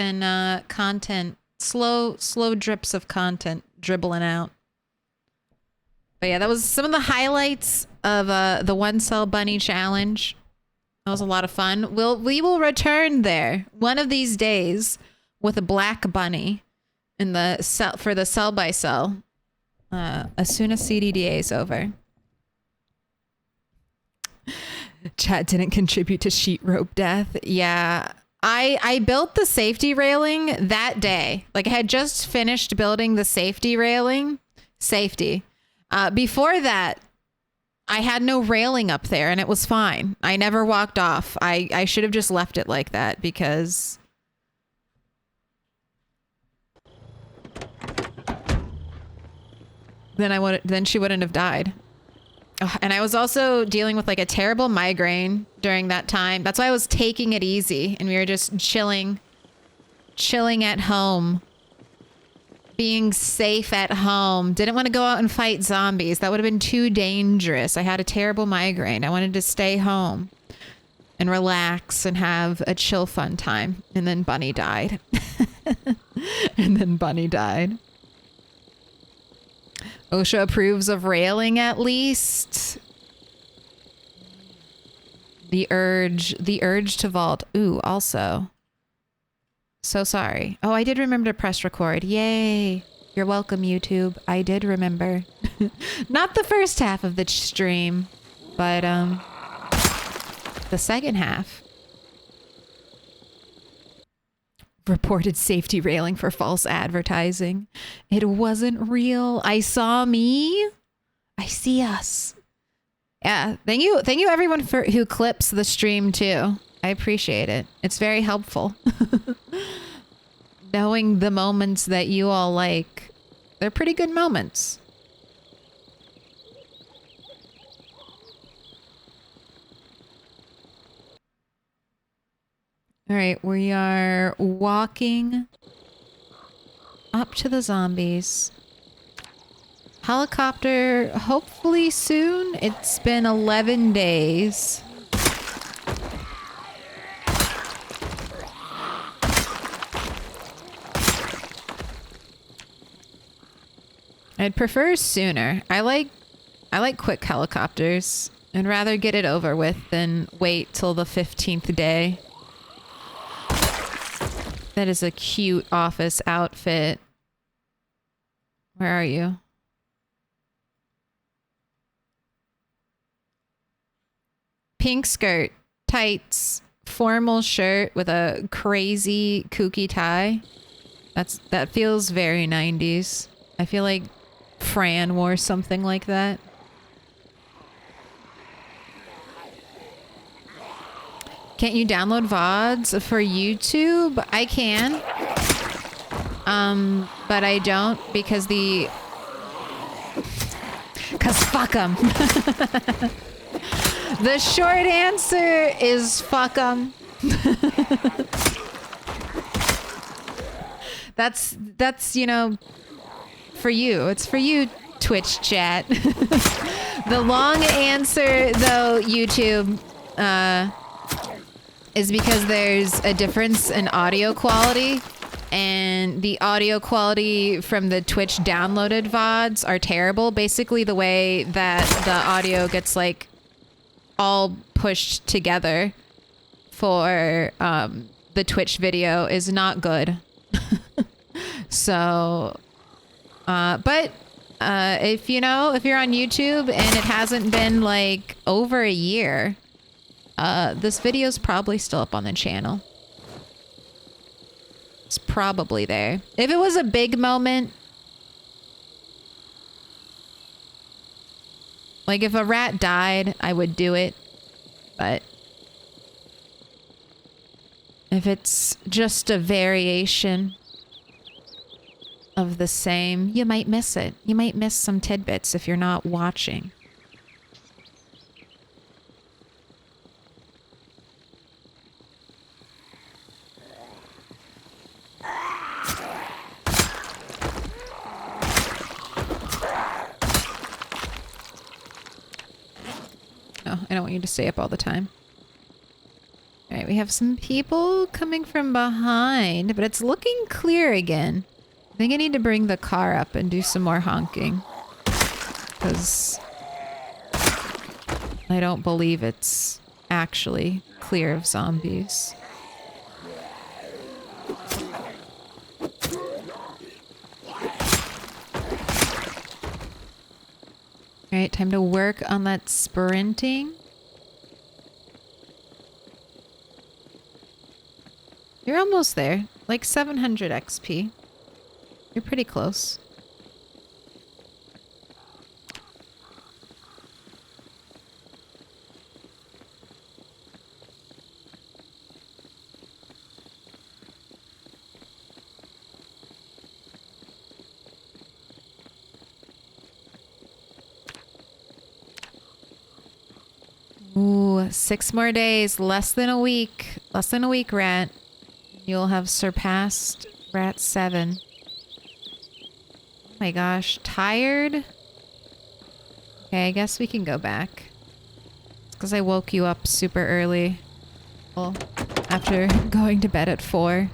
and content, slow drips of content dribbling out. But yeah, that was some of the highlights of the One Cell Bunny Challenge. That was a lot of fun. We will return there one of these days with a black bunny in the cell for the cell by cell as soon as CDDA is over. Chat didn't contribute to sheet rope death. Yeah, I built the safety railing that day. Like I had just finished building the safety railing. Before that, I had no railing up there and it was fine. I never walked off. I should have just left it like that because then she wouldn't have died. Oh, and I was also dealing with like a terrible migraine during that time. That's why I was taking it easy and we were just chilling at home. Being safe at home. Didn't want to go out and fight zombies. That would have been too dangerous. I had a terrible migraine. I wanted to stay home and relax and have a chill fun time. And then Bunny died. OSHA approves of railing at least. The urge to vault. Ooh, also. So sorry. Oh, I did remember to press record. Yay. You're welcome, YouTube. I did remember. Not the first half of the stream, but the second half. Reported safety railing for false advertising. It wasn't real. I saw me. I see us. Yeah. Thank you everyone who clips the stream too. I appreciate it. It's very helpful. Knowing the moments that you all like. They're pretty good moments. All right, we are walking up to the zombies. Helicopter, hopefully soon. It's been 11 days. I'd prefer sooner. I like quick helicopters. I'd rather get it over with than wait till the 15th day. That is a cute office outfit. Where are you? Pink skirt, tights, formal shirt with a crazy kooky tie. That feels very 90s. I feel like Fran wore something like that. Can't you download VODs for YouTube? I can. But I don't because fuck 'em. The short answer is fuck 'em. That's, you know, for you. It's for you, Twitch chat. The long answer, though, YouTube, is because there's a difference in audio quality, and the audio quality from the Twitch downloaded VODs are terrible. Basically, the way that the audio gets, like, all pushed together for the Twitch video is not good. So... but if you're on YouTube and it hasn't been like over a year, this video's probably still up on the channel. It's probably there. If it was a big moment, like if a rat died, I would do it. But if it's just a variation of the same, you might miss it. You might miss some tidbits if you're not watching. Oh, I don't want you to stay up all the time. All right, we have some people coming from behind, but it's looking clear again. I think I need to bring the car up and do some more honking. Because I don't believe it's actually clear of zombies. All right, time to work on that sprinting. You're almost there. Like 700 XP. You're pretty close. Ooh, 6 more days. Less than a week. Less than a week, Rat. You'll have surpassed Rat 7. Oh my gosh. Tired? Okay, I guess we can go back. It's because I woke you up super early. Well, after going to bed at 4.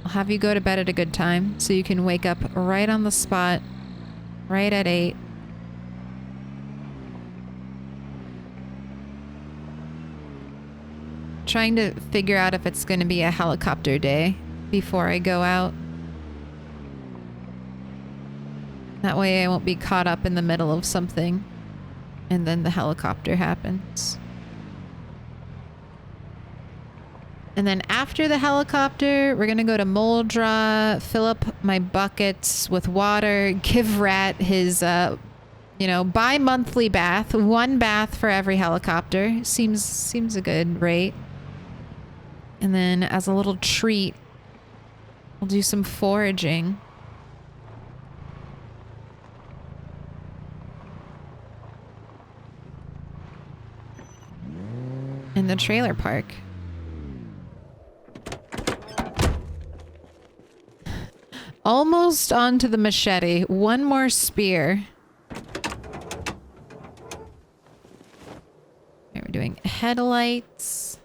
I'll have you go to bed at a good time so you can wake up right on the spot. Right at 8. Trying to figure out if it's going to be a helicopter day before I go out. That way I won't be caught up in the middle of something and then the helicopter happens. And then after the helicopter, we're going to go to Moldra, fill up my buckets with water, give Rat his, bi-monthly bath. 1 bath for every helicopter. Seems a good rate. And then as a little treat, we'll do some foraging. In the trailer park. Almost onto the machete. 1 more spear. Okay, we're doing headlights.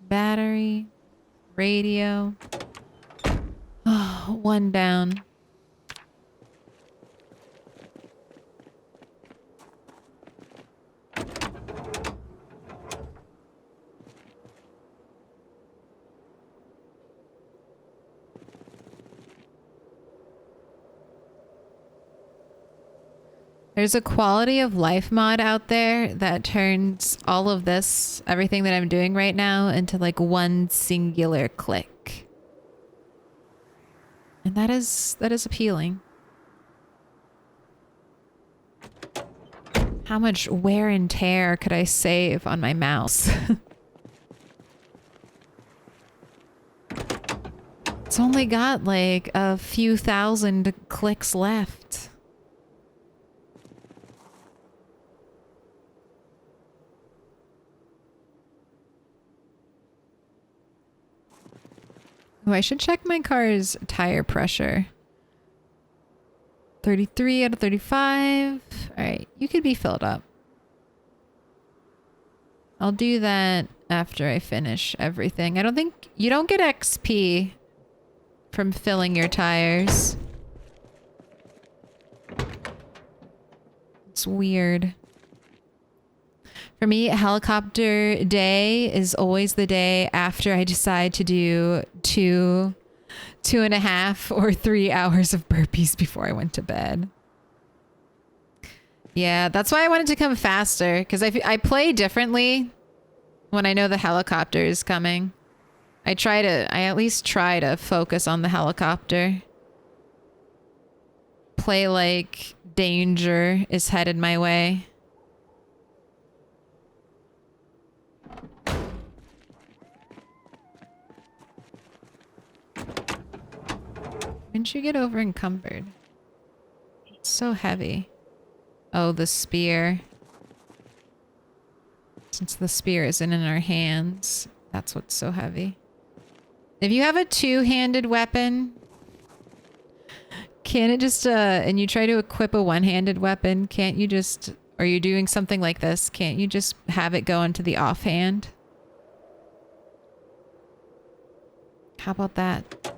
Battery, radio. Oh, 1 down. There's a quality of life mod out there that turns all of this, everything that I'm doing right now, into like 1 singular click. And that is appealing. How much wear and tear could I save on my mouse? It's only got like a few thousand clicks left. Oh, I should check my car's tire pressure. 33 out of 35. All right, you could be filled up. I'll do that after I finish everything. I don't think... You don't get XP from filling your tires. It's weird. For me, helicopter day is always the day after I decide to do 2.5 or 3 hours of burpees before I went to bed. Yeah, that's why I wanted to come faster, because I play differently when I know the helicopter is coming. I at least try to focus on the helicopter. Play like danger is headed my way. Didn't you get over encumbered? It's so heavy. Oh, the spear. Since the spear isn't in our hands, that's what's so heavy. If you have a two-handed weapon, can it just, and you try to equip a one-handed weapon, can't you just, or you're doing something like this, can't you just have it go into the offhand? How about that?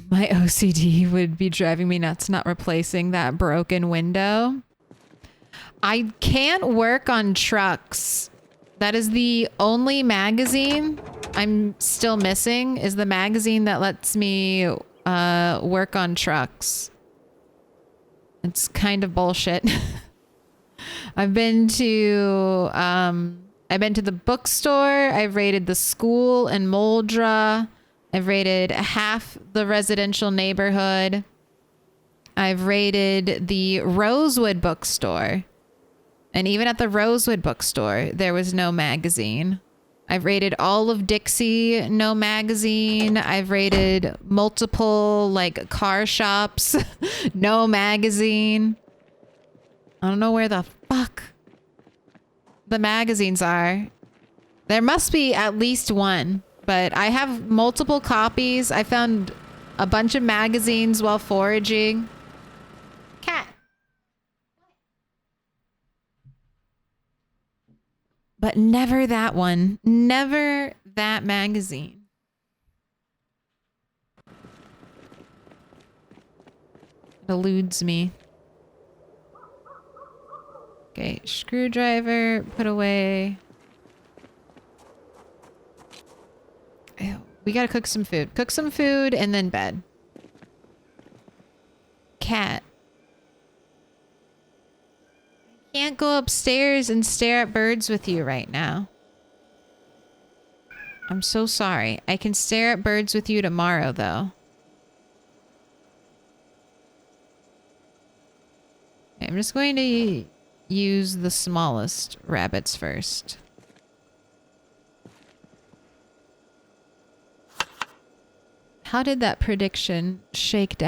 My OCD would be driving me nuts not replacing that broken window. I can't work on trucks. That is the only magazine I'm still missing, is the magazine that lets me work on trucks. It's kind of bullshit. I've been to the bookstore. I've raided the school in Moldra. I've raided half the residential neighborhood. I've raided the Rosewood bookstore. And even at the Rosewood bookstore, there was no magazine. I've raided all of Dixie, no magazine. I've raided multiple, like, car shops, no magazine. I don't know where the fuck the magazines are. There must be at least one, but I have multiple copies. I found a bunch of magazines while foraging. Cat. But never that one. Never that magazine. It eludes me. Okay, screwdriver, put away. Ew, we gotta cook some food. Cook some food and then bed. Cat. Can't go upstairs and stare at birds with you right now. I'm so sorry. I can stare at birds with you tomorrow, though. Okay, I'm just going to use the smallest rabbits first. How did that prediction shake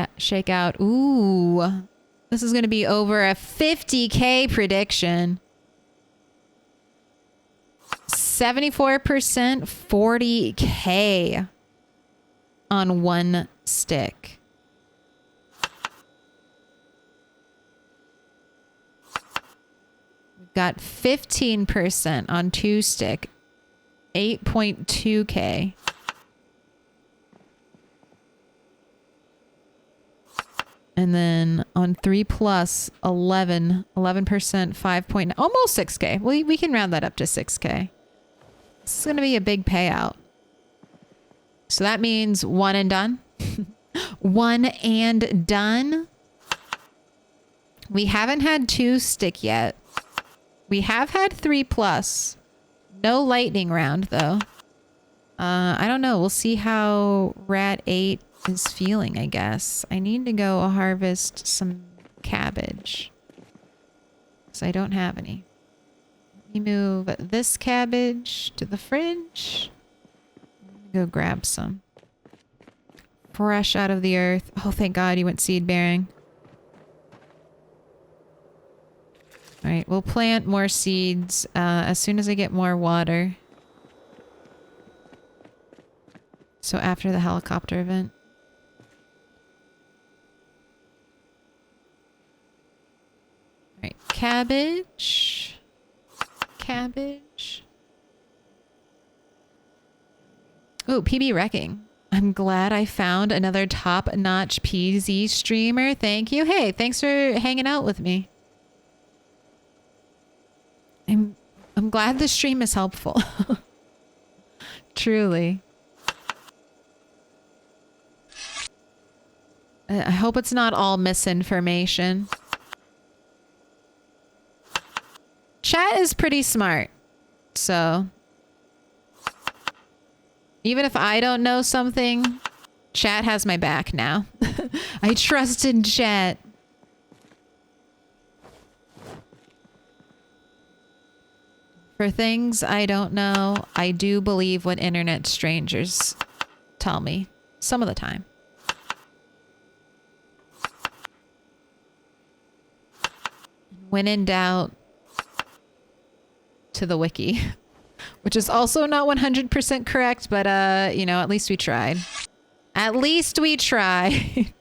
out? Ooh. This is going to be over a 50K prediction. 74%, 40K on one stick. We've got 15% on two stick. 8.2K. And then on 3 plus 11%, 5.9, almost 6K. We can round that up to 6K. This is going to be a big payout. So that means one and done. One and done. We haven't had 2 stick yet. We have had 3 plus. No lightning round though. I don't know. We'll see how Rat 8 is feeling, I guess. I need to go harvest some cabbage. Because I don't have any. Let me move this cabbage to the fridge. Go grab some. Fresh out of the earth. Oh, thank God you went seed bearing. Alright, we'll plant more seeds as soon as I get more water. So after the helicopter event. Alright, cabbage. Cabbage. Oh, PB Wrecking. I'm glad I found another top-notch PZ streamer. Thank you. Hey, thanks for hanging out with me. I'm glad the stream is helpful. Truly. I hope it's not all misinformation. Chat is pretty smart. So even if I don't know something, chat has my back now. I trust in chat. For things I don't know, I do believe what internet strangers tell me some of the time. When in doubt, to the wiki. Which is also not 100% correct, but you know, at least we tried. At least we tried.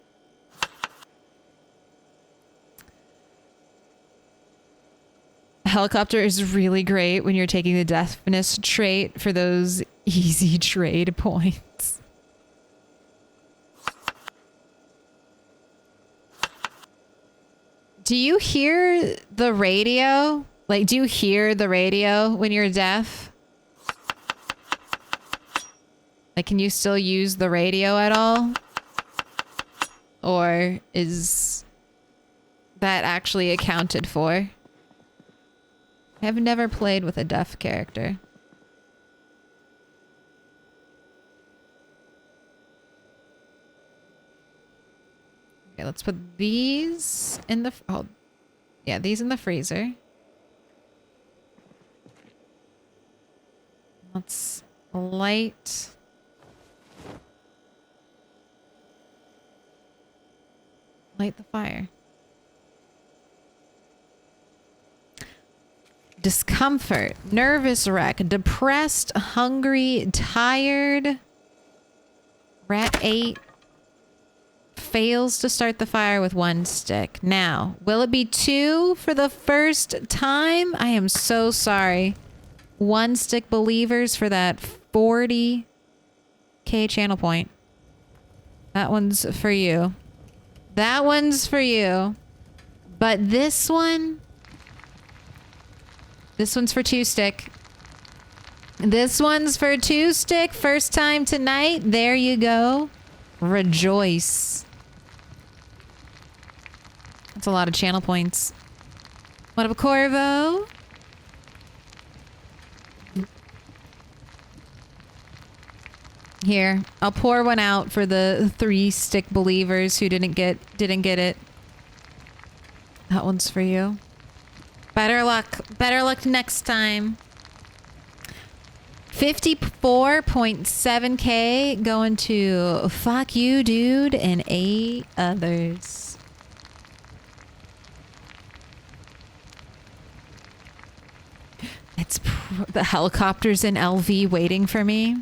Helicopter is really great when you're taking the deafness trait for those easy trade points. Do you hear the radio? Like, do you hear the radio when you're deaf? Like, can you still use the radio at all? Or is that actually accounted for? I've never played with a deaf character. Okay, let's put these in the... Oh, yeah, these in the freezer. Let's light... Light the fire. Discomfort, nervous wreck, depressed, hungry, tired. Rat 8 fails to start the fire with 1 stick. Now, will it be 2 for the first time? I am so sorry. 1 stick believers for that 40k channel point. That one's for you. That one's for you. But this one... This one's for 2 stick. This one's for 2 stick. First time tonight. There you go. Rejoice. That's a lot of channel points. What up, a Corvo? Here, I'll pour one out for the 3 stick believers who didn't get it. That one's for you. Better luck next time. 54.7k going to fuck you, dude, and 8 others. It's the helicopters in LV waiting for me.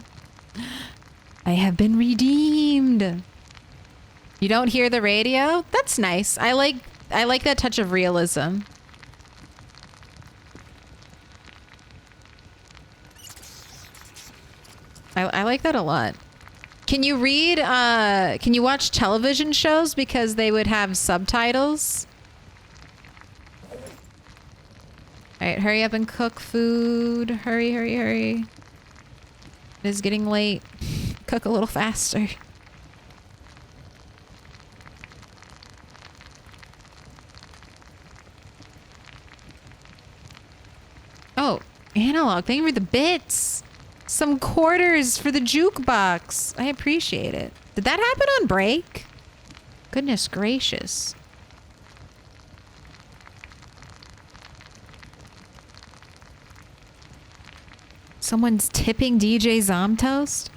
I have been redeemed. You don't hear the radio? That's nice. I like that touch of realism. I like that a lot. Can you read, can you watch television shows because they would have subtitles? Alright, hurry up and cook food. Hurry, hurry, hurry. It is getting late. Cook a little faster. Oh, Analog, thank you for the bits. Some quarters for the jukebox. I appreciate it. Did that happen on break? Goodness gracious. Someone's tipping DJ Zomtoast?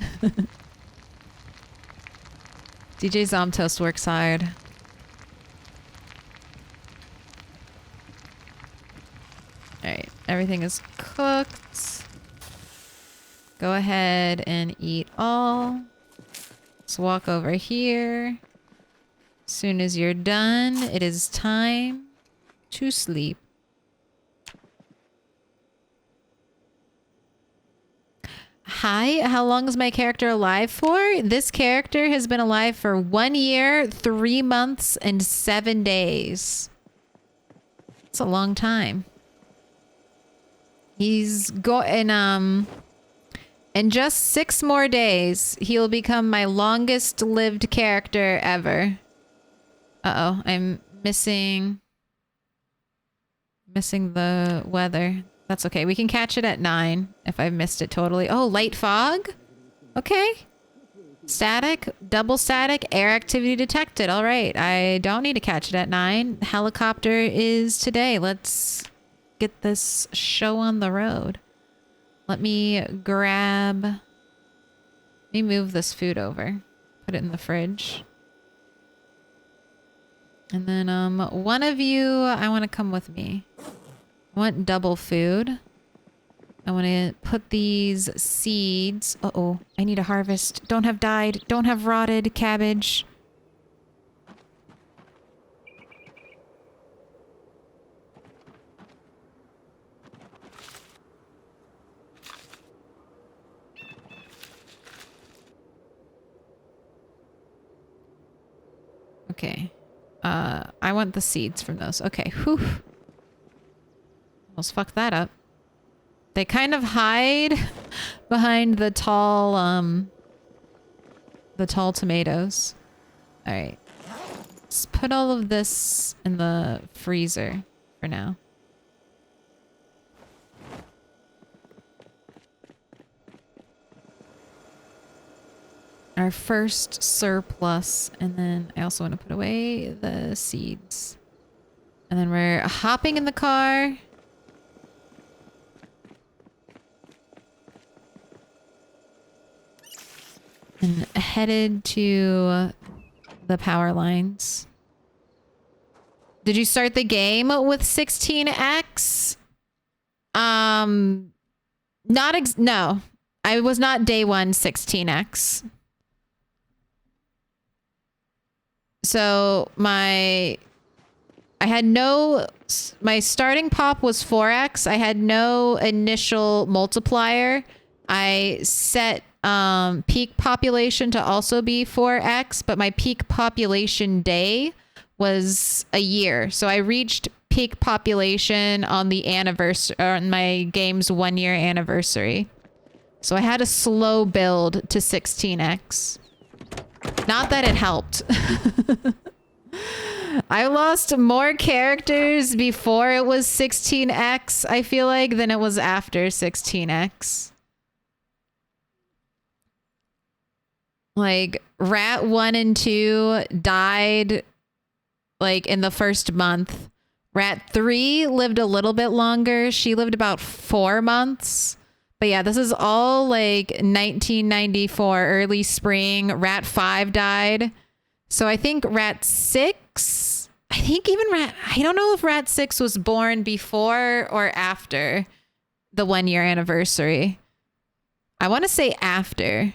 DJ Zomtoast works hard. Alright, everything is cooked. Go ahead and eat all. Let's walk over here. As soon as you're done, it is time to sleep. Hi, how long is my character alive for? This character has been alive for 1 year, 3 months, and 7 days. It's a long time. He's in just 6 more days, he'll become my longest lived character ever. Uh-oh, I'm missing the weather. That's okay. We can catch it at 9 if I've missed it totally. Oh, light fog? Okay. Static, double static, air activity detected. All right. I don't need to catch it at 9. Helicopter is today. Let's get this show on the road. Let me move this food over. Put it in the fridge. And then one of you, I want to come with me. I want double food. I want to put these seeds. Uh-oh, I need to harvest. Don't have dyed, don't have rotted cabbage. Okay. I want the seeds from those. Okay, whew. Almost fucked that up. They kind of hide behind the tall tomatoes. All right. Let's put all of this in the freezer for now. Our first surplus, and then I also want to put away the seeds. And then we're hopping in the car. And headed to the power lines. Did you start the game with 16x? No. I was not day one 16x. So my starting pop was 4x. I had no initial multiplier. I set peak population to also be 4x, but my peak population day was a year. So I reached peak population on the anniversary, on my game's 1 year anniversary. So I had a slow build to 16x. Not that it helped. I lost more characters before it was 16x, I feel like, than it was after 16x. Like, Rat 1 and 2 died, like, in the first month. Rat 3 lived a little bit longer. She lived about 4 months. But yeah, this is all, like, 1994, early spring. Rat 5 died. So I think Rat 6... I don't know if Rat 6 was born before or after the 1 year anniversary. I want to say after.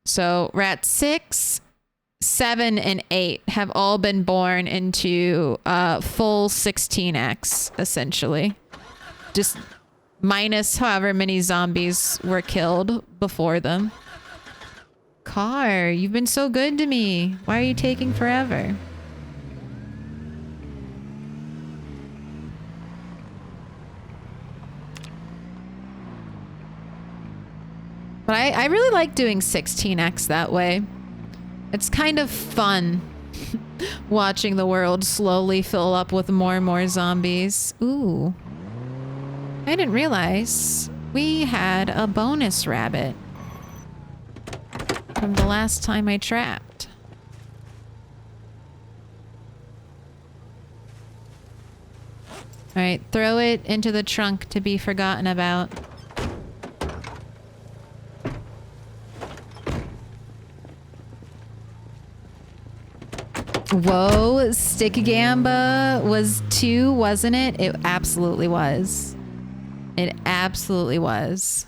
So Rat 6, 7, and 8 have all been born into full 16x, essentially. Just minus however many zombies were killed before them. Car, you've been so good to me. Why are you taking forever? But I really like doing 16x that way. It's kind of fun watching the world slowly fill up with more and more zombies. Ooh. I didn't realize we had a bonus rabbit from the last time I trapped. All right, throw it into the trunk to be forgotten about. Whoa, Stick Gamba was 2, wasn't it? It absolutely was. It absolutely was.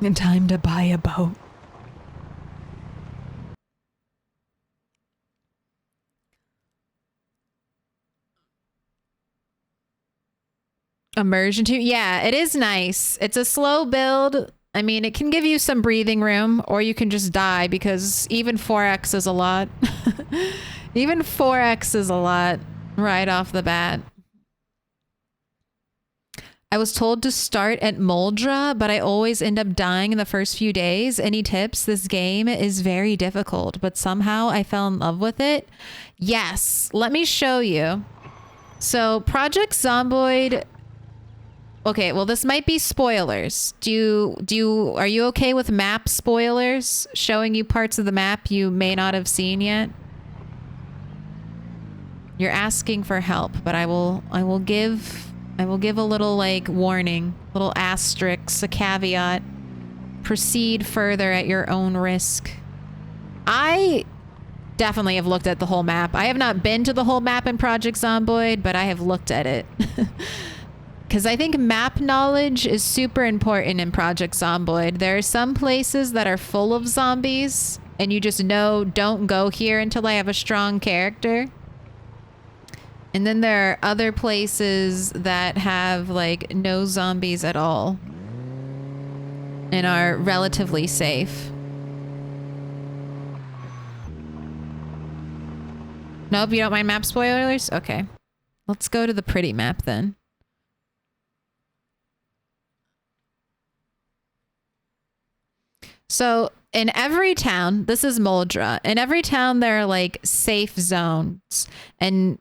And time to buy a boat. Immersion 2? Yeah, it is nice. It's a slow build. I mean, it can give you some breathing room, or you can just die, because even 4x is a lot. Even 4x is a lot right off the bat. I was told to start at Moldra, but I always end up dying in the first few days. Any tips? This game is very difficult, but somehow I fell in love with it. Yes, let me show you. So Project Zomboid... Okay, well, this might be spoilers. Are you okay with map spoilers? Showing you parts of the map you may not have seen yet? You're asking for help, but I will give I will give a little, like, warning, little asterisk, a caveat. Proceed further at your own risk. I definitely have looked at the whole map. I have not been to the whole map in Project Zomboid, but I have looked at it. Because I think map knowledge is super important in Project Zomboid. There are some places that are full of zombies, and you just know, don't go here until I have a strong character. And then there are other places that have, like, no zombies at all and are relatively safe. Nope, you don't mind map spoilers? Okay. Let's go to the pretty map then. So in every town, this is Moldra. In every town, there are like safe zones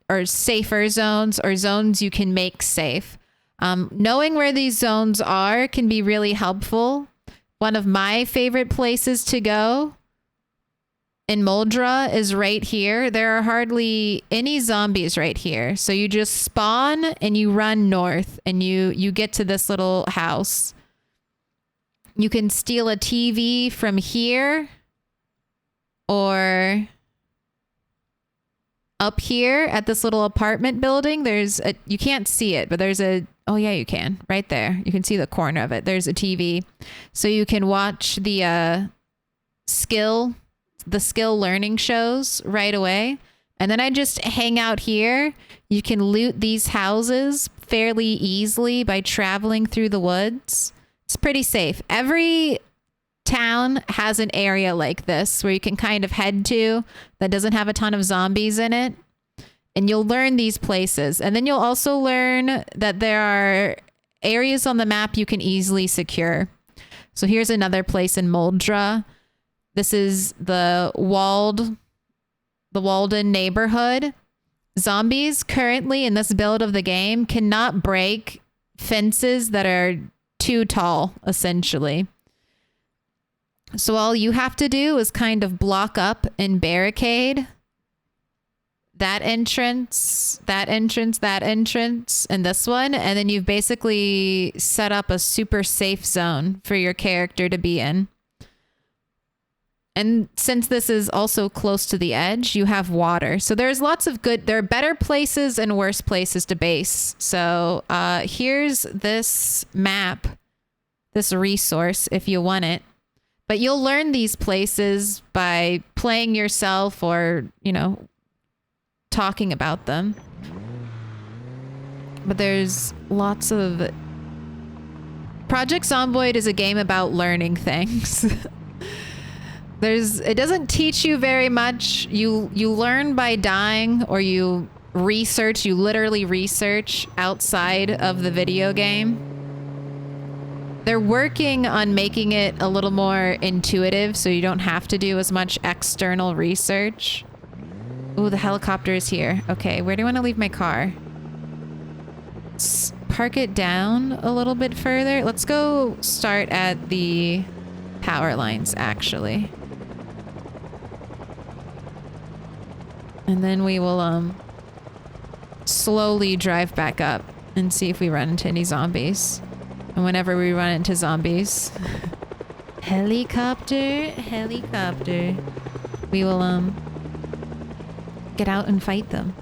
or safer zones or zones you can make safe. Knowing where these zones are can be really helpful. One of my favorite places to go in Moldra is right here. There are hardly any zombies right here. So you just spawn and you run north and you get to this little house. You can steal a TV from here or up here at this little apartment building. You can't see it, but oh yeah, you can right there. You can see the corner of it. There's a TV. So you can watch the skill learning shows right away. And then I just hang out here. You can loot these houses fairly easily by traveling through the woods. It's pretty safe. Every town has an area like this where you can kind of head to that doesn't have a ton of zombies in it. And you'll learn these places. And then you'll also learn that there are areas on the map you can easily secure. So here's another place in Moldra. This is the Walden neighborhood. Zombies currently in this build of the game cannot break fences that are too tall, essentially. So all you have to do is kind of block up and barricade that entrance, and this one, and then you've basically set up a super safe zone for your character to be in. And since this is also close to the edge, you have water. So there's there are better places and worse places to base. So here's this map, this resource, if you want it. But you'll learn these places by playing yourself or, talking about them. But there's lots of... Project Zomboid is a game about learning things. It doesn't teach you very much. You learn by dying, or you literally research outside of the video game. They're working on making it a little more intuitive so you don't have to do as much external research. Ooh, the helicopter is here. Okay, where do you want to leave my car? Let's park it down a little bit further. Let's go start at the power lines, actually. And then we will slowly drive back up and see if we run into any zombies. And whenever we run into zombies, helicopter, we will get out and fight them.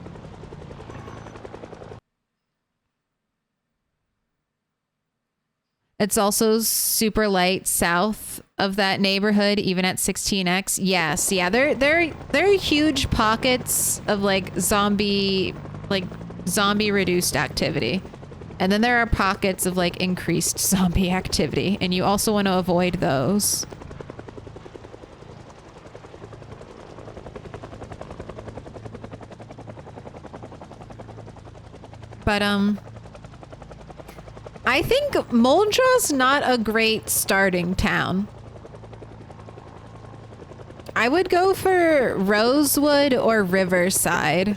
It's also super light south of that neighborhood, even at 16x. Yes, yeah, there are huge pockets of zombie reduced activity. And then there are pockets of increased zombie activity, and you also want to avoid those. But I think Moldra's not a great starting town. I would go for Rosewood or Riverside.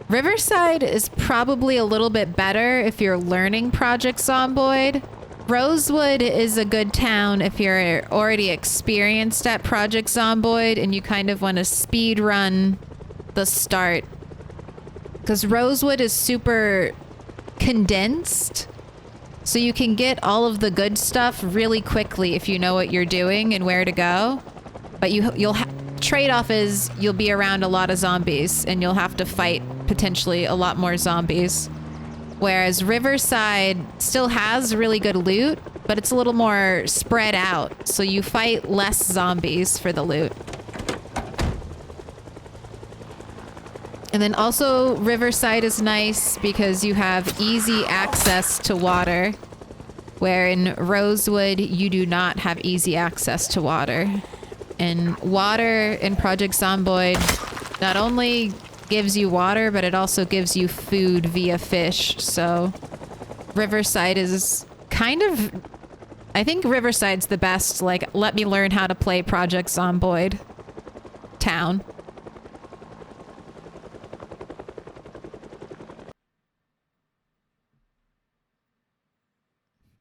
Riverside is probably a little bit better if you're learning Project Zomboid. Rosewood is a good town if you're already experienced at Project Zomboid and you kind of want to speed run the start. Because Rosewood is super condensed. So you can get all of the good stuff really quickly if you know what you're doing and where to go. But trade-off is you'll be around a lot of zombies and you'll have to fight potentially a lot more zombies. Whereas Riverside still has really good loot, but it's a little more spread out. So you fight less zombies for the loot. And then also Riverside is nice because you have easy access to water, where in Rosewood you do not have easy access to water. And water in Project Zomboid not only gives you water, but it also gives you food via fish. So Riverside is kind of... I think Riverside's the best, like, let me learn how to play Project Zomboid town.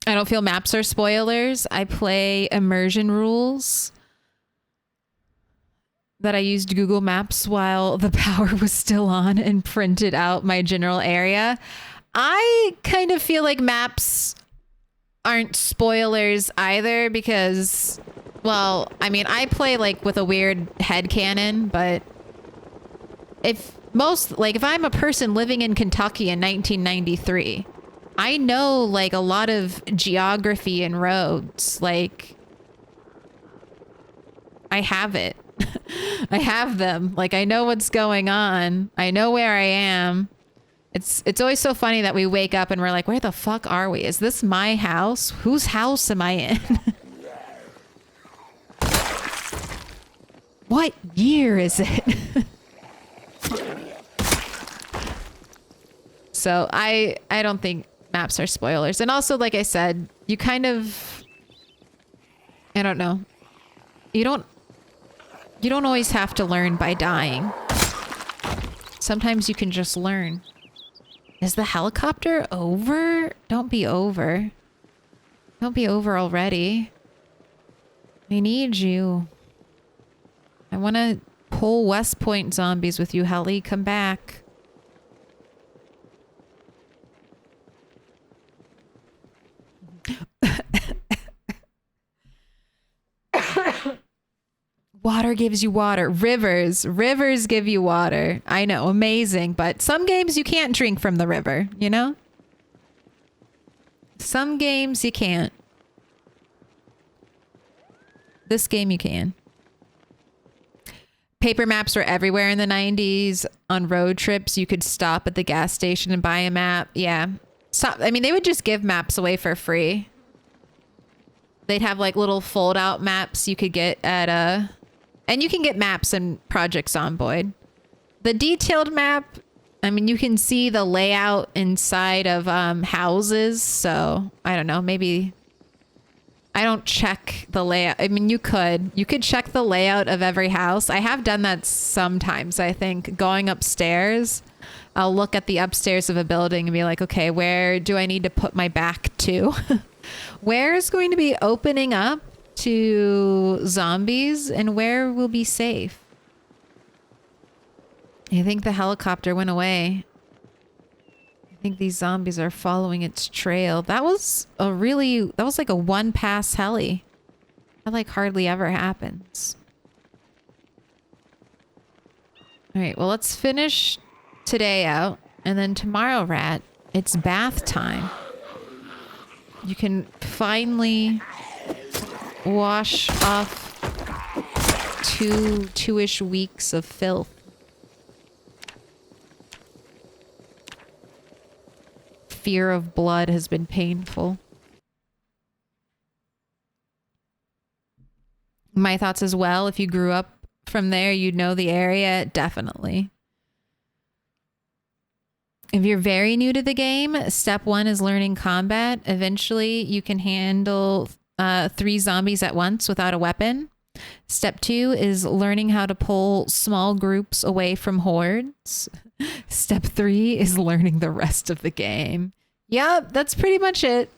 I don't feel maps are spoilers. I play immersion rules that I used Google Maps while the power was still on and printed out my general area. I kind of feel like maps aren't spoilers either because, well, I mean, I play like with a weird headcanon, but if I'm a person living in Kentucky in 1993, I know like a lot of geography and roads. Like, I have it. I have them. Like, I know what's going on. I know where I am. It's always so funny that we wake up and we're like, where the fuck are we? Is this my house? Whose house am I in? What year is it? So I don't think maps are spoilers. And also, like I said, you kind of, I don't know. You don't always have to learn by dying. Sometimes you can just learn. Is the helicopter over? Don't be over. Don't be over already. I need you. I want to pull West Point zombies with you, Heli. Come back. Water gives you water. Rivers give you water. I know, amazing. But some games you can't drink from the river, you know? Some games you can't. This game you can. Paper maps were everywhere in the 90s. On road trips, you could stop at the gas station and buy a map. Yeah. Stop. I mean, they would just give maps away for free. They'd have like little fold out maps you could get at and you can get maps in Project Zomboid. The detailed map, I mean, you can see the layout inside of houses. So I don't know, maybe I don't check the layout. I mean, you could check the layout of every house. I have done that sometimes. I think going upstairs, I'll look at the upstairs of a building and be like, okay, where do I need to put my back to? Where is going to be opening up to zombies and where will be safe? I think the helicopter went away. I think these zombies are following its trail. That was like a one pass heli. That like hardly ever happens. All right, well, let's finish today out. And then tomorrow, Rat, it's bath time. You can finally wash off two-ish weeks of filth. Fear of blood has been painful. My thoughts as well. If you grew up from there, you'd know the area. Definitely. If you're very new to the game, step 1 is learning combat. Eventually, you can handle 3 zombies at once without a weapon. Step 2 is learning how to pull small groups away from hordes. Step 3 is learning the rest of the game. Yep, that's pretty much it.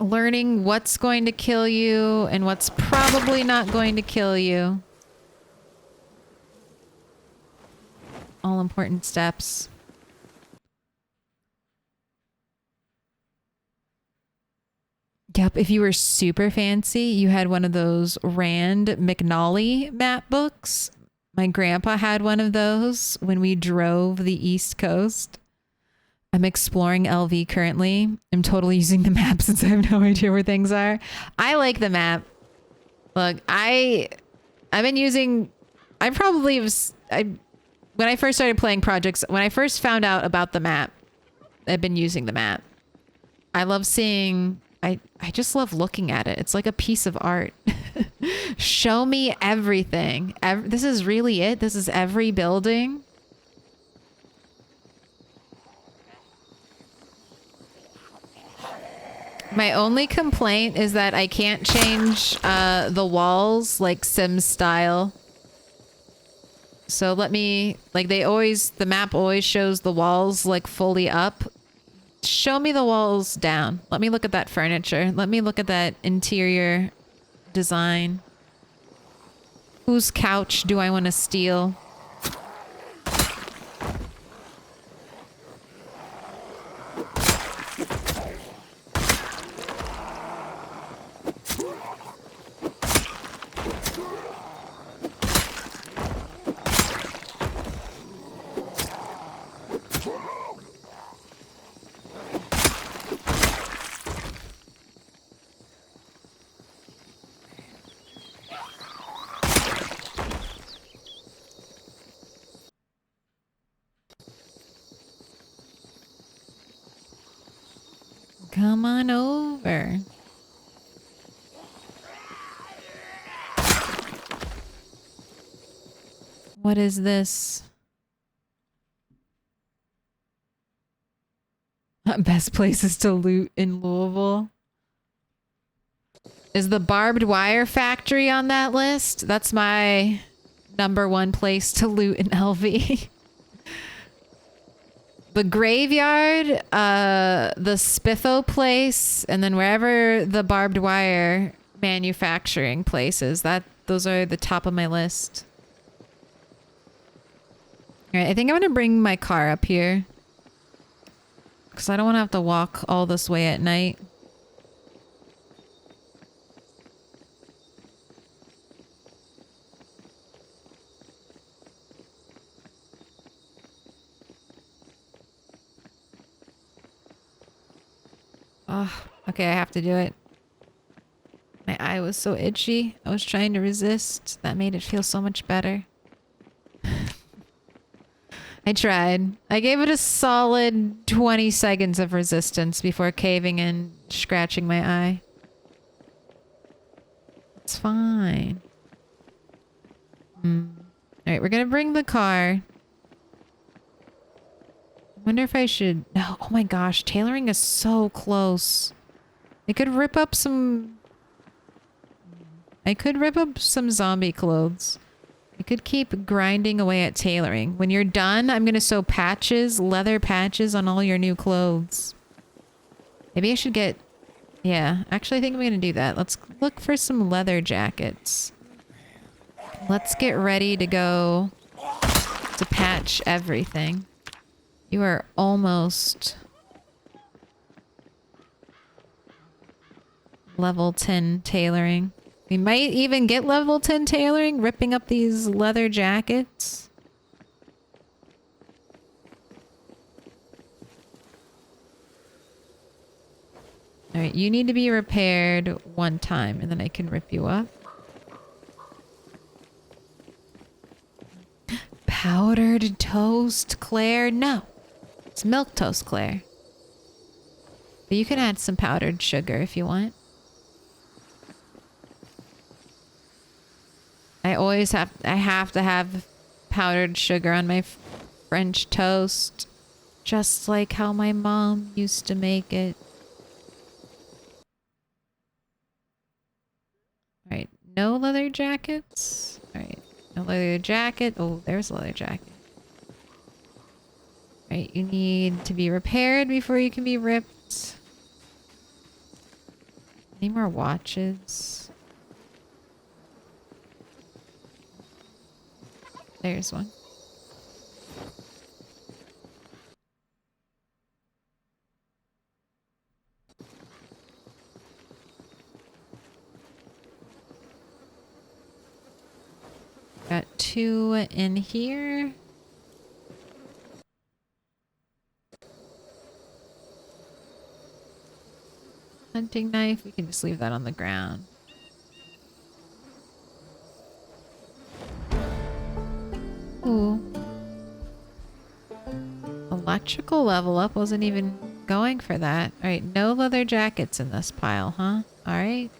Learning what's going to kill you and what's probably not going to kill you. All important steps. Yep, if you were super fancy, you had one of those Rand McNally map books. My grandpa had one of those when we drove the East Coast. I'm exploring LV currently. I'm totally using the map since I have no idea where things are. I like the map. Look, I've been using, I probably was, when I first started playing projects, when I first found out about the map, I've been using the map. I love seeing, I just love looking at it. It's like a piece of art. Show me everything. This is really it. This is every building. My only complaint is that I can't change the walls like Sims style. So let me, like the map always shows the walls like fully up. Show me the walls down. Let me look at that furniture. Let me look at that interior design. Whose couch do I want to steal? Come on over. What is this? Best places to loot in Louisville. Is the barbed wire factory on that list? That's my #1 place to loot in LV. The graveyard, the Spitho place, and then wherever the barbed wire manufacturing places. Those are the top of my list. All right, I think I'm gonna bring my car up here because I don't want to have to walk all this way at night. Oh, okay, I have to do it. My eye was so itchy. I was trying to resist. That made it feel so much better. I tried. I gave it a solid 20 seconds of resistance before caving and scratching my eye. It's fine. Alright, we're gonna bring the car. I wonder if I should... No, oh my gosh, tailoring is so close. I could rip up some zombie clothes. I could keep grinding away at tailoring. When you're done, I'm gonna sew patches, leather patches on all your new clothes. Maybe I should get... Yeah, actually I think I'm gonna do that. Let's look for some leather jackets. Let's get ready to go to patch everything. You are almost level 10 tailoring. We might even get level 10 tailoring, ripping up these leather jackets. Alright, you need to be repaired one time and then I can rip you up. Powdered toast, Claire? No. It's Milquetoast, Claire. But you can add some powdered sugar if you want. I have to have powdered sugar on my French toast. Just like how my mom used to make it. Alright, no leather jackets. Alright, no leather jacket. Oh, there's a leather jacket. Alright, you need to be repaired before you can be ripped. Any more watches? There's one. Got 2 in here. Hunting knife. We can just leave that on the ground. Ooh. Electrical level up. Wasn't even going for that. Alright, no leather jackets in this pile, huh? Alright.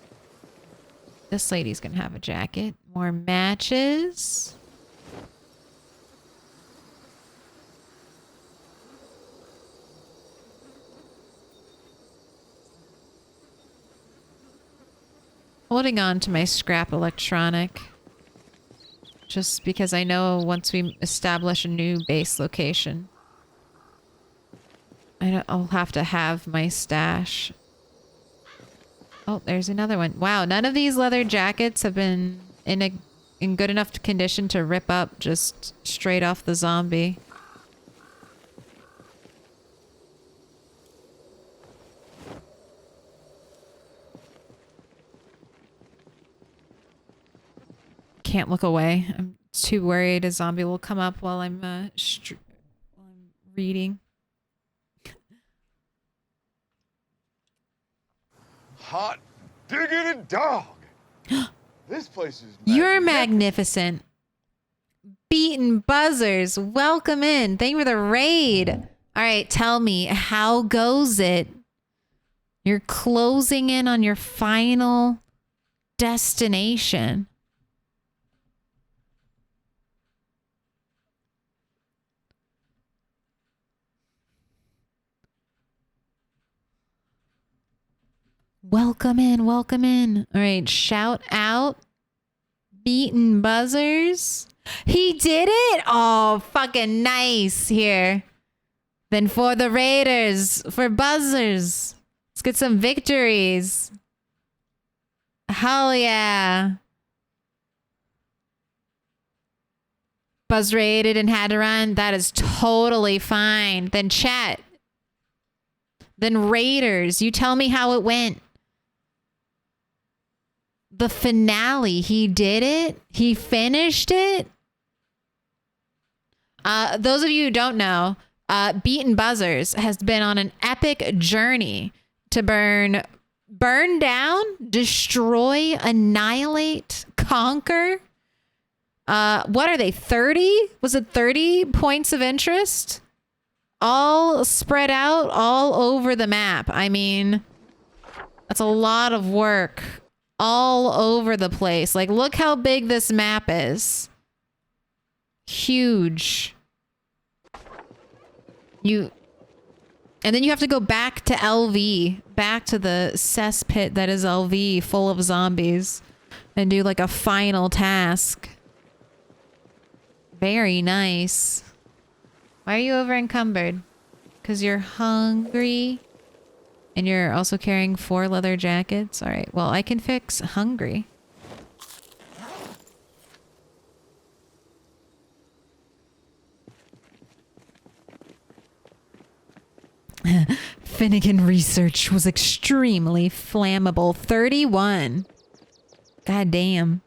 This lady's gonna have a jacket. More matches. Holding on to my scrap electronic. Just because I know once we establish a new base location, I'll have to have my stash. Oh, there's another one. Wow, none of these leather jackets have been in good enough condition to rip up just straight off the zombie. Can't look away. I'm too worried a zombie will come up while I'm reading. Hot diggity dog. This place is You're magnificent. Beaten Buzzers, welcome in. Thank you for the raid. All right, tell me, how goes it? You're closing in on your final destination. Welcome in, welcome in. All right, shout out. Beaten Buzzers. He did it? Oh, fucking nice here. Then for the Raiders, for Buzzers. Let's get some victories. Hell yeah. Buzz raided and had to run. That is totally fine. Then chat. Then Raiders. You tell me how it went. The finale. He did it. He finished it. Those of you who don't know, Beaten Buzzers has been on an epic journey to burn down, destroy, annihilate, conquer. What are they, 30? Was it 30 points of interest? All spread out all over the map. I mean, that's a lot of work all over the place. Like, look how big this map is. Huge. And then you have to go back to LV, back to the cesspit that is LV, full of zombies, and do like a final task. Very nice. Why are you over encumbered? Because you're hungry and you're also carrying 4 leather jackets? All right, well, I can fix hungry. Finnegan research was extremely flammable. 31. God damn.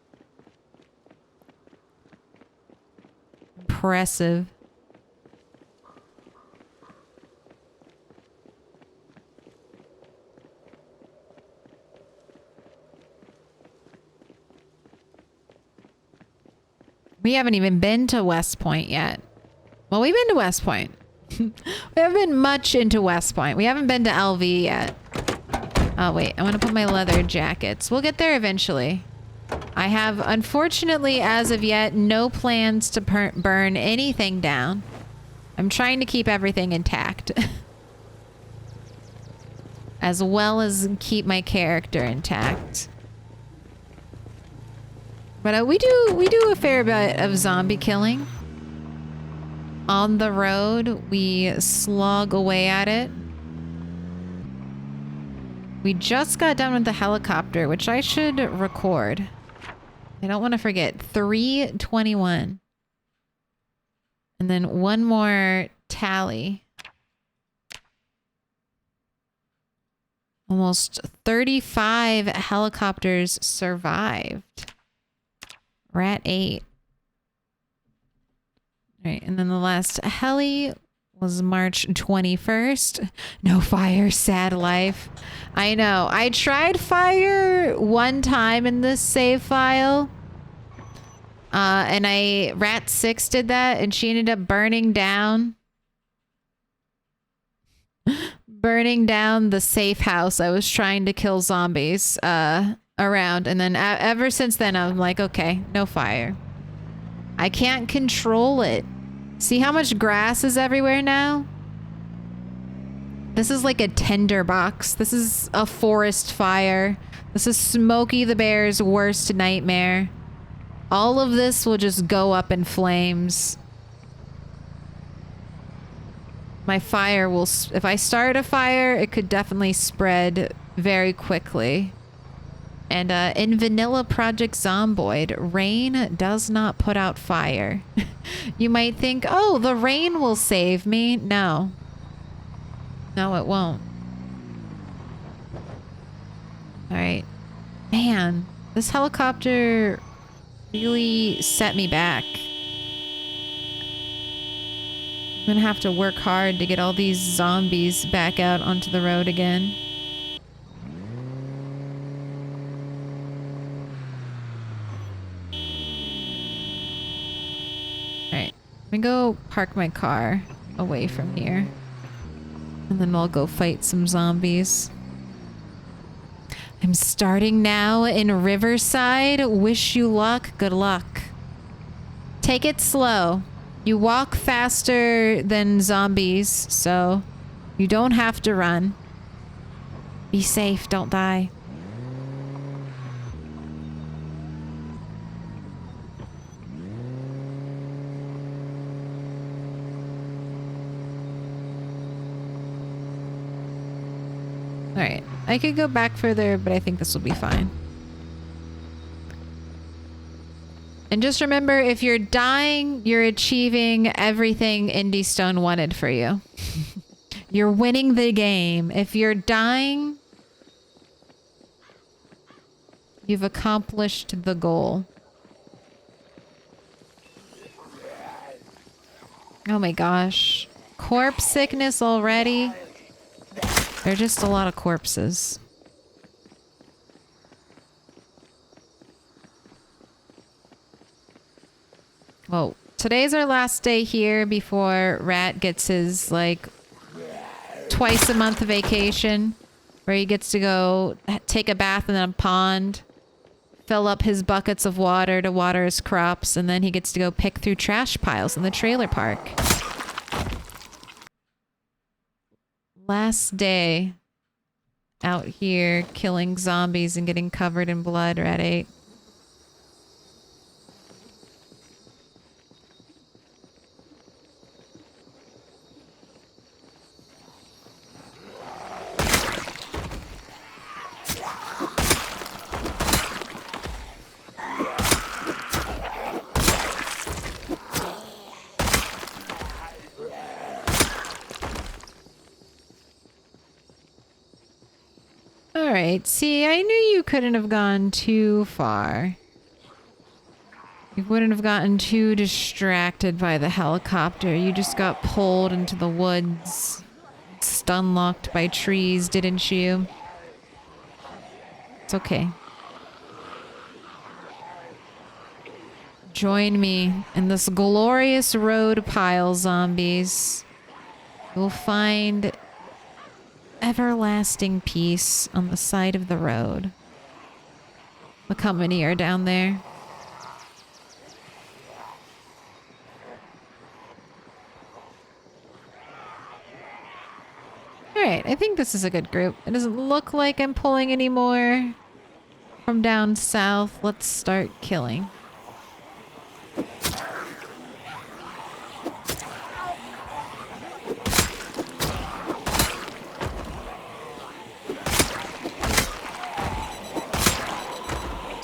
Impressive. We haven't even been to West Point yet. Well, we've been to West Point. We haven't been much into West Point. We haven't been to LV yet. Oh, wait. I want to put my leather jackets. We'll get there eventually. I have, unfortunately, as of yet, no plans to burn anything down. I'm trying to keep everything intact. As well as keep my character intact. But we do a fair bit of zombie killing. On the road, we slog away at it. We just got done with the helicopter, which I should record. I don't want to forget. 321. And then one more tally. Almost 35 helicopters survived. We're at 8. All right, and then the last heli was March 21st. No fire, sad life. I know. I tried fire one time in this save file. And Rat 6 did that, and she ended up burning down the safe house I was trying to kill zombies around. And then ever since then, I'm like, okay, no fire. I can't control it. See how much grass is everywhere now? This is like a tinderbox. This is a forest fire. This is Smokey the Bear's worst nightmare. All of this will just go up in flames. My fire will... If I start a fire, it could definitely spread very quickly. And in Vanilla Project Zomboid, rain does not put out fire. You might think, oh, the rain will save me. No. No, it won't. Alright. Man, this helicopter really set me back. I'm gonna have to work hard to get all these zombies back out onto the road again. Alright, I'm gonna go park my car away from here. And then I'll go fight some zombies. I'm starting now in Riverside. Wish you luck. Good luck. Take it slow. You walk faster than zombies, so you don't have to run. Be safe. Don't die. Alright, I could go back further, but I think this will be fine. And just remember, if you're dying, you're achieving everything Indie Stone wanted for you. You're winning the game. If you're dying, you've accomplished the goal. Oh my gosh. Corpse sickness already? There are just a lot of corpses. Well, today's our last day here before Rat gets his, like, twice a month vacation, where he gets to go take a bath in a pond, fill up his buckets of water to water his crops, and then he gets to go pick through trash piles in the trailer park. Last day out here killing zombies and getting covered in blood, Rat 8. Alright, see, I knew you couldn't have gone too far. You wouldn't have gotten too distracted by the helicopter. You just got pulled into the woods, stun-locked by trees, didn't you? It's okay. Join me in this glorious road pile, zombies. You'll find everlasting peace on the side of the road. Look how many are down there. Alright, I think this is a good group. It doesn't look like I'm pulling any more from down south. Let's start killing.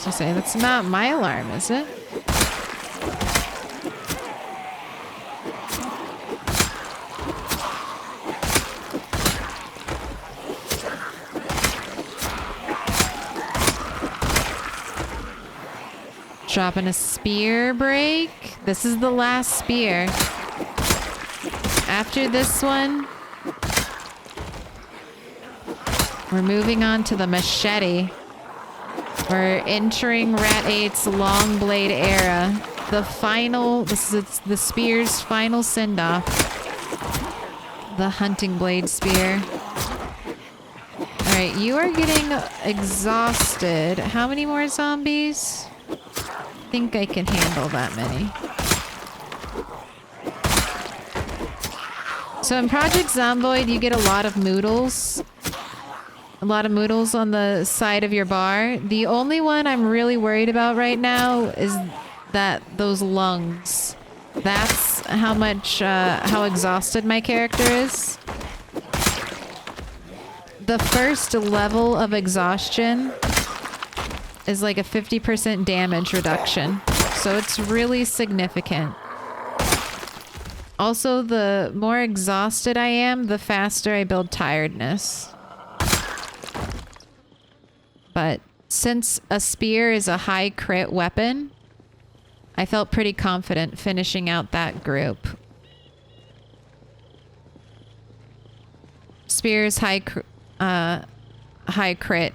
So say that's not my alarm, is it? Dropping a spear break. This is the last spear. After this one, we're moving on to the machete. We're entering Rat 8's long blade era. The final, this is the spear's final send-off. The hunting blade spear. Alright, you are getting exhausted. How many more zombies? I think I can handle that many. So in Project Zomboid, you get a lot of moodles. A lot of moodles on the side of your bar. The only one I'm really worried about right now is those lungs. That's how much, how exhausted my character is. The first level of exhaustion is like a 50% damage reduction. So it's really significant. Also, the more exhausted I am, the faster I build tiredness. But since a spear is a high crit weapon, I felt pretty confident finishing out that group. Spears high crit,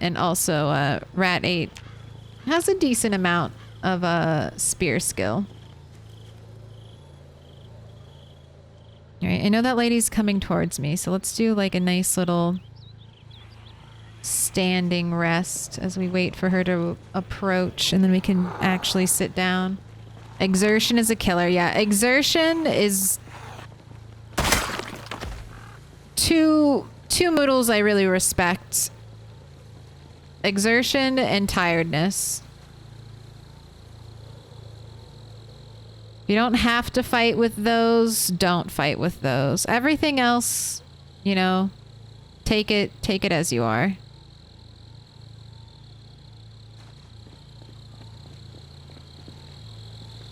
and also Rat 8 has a decent amount of spear skill. Alright, I know that lady's coming towards me, so let's do like a nice little standing rest as we wait for her to approach, and then we can actually sit down. Exertion is a killer. Yeah, exertion is two moodles I really respect. Exertion and tiredness. If you don't have to fight with those, don't fight with those. Everything else, you know, take it as you are.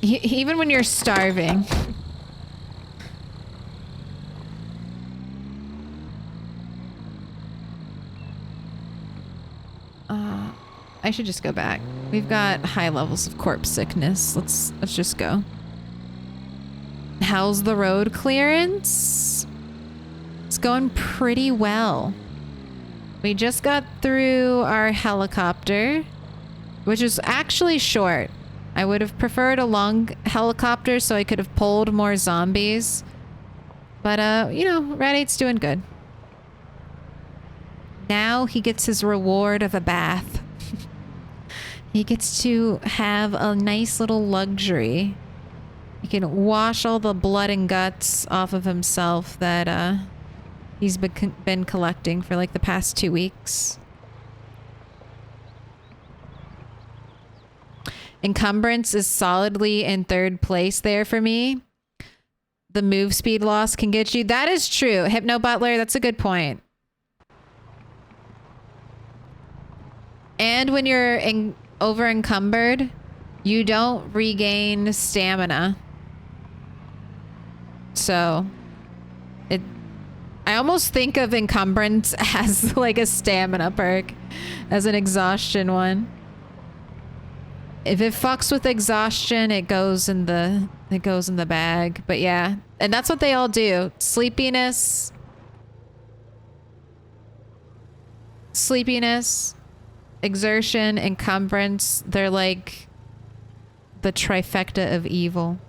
Even when you're starving. I should just go back. We've got high levels of corpse sickness. Let's just go. How's the road clearance? It's going pretty well. We just got through our helicopter, which is actually short. I would have preferred a long helicopter so I could have pulled more zombies. But, you know, Rat 8's doing good. Now he gets his reward of a bath. He gets to have a nice little luxury. He can wash all the blood and guts off of himself that he's been collecting for like the past 2 weeks. Encumbrance is solidly in third place there for me. The move speed loss can get you. That is true. Hypno Butler, that's a good point. And when you're over encumbered, you don't regain stamina. So I almost think of encumbrance as like a stamina perk, as an exhaustion one. If it fucks with exhaustion, it goes in the bag. But yeah, and that's what they all do. Sleepiness, exertion, encumbrance. They're like the trifecta of evil.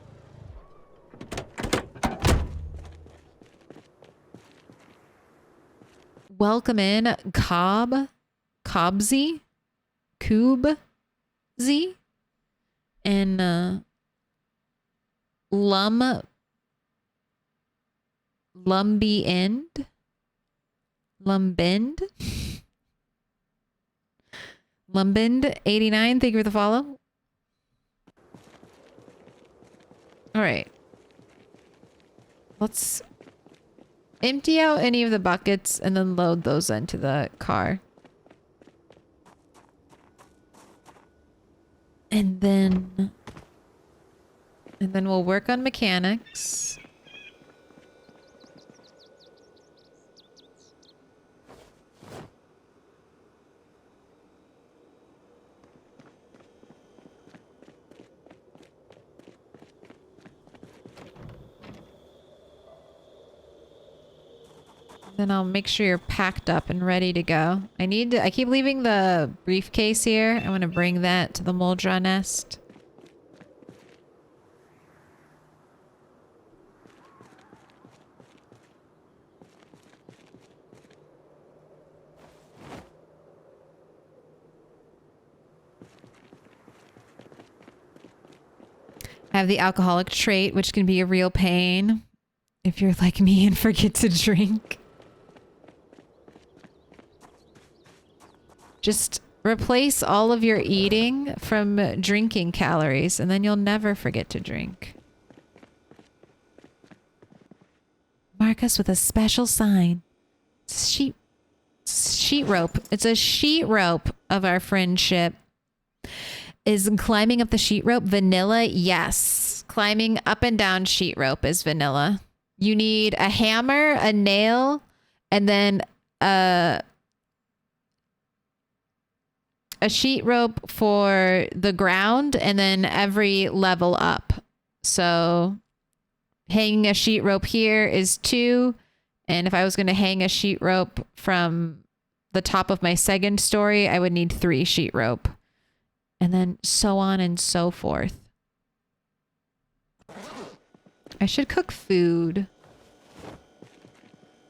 Welcome in, Cobbsy, Koobzy, and Lumbind 89, thank you for the follow. All right. Let's empty out any of the buckets and then load those into the car. And then we'll work on mechanics. Then I'll make sure you're packed up and ready to go. I keep leaving the briefcase here. I want to bring that to the Moldra nest. I have the alcoholic trait, which can be a real pain if you're like me and forget to drink. Just replace all of your eating from drinking calories, and then you'll never forget to drink. Mark us with a special sign. Sheet rope. It's a sheet rope of our friendship. Is climbing up the sheet rope vanilla? Yes. Climbing up and down sheet rope is vanilla. You need a hammer, a nail, and then a sheet rope for the ground, and then every level up. So hanging a sheet rope here is 2. And if I was going to hang a sheet rope from the top of my second story, I would need 3 sheet rope. And then so on and so forth. I should cook food,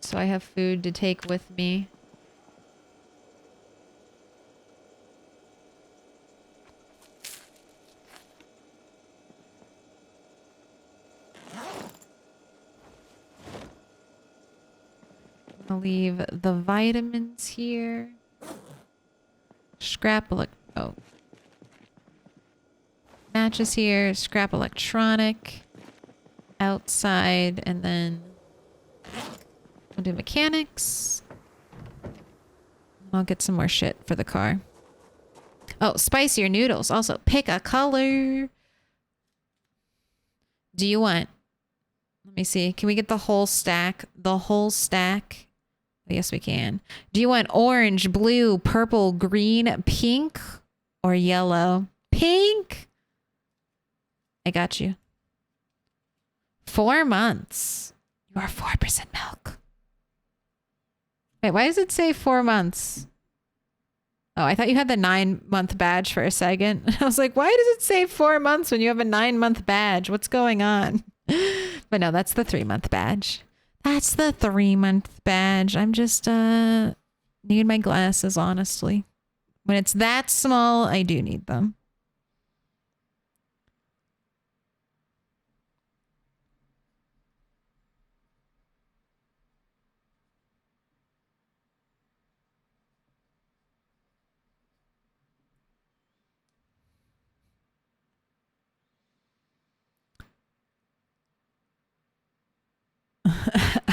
so I have food to take with me. I'll leave the vitamins here. Matches here, scrap electronic, outside, and then we'll do mechanics. I'll get some more shit for the car. Oh, spicier noodles. Also, pick a color. Do you want... Let me see. Can we get the whole stack? The whole stack? Oh, yes, we can. Do you want orange, blue, purple, green, pink, or yellow? Pink? I got you. 4 months. You are 4% milk. Wait, why does it say 4 months? Oh, I thought you had the 9-month badge for a second. I was like, why does it say 4 months when you have a 9-month badge? What's going on? But no, that's the 3-month badge. That's the 3-month badge. I'm just need my glasses, honestly. When it's that small, I do need them.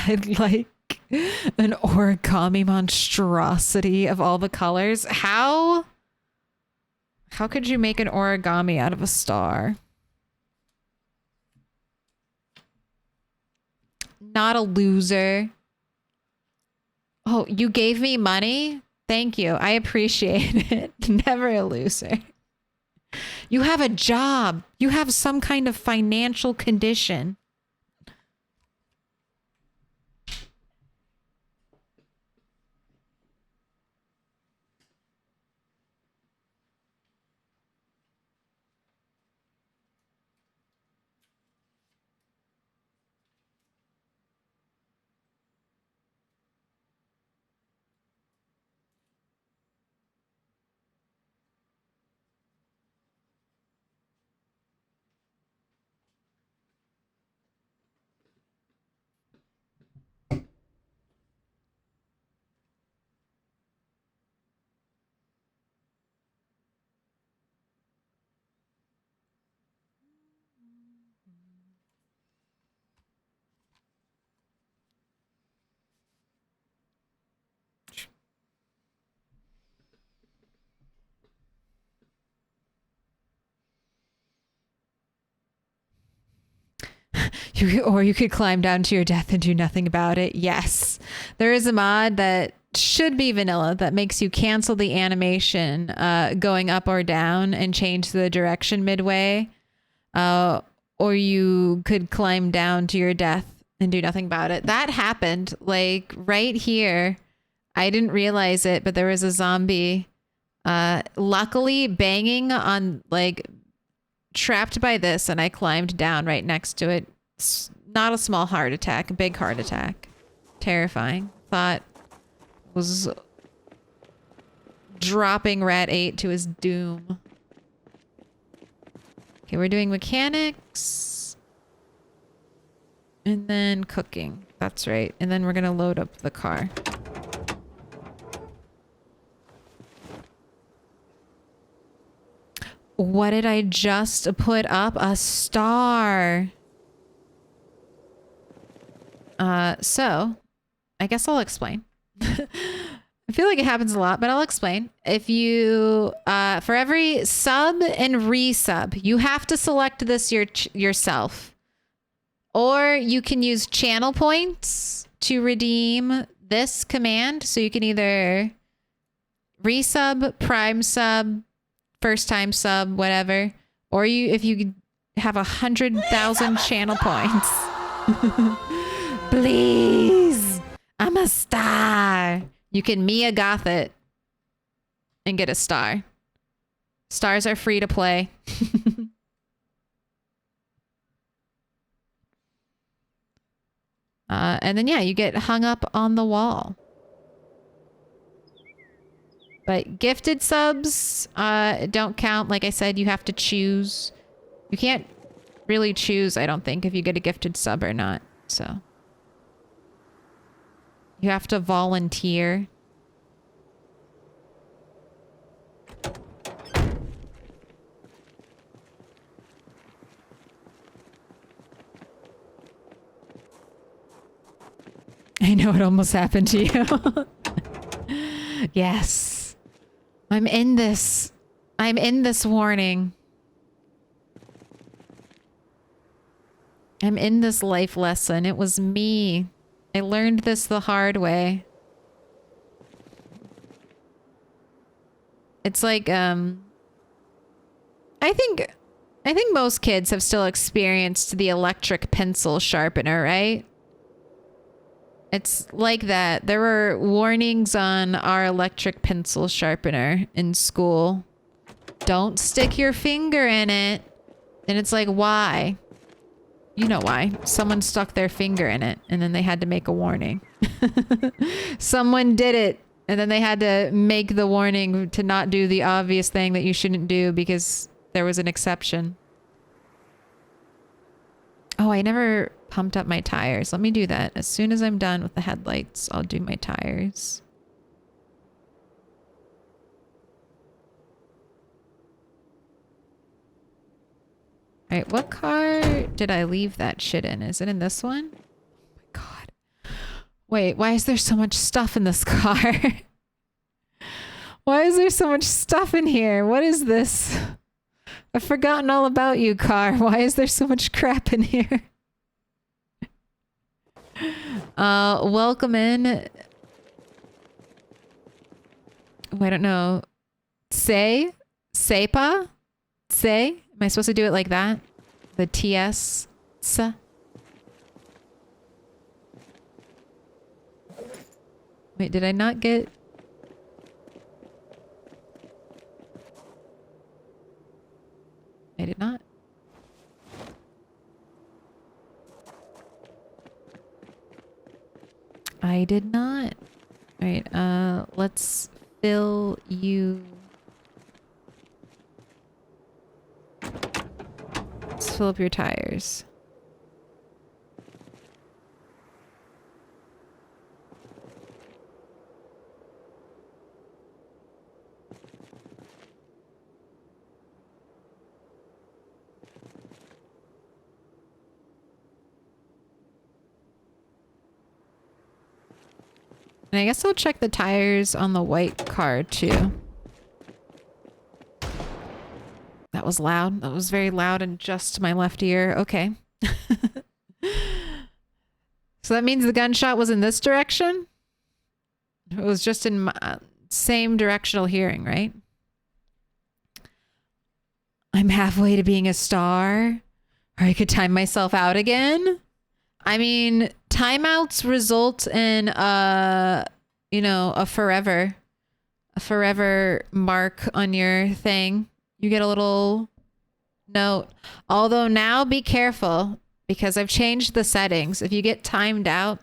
I'd like an origami monstrosity of all the colors. How could you make an origami out of a star? Not a loser. Oh, you gave me money? Thank you. I appreciate it. Never a loser. You have a job. You have some kind of financial condition. Or you could climb down to your death and do nothing about it. Yes. There is a mod that should be vanilla that makes you cancel the animation going up or down and change the direction midway. Or you could climb down to your death and do nothing about it. That happened like right here. I didn't realize it, but there was a zombie luckily banging on, like, trapped by this, and I climbed down right next to it. Not a small heart attack, a big heart attack. Terrifying. Thought was dropping Rat 8 to his doom. Okay, we're doing mechanics. And then cooking. That's right. And then we're gonna load up the car. What did I just put up? A star. So I guess I'll explain. I feel like it happens a lot, but I'll explain. If you, for every sub and resub, you have to select this yourself. Or you can use channel points to redeem this command. So you can either resub, prime sub, first time sub, whatever. Or if you have 100,000 channel points. Please, I'm a star. You can Mia Goth it and get a star. Stars are free to play. And then, yeah, you get hung up on the wall. But gifted subs don't count. Like I said, you have to choose. You can't really choose, I don't think, if you get a gifted sub or not. So you have to volunteer. I know it almost happened to you. Yes. I'm in this. I'm in this warning. I'm in this life lesson. It was me. I learned this the hard way. It's like, I think most kids have still experienced the electric pencil sharpener, right? It's like that. There were warnings on our electric pencil sharpener in school. Don't stick your finger in it. And it's like, why? You know why. Someone stuck their finger in it and then they had to make a warning. Someone did it and then they had to make the warning to not do the obvious thing that you shouldn't do because there was an exception. Oh, I never pumped up my tires. Let me do that. As soon as I'm done with the headlights, I'll do my tires. All right, what car did I leave that shit in? Is it in this one? Oh my God. Wait, why is there so much stuff in this car? Why is there so much stuff in here? What is this? I've forgotten all about you, car. Why is there so much crap in here? Welcome in. Oh, I don't know. Sepa? Say? Am I supposed to do it like that? The TS? Wait, did I not get... I did not. I did not. All right, let's fill you. Let's fill up your tires. And I guess I'll check the tires on the white car too. That was loud. That was very loud and just to my left ear. Okay. So that means the gunshot was in this direction? It was just in my same directional hearing, right? I'm halfway to being a star. Or I could time myself out again. I mean, timeouts result in a forever mark on your thing. You get a little note. Although now be careful because I've changed the settings. If you get timed out,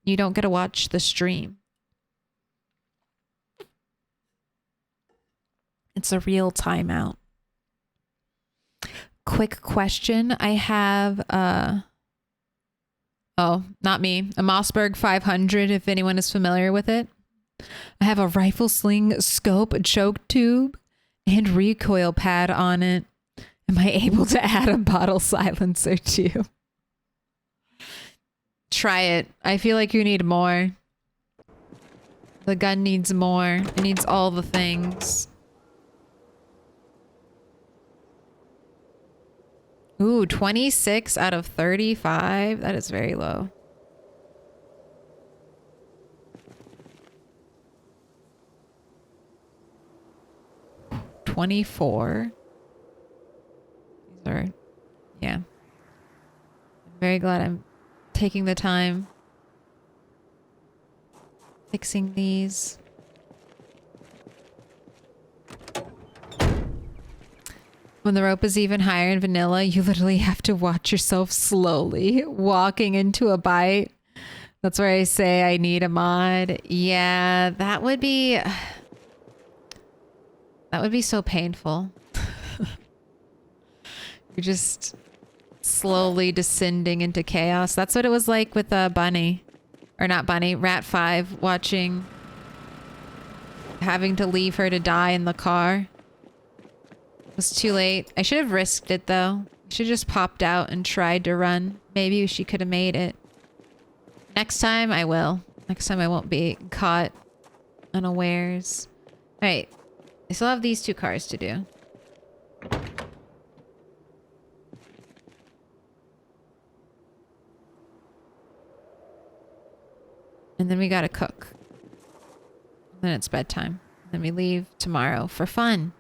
you don't get to watch the stream. It's a real timeout. Quick question. I have not me. A Mossberg 500 if anyone is familiar with it. I have a rifle sling scope, a choke tube, and recoil pad on it. Am I able to add a bottle silencer too? Try it. I feel like you need more. The gun needs more. It needs all the things. Ooh, 26 out of 35. That is very low. $24. These are, yeah. I'm very glad I'm taking the time fixing these. When the rope is even higher in vanilla, you literally have to watch yourself slowly walking into a bite. That's where I say I need a mod. Yeah, that would be so painful. You're just slowly descending into chaos. That's what it was like with Bunny. Or not Bunny, Rat 5 watching, having to leave her to die in the car. It was too late. I should have risked it though. I should have just popped out and tried to run. Maybe she could have made it. Next time I will. Next time I won't be caught unawares. Alright. I still have these two cars to do. And then we gotta cook. Then it's bedtime. Then we leave tomorrow for fun.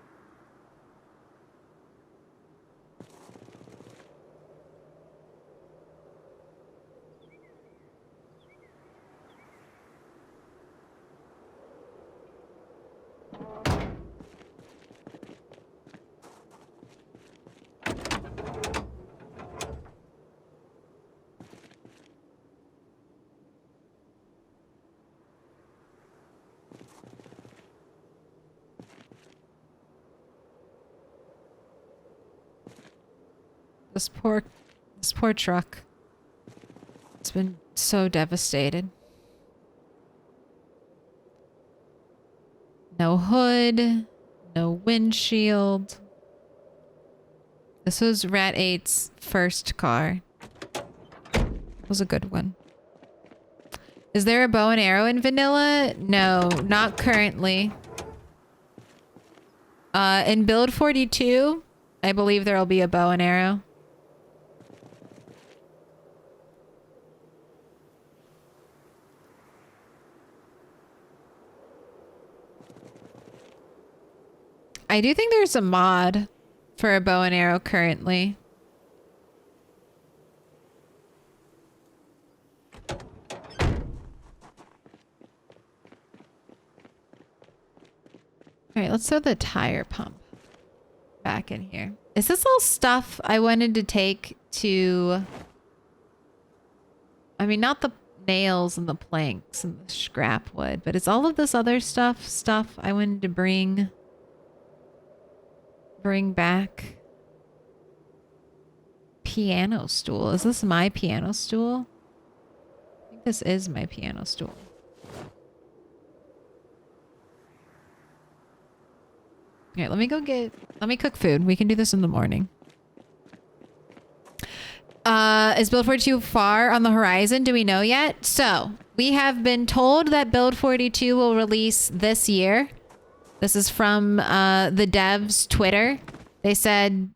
This poor truck. It's been so devastated. No hood, no windshield. This was Rat 8's first car. It was a good one. Is there a bow and arrow in vanilla? No, not currently. In build 42, I believe there'll be a bow and arrow. I do think there's a mod for a bow and arrow currently. Alright, let's throw the tire pump back in here. Is this all stuff I wanted to take to... I mean, not the nails and the planks and the scrap wood, but it's all of this other stuff I wanted to bring back. Piano stool. Is this my piano stool? I think this is my piano stool. All right, let me cook food. We can do this in the morning. Is Build 42 far on the horizon? Do we know yet? So, we have been told that Build 42 will release this year. This is from the devs' Twitter. They said,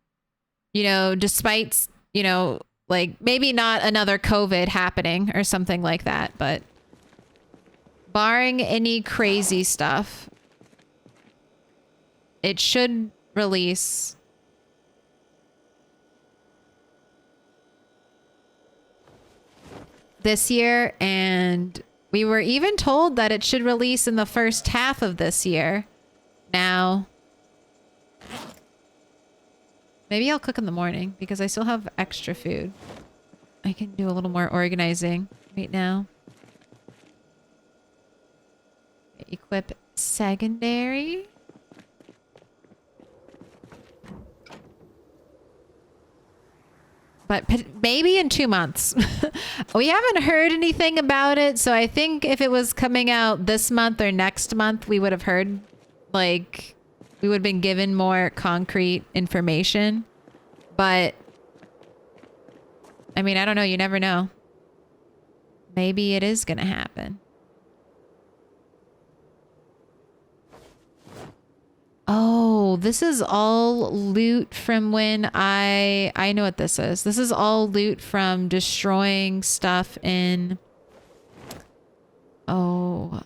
despite, Like, maybe not another COVID happening or something like that, but barring any crazy stuff, it should release this year, and we were even told that it should release in the first half of this year. Now, maybe I'll cook in the morning because I still have extra food. I can do a little more organizing right now. Equip secondary. But maybe in 2 months. We haven't heard anything about it, so I think if it was coming out this month or next month, we would have heard, like, we would have been given more concrete information. But, I mean, I don't know. You never know. Maybe it is going to happen. Oh, this is all loot from when I know what this is. This is all loot from destroying stuff in... Oh.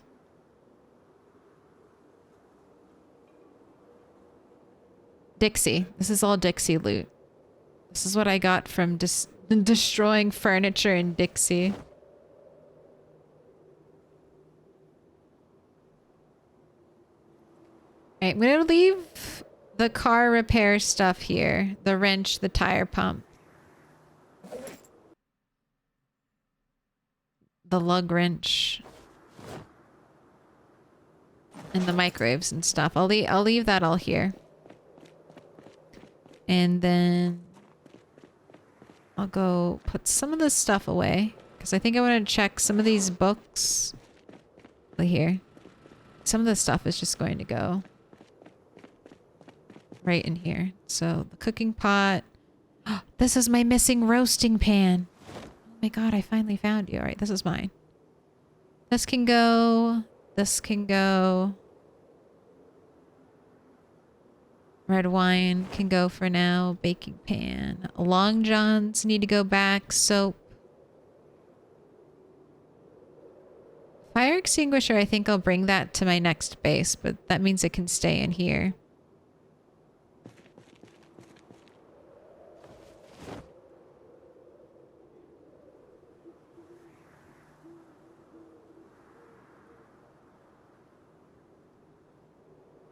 Dixie. This is all Dixie loot. This is what I got from destroying furniture in Dixie. Alright, I'm gonna leave the car repair stuff here. The wrench, the tire pump. The lug wrench. And the microwaves and stuff. I'll leave that all here. And then I'll go put some of this stuff away. Because I think I want to check some of these books. Here. Some of this stuff is just going to go right in here. So the cooking pot. This is my missing roasting pan. Oh my god, I finally found you. All right, this is mine. This can go. This can go. Red wine can go for now. Baking pan. Long johns need to go back. Soap. Fire extinguisher, I think I'll bring that to my next base, but that means it can stay in here.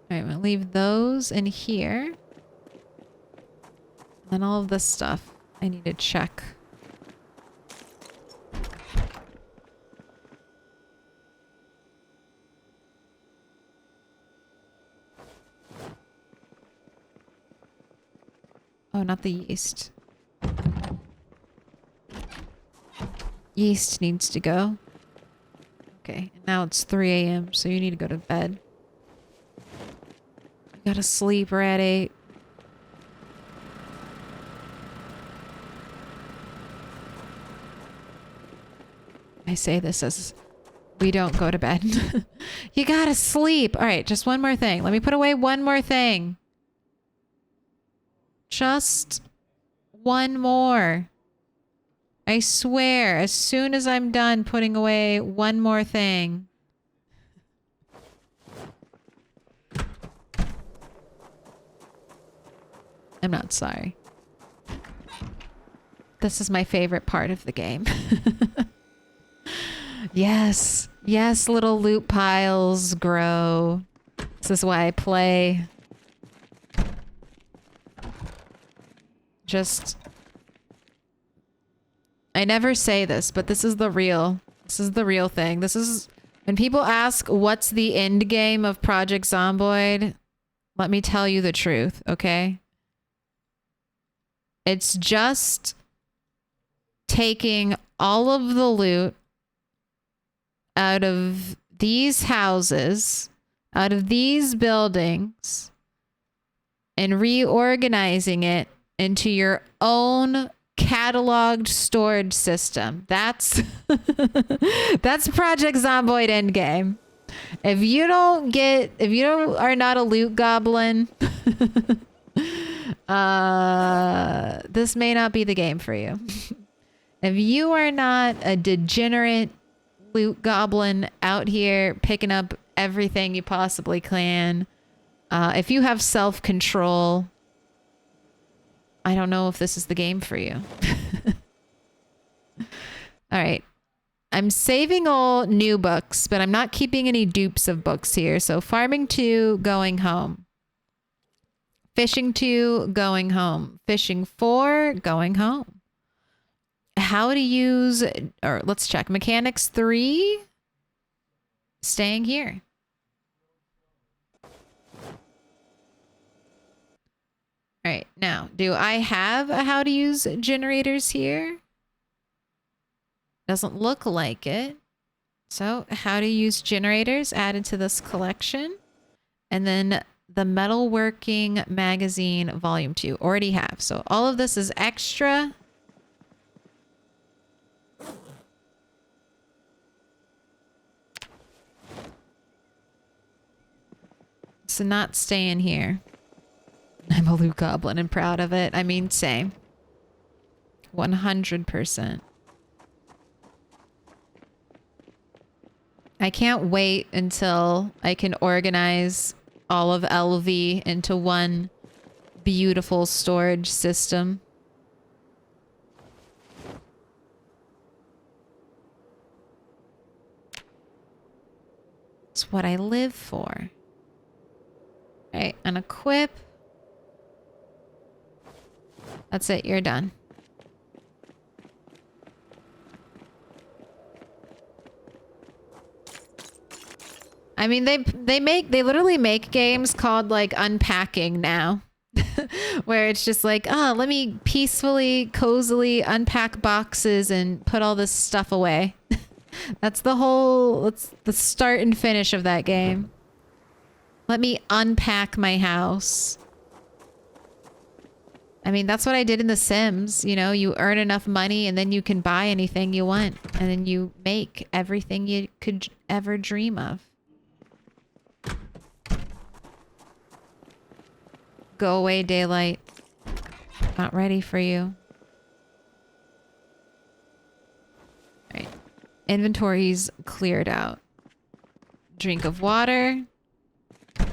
Alright, I'm gonna leave those in here. And then all of this stuff I need to check. Oh, not the yeast. Yeast needs to go. Okay, and now it's 3 a.m., so you need to go to bed. You gotta sleep, we're at 8. I say this as we don't go to bed. You gotta sleep. All right, just one more thing. Let me put away one more thing. Just one more. I swear, as soon as I'm done putting away one more thing. I'm not sorry. This is my favorite part of the game. Yes. Yes, little loot piles grow. This is why I play. Just... I never say this, but this is the real thing. This is... When people ask, what's the end game of Project Zomboid? Let me tell you the truth, okay? It's just taking all of the loot out of these houses, out of these buildings, and reorganizing it into your own cataloged storage system. That's that's Project Zomboid Endgame. If you are not a loot goblin, This may not be the game for you. If you are not a degenerate loot goblin out here picking up everything you possibly can, if you have self-control, I don't know if this is the game for you. All right. I'm saving all new books, but I'm not keeping any dupes of books here. So farming 2, going home. Fishing 2, going home. Fishing 4, going home. How to use, or let's check. Mechanics 3, staying here. All right, now, do I have a how to use generators here? Doesn't look like it. So how to use generators added to this collection. And then the metalworking magazine volume 2 already have. So all of this is extra. So not staying here. I'm a loot goblin and proud of it. I mean, same. 100%. I can't wait until I can organize all of LV into one beautiful storage system. It's what I live for. All right, unequip. That's it, you're done. I mean, they literally make games called like Unpacking now. Where it's just like, oh, let me peacefully, cozily unpack boxes and put all this stuff away. That's the start and finish of that game. Let me unpack my house. I mean, that's what I did in The Sims. You know, you earn enough money and then you can buy anything you want. And then you make everything you could ever dream of. Go away, daylight. Not ready for you. All right. Inventory's cleared out. Drink of water.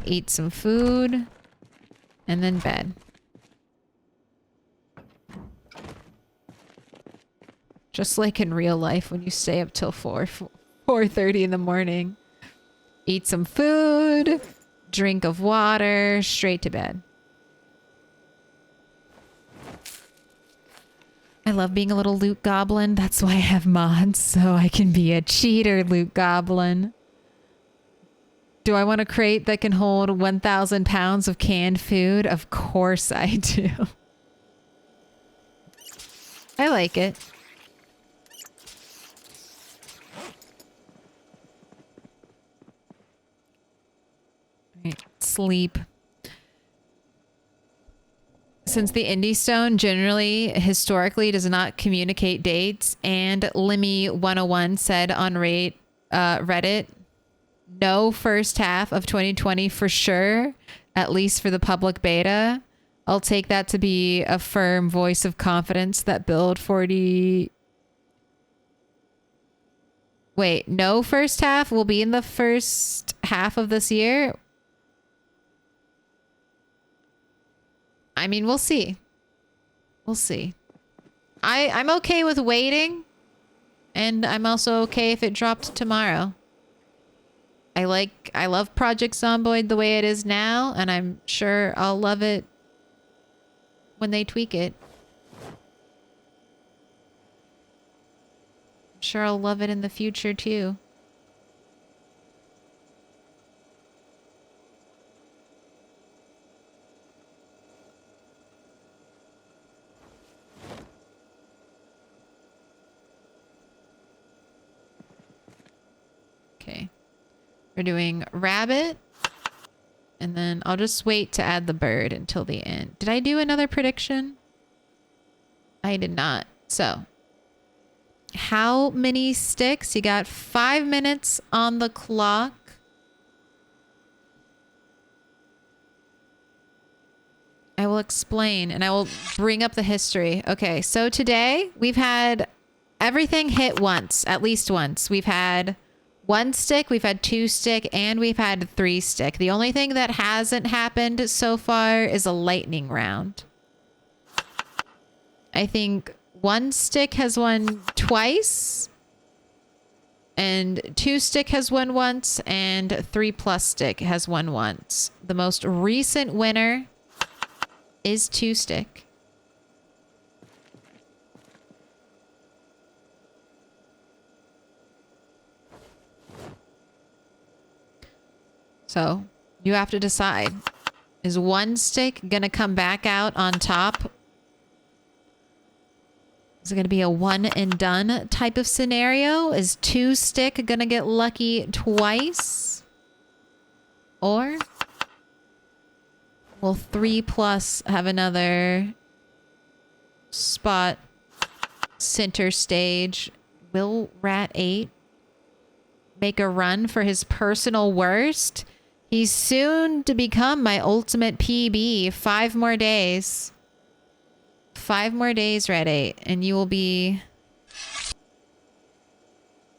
Eat some food. And then bed. Just like in real life when you stay up till 4:30 in the morning. Eat some food. Drink of water. Straight to bed. I love being a little loot goblin. That's why I have mods, so I can be a cheater loot goblin. Do I want a crate that can hold 1,000 pounds of canned food? Of course I do. I like it. Right, sleep. Since the Indie Stone generally, historically, does not communicate dates, and Limmy101 said on Reddit, no first half of 2020 for sure, at least for the public beta. I'll take that to be a firm voice of confidence that Build 40... Wait, no first half will be in the first half of this year? I mean, we'll see. We'll see. I'm okay with waiting. And I'm also okay if it dropped tomorrow. I love Project Zomboid the way it is now, and I'm sure I'll love it when they tweak it. I'm sure I'll love it in the future too. Okay. We're doing rabbit. And then I'll just wait to add the bird until the end. Did I do another prediction? I did not. So, how many sticks? You got 5 minutes on the clock. I will explain and I will bring up the history. Okay, so today we've had everything hit once, at least once. We've had 1 stick, we've had 2 stick, and we've had 3 stick. The only thing that hasn't happened so far is a lightning round. I think 1 stick has won twice, and 2 stick has won once, and 3+ stick has won once. The most recent winner is 2 stick. So you have to decide. Is 1 stick gonna come back out on top? Is it gonna be a one and done type of scenario? Is 2 stick gonna get lucky twice? Or will 3+ have another spot center stage? Will Rat 8 make a run for his personal worst? He's soon to become my ultimate PB. 5 more days. 5 more days, Rat 8, and you will be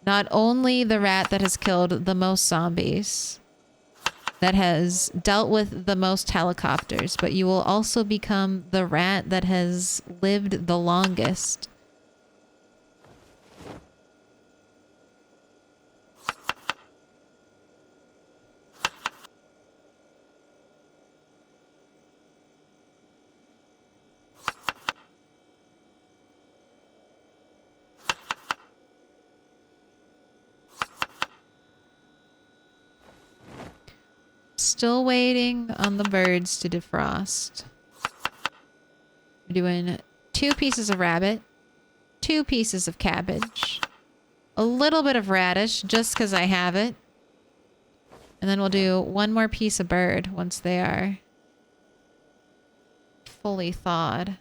not only the rat that has killed the most zombies, that has dealt with the most helicopters, but you will also become the rat that has lived the longest. Still waiting on the birds to defrost. We're doing 2 pieces of rabbit, 2 pieces of cabbage, a little bit of radish just because I have it. And then we'll do 1 more piece of bird once they are fully thawed.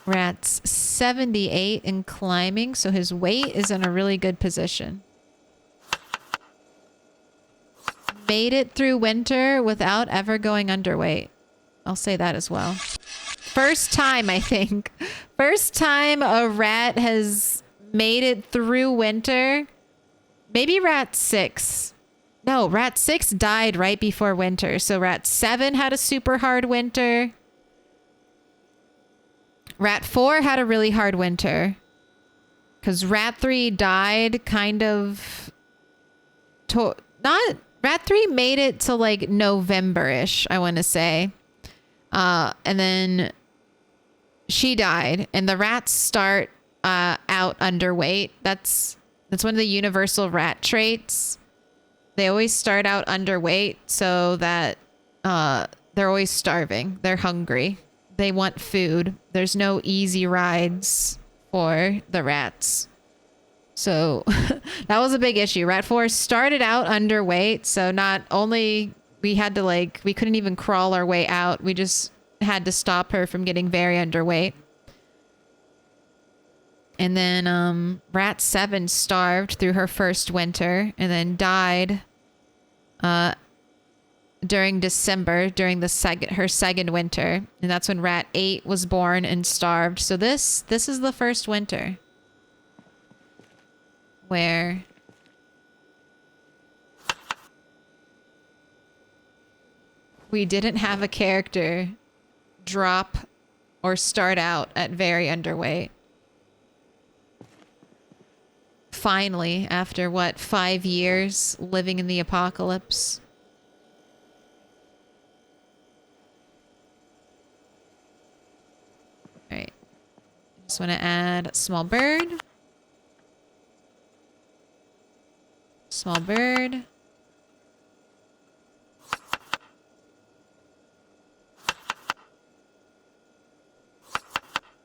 Rat's 78 and climbing, so his weight is in a really good position. Made it through winter without ever going underweight. I'll say that as well. First time, I think. First time a rat has made it through winter. Maybe Rat 6. No, Rat 6 died right before winter. So Rat 7 had a super hard winter. Rat 4 had a really hard winter. Because Rat 3 died kind of... Rat 3 made it to like November-ish, I want to say. And then she died. And the rats start out underweight. That's one of the universal rat traits. They always start out underweight so that they're always starving. They're hungry. They want food. There's no easy rides for the rats. So that was a big issue. Rat 4 started out underweight. So not only we had to we couldn't even crawl our way out. We just had to stop her from getting very underweight. And then Rat 7 starved through her first winter and then died during December, during her second winter. And that's when Rat 8 was born and starved. So this is the first winter where we didn't have a character drop or start out at very underweight. Finally, after 5 years living in the apocalypse. All right. Just want to add a small bird. Small bird.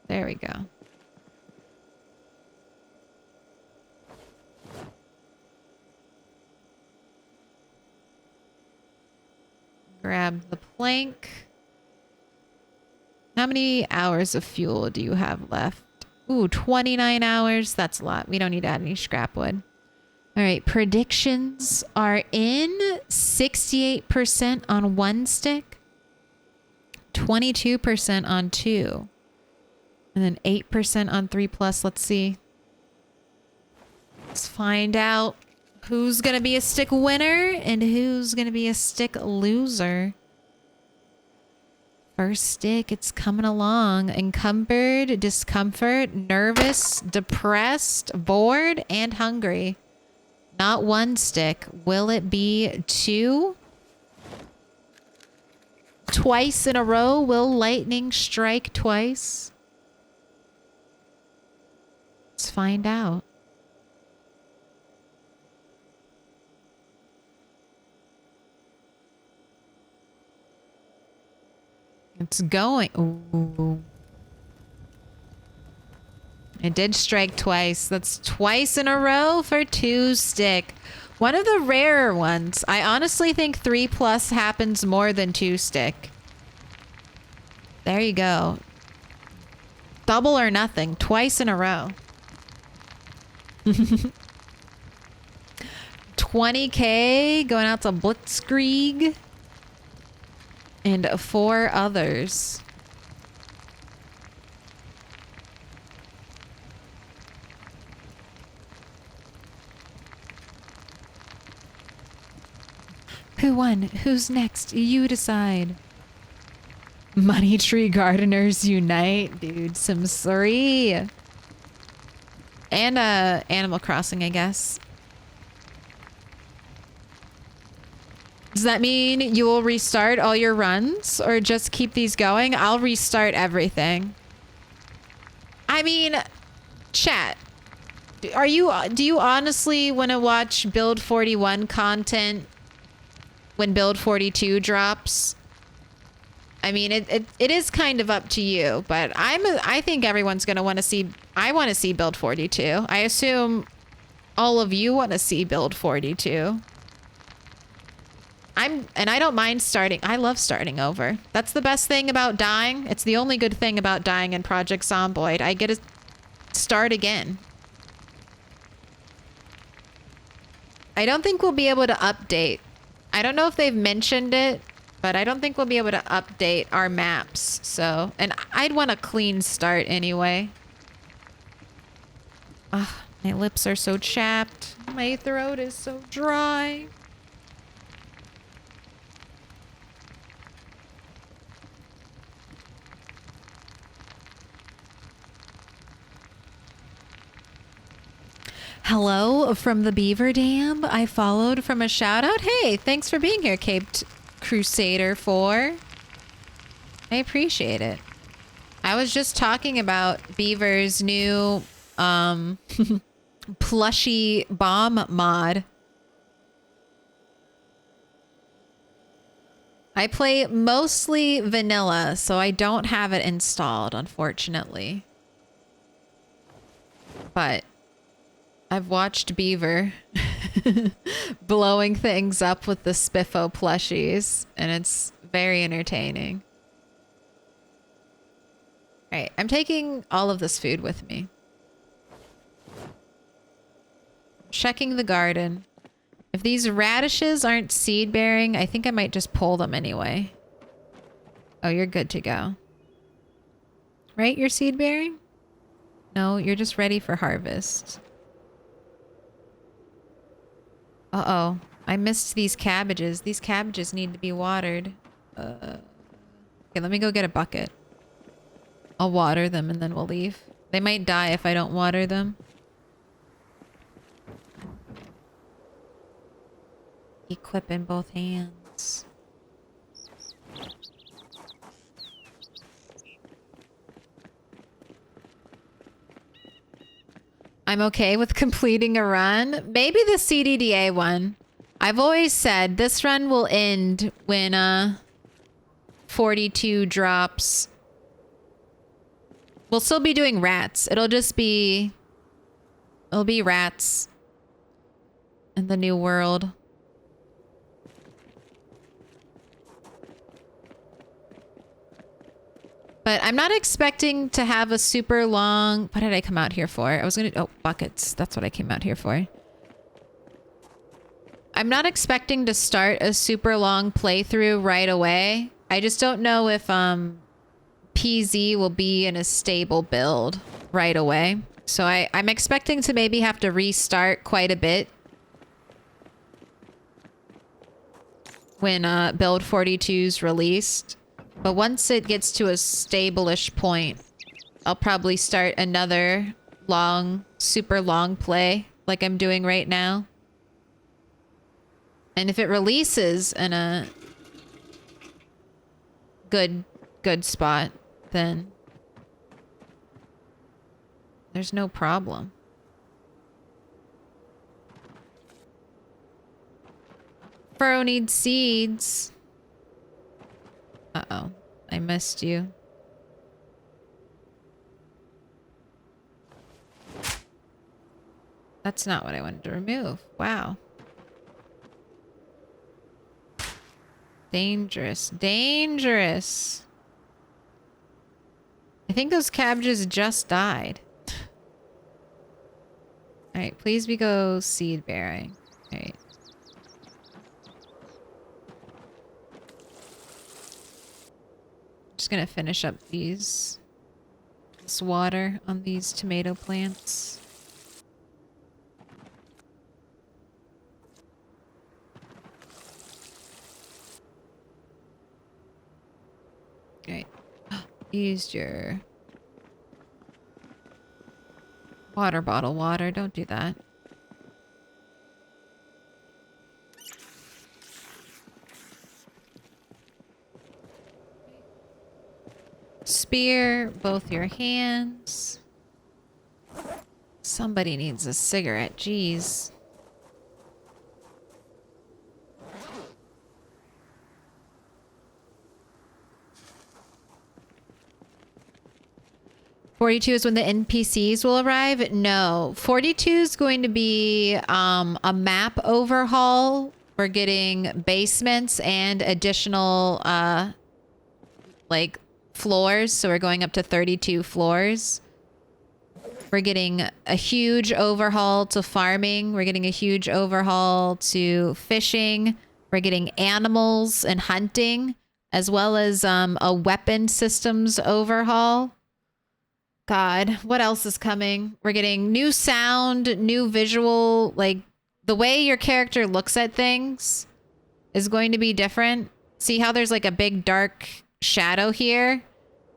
There we go. Grab the plank. How many hours of fuel do you have left? Ooh, 29 hours. That's a lot. We don't need to add any scrap wood. All right, predictions are in. 68% on 1 stick, 22% on 2, and then 8% on 3+. Let's see. Let's find out who's going to be a stick winner and who's going to be a stick loser. First stick, it's coming along. Encumbered, discomfort, nervous, depressed, bored, and hungry. Not 1 stick. Will it be 2? Twice in a row? Will lightning strike twice? Let's find out. It's going. Ooh. It did strike twice. That's twice in a row for 2 stick. One of the rarer ones. I honestly think 3+ happens more than 2 stick. There you go. Double or nothing. Twice in a row. 20K going out to Blitzkrieg. And 4 others. Who won? Who's next? You decide. Money Tree Gardeners Unite, dude. Sims 3. And Animal Crossing, I guess. Does that mean you will restart all your runs or just keep these going? I'll restart everything. I mean, chat. Do you honestly want to watch Build 41 content when Build 42 drops? I mean, it is kind of up to you, but I think everyone's going to want to see. I want to see Build 42. I assume all of you want to see Build 42. And I don't mind starting. I love starting over. That's the best thing about dying. It's the only good thing about dying in Project Zomboid. I get to start again. I don't think we'll be able to update. I don't know if they've mentioned it, but I don't think we'll be able to update our maps. So, and I'd want a clean start anyway. Ugh, my lips are so chapped. My throat is so dry. Hello from the Beaver Dam. I followed from a shout out. Hey, thanks for being here, Caped Crusader 4. I appreciate it. I was just talking about Beaver's new plushy bomb mod. I play mostly vanilla, so I don't have it installed, unfortunately. But I've watched Beaver blowing things up with the Spiffo plushies, and it's very entertaining. All right, I'm taking all of this food with me. Checking the garden. If these radishes aren't seed bearing, I think I might just pull them anyway. Oh, you're good to go. Right? You're seed bearing? No, you're just ready for harvest. Uh-oh. I missed these cabbages. These cabbages need to be watered. Okay, let me go get a bucket. I'll water them and then we'll leave. They might die if I don't water them. Equip in both hands. I'm okay with completing a run. Maybe the CDDA one. I've always said this run will end when 42 drops. We'll still be doing rats. It'll be rats in the new world. But I'm not expecting to have a super long... What did I come out here for? I was going to... Oh, buckets. That's what I came out here for. I'm not expecting to start a super long playthrough right away. I just don't know if PZ will be in a stable build right away. So I'm expecting to maybe have to restart quite a bit when build 42's released. But once it gets to a stable-ish point, I'll probably start another super long play like I'm doing right now. And if it releases in a good spot, then there's no problem. Furrow needs seeds. Uh-oh. I missed you. That's not what I wanted to remove. Wow. Dangerous. Dangerous. I think those cabbages just died. Alright, please we go seed bearing. Alright. Just gonna finish up this water on these tomato plants. Alright. Used your water bottle water. Don't do that. Spear both your hands. Somebody needs a cigarette. Jeez. "42 is when the NPCs will arrive?" No. 42 is going to be a map overhaul. We're getting basements and additional like floors. So we're going up to 32 floors. We're getting a huge overhaul to farming. We're getting a huge overhaul to fishing. We're getting animals and hunting, as well as a weapon systems overhaul. God, what else is coming? We're getting new sound, new visual, like the way your character looks at things is going to be different. See how there's like a big dark shadow here?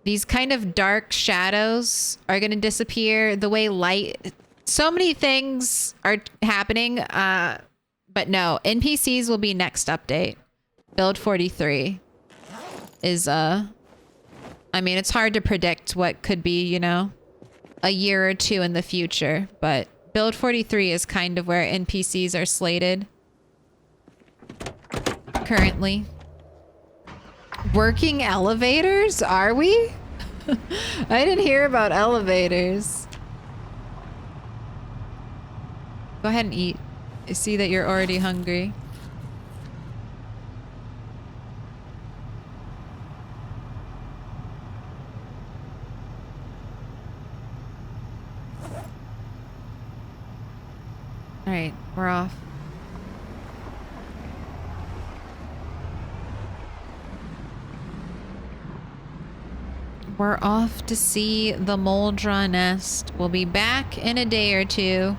These kind of dark shadows are going to disappear. The way light, so many things are happening. But no, NPCs will be next update. Build 43 is, I mean, it's hard to predict what could be, you know, a year or two in the future, but build 43 is kind of where NPCs are slated currently. Working elevators? Are we? I didn't hear about elevators. Go ahead and eat. I see that you're already hungry. All right, we're off. We're off to see the Moldra nest. We'll be back in a day or two.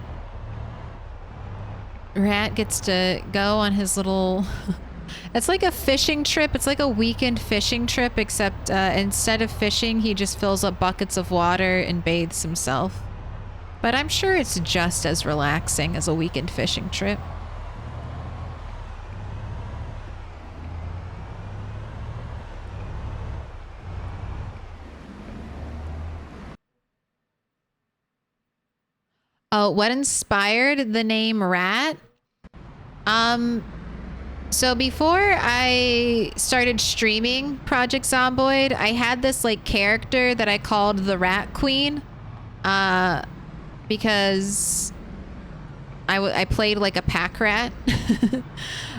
Rat gets to go on his little... It's like a fishing trip. It's like a weekend fishing trip, except instead of fishing, he just fills up buckets of water and bathes himself. But I'm sure it's just as relaxing as a weekend fishing trip. Oh, what inspired the name Rat? So before I started streaming Project Zomboid, I had this like character that I called the Rat Queen. Because I played like a pack rat.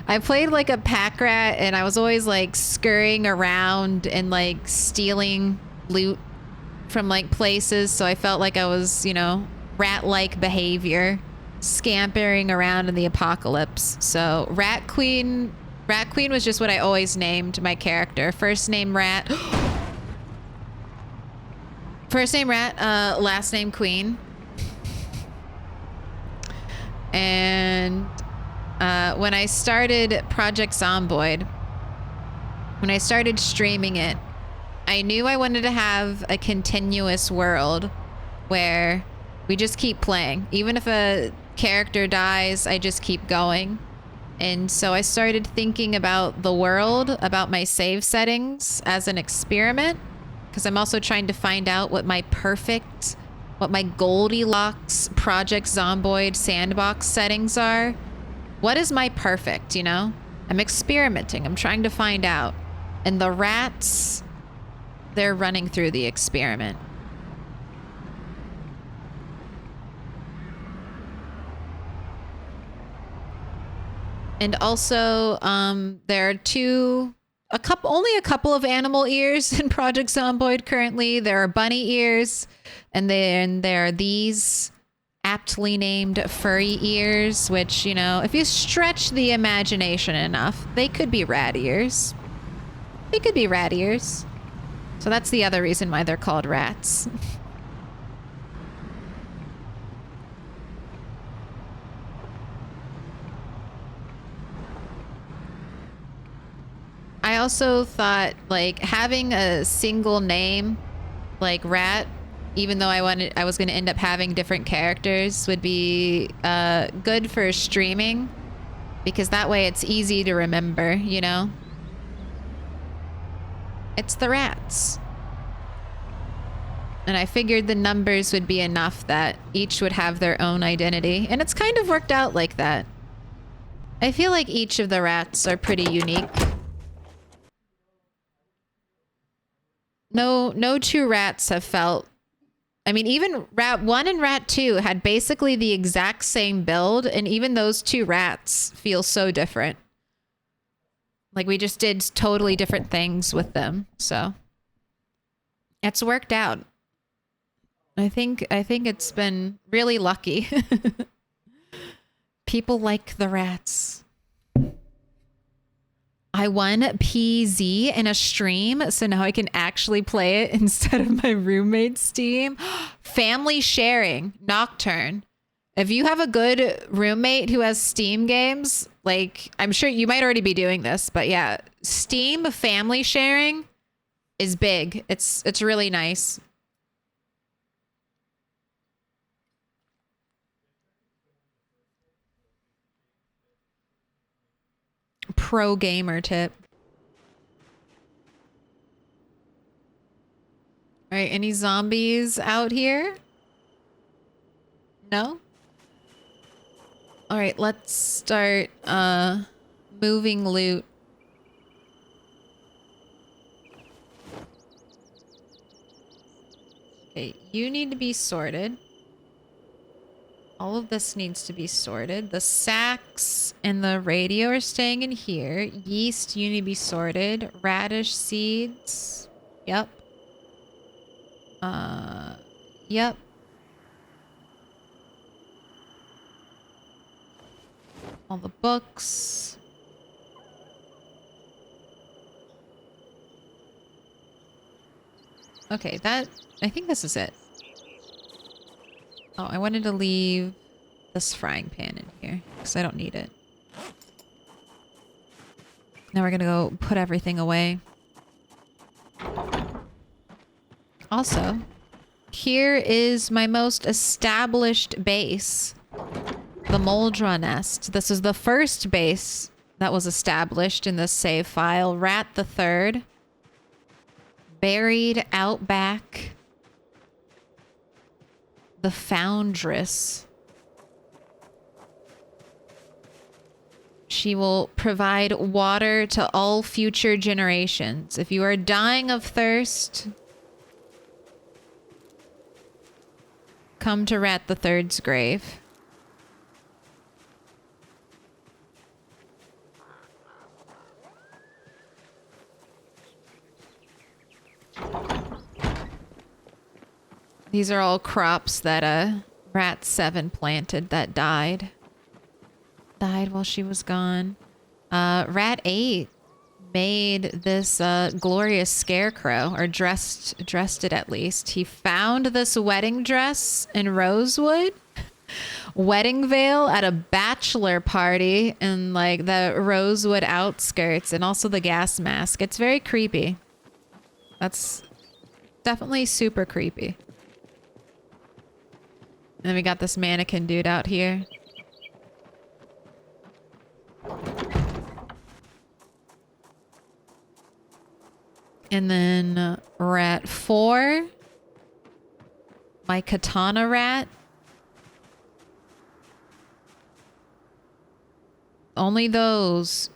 I played like a pack rat, and I was always like scurrying around and like stealing loot from like places. So I felt like I was, you know, rat-like behavior. scampering around in the apocalypse. So Rat Queen was just what I always named my character. First name Rat. First name Rat, last name Queen. And when I started Project Zomboid, when I started streaming it, I knew I wanted to have a continuous world where we just keep playing. Even if a character dies, I just keep going. And so I started thinking about the world, about my save settings as an experiment, because I'm also trying to find out what my Goldilocks Project Zomboid sandbox settings are. What is my perfect, you know? I'm experimenting. I'm trying to find out. And the rats, they're running through the experiment. And also, there are only a couple of animal ears in Project Zomboid currently. There are bunny ears, and then there are these aptly named furry ears, which, you know, if you stretch the imagination enough, they could be rat ears. They could be rat ears. So that's the other reason why they're called rats. I also thought, like, having a single name like Rat, even though I was going to end up having different characters, would be good for streaming, because that way it's easy to remember, you know? It's the rats. And I figured the numbers would be enough that each would have their own identity. And it's kind of worked out like that. I feel like each of the rats are pretty unique. No two rats have felt... I mean, even Rat 1 and Rat 2 had basically the exact same build, and even those two rats feel so different. Like, we just did totally different things with them, so... It's worked out. I think it's been really lucky. People like the rats. I won PZ in a stream, so now I can actually play it instead of my roommate's Steam. Family sharing, Nocturne. If you have a good roommate who has Steam games, like, I'm sure you might already be doing this, but yeah, Steam family sharing is big. It's really nice. Pro gamer tip. All right, any zombies out here? No? All right, let's start moving loot. Okay, you need to be sorted. All of this needs to be sorted. The sacks and the radio are staying in here. Yeast, you need to be sorted. Radish seeds. Yep. Yep. All the books. Okay, I think this is it. Oh, I wanted to leave this frying pan in here because I don't need it. Now we're gonna go put everything away. Also, here is my most established base, the Moldra Nest. This is the first base that was established in this save file. Rat the Third. Buried out back. The Foundress. She will provide water to all future generations. If you are dying of thirst, come to Rat the Third's grave. These are all crops that Rat 7 planted that died. Died while she was gone. Rat 8 made this glorious scarecrow, or dressed it at least. He found this wedding dress in rosewood, wedding veil at a bachelor party in like the rosewood outskirts, and also the gas mask. It's very creepy. That's definitely super creepy. And then we got this mannequin dude out here. And then rat 4. My katana rat. Only those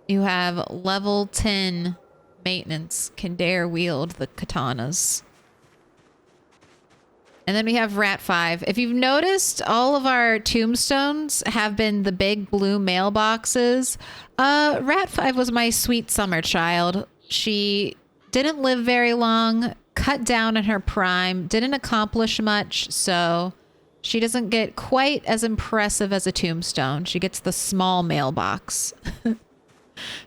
who have level 10 maintenance can dare wield the katanas. And then we have rat 5. If you've noticed, all of our tombstones have been the big blue mailboxes. Rat 5 was my sweet summer child. She didn't live very long, cut down in her prime, didn't accomplish much, so she doesn't get quite as impressive as a tombstone. She gets the small mailbox.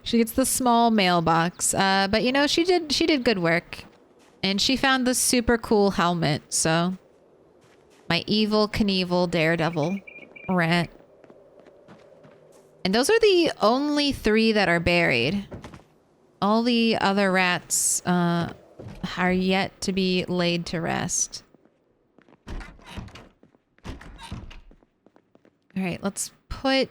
She gets the small mailbox. But you know, she did good work. And she found this super cool helmet, so my evil Knievel daredevil rat. And those are the only 3 that are buried. All the other rats are yet to be laid to rest. All right, let's put...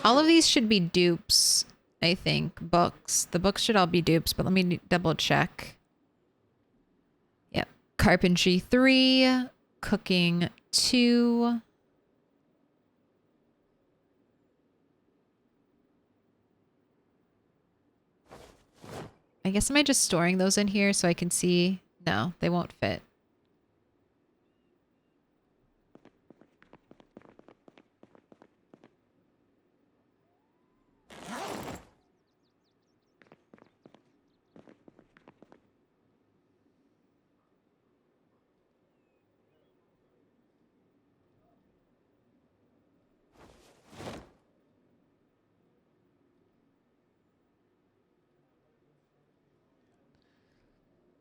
All of these should be dupes, I think. Books. The books should all be dupes, but let me double check. Yep. Carpentry 3. Cooking 2. I guess am I just storing those in here so I can see? No, they won't fit.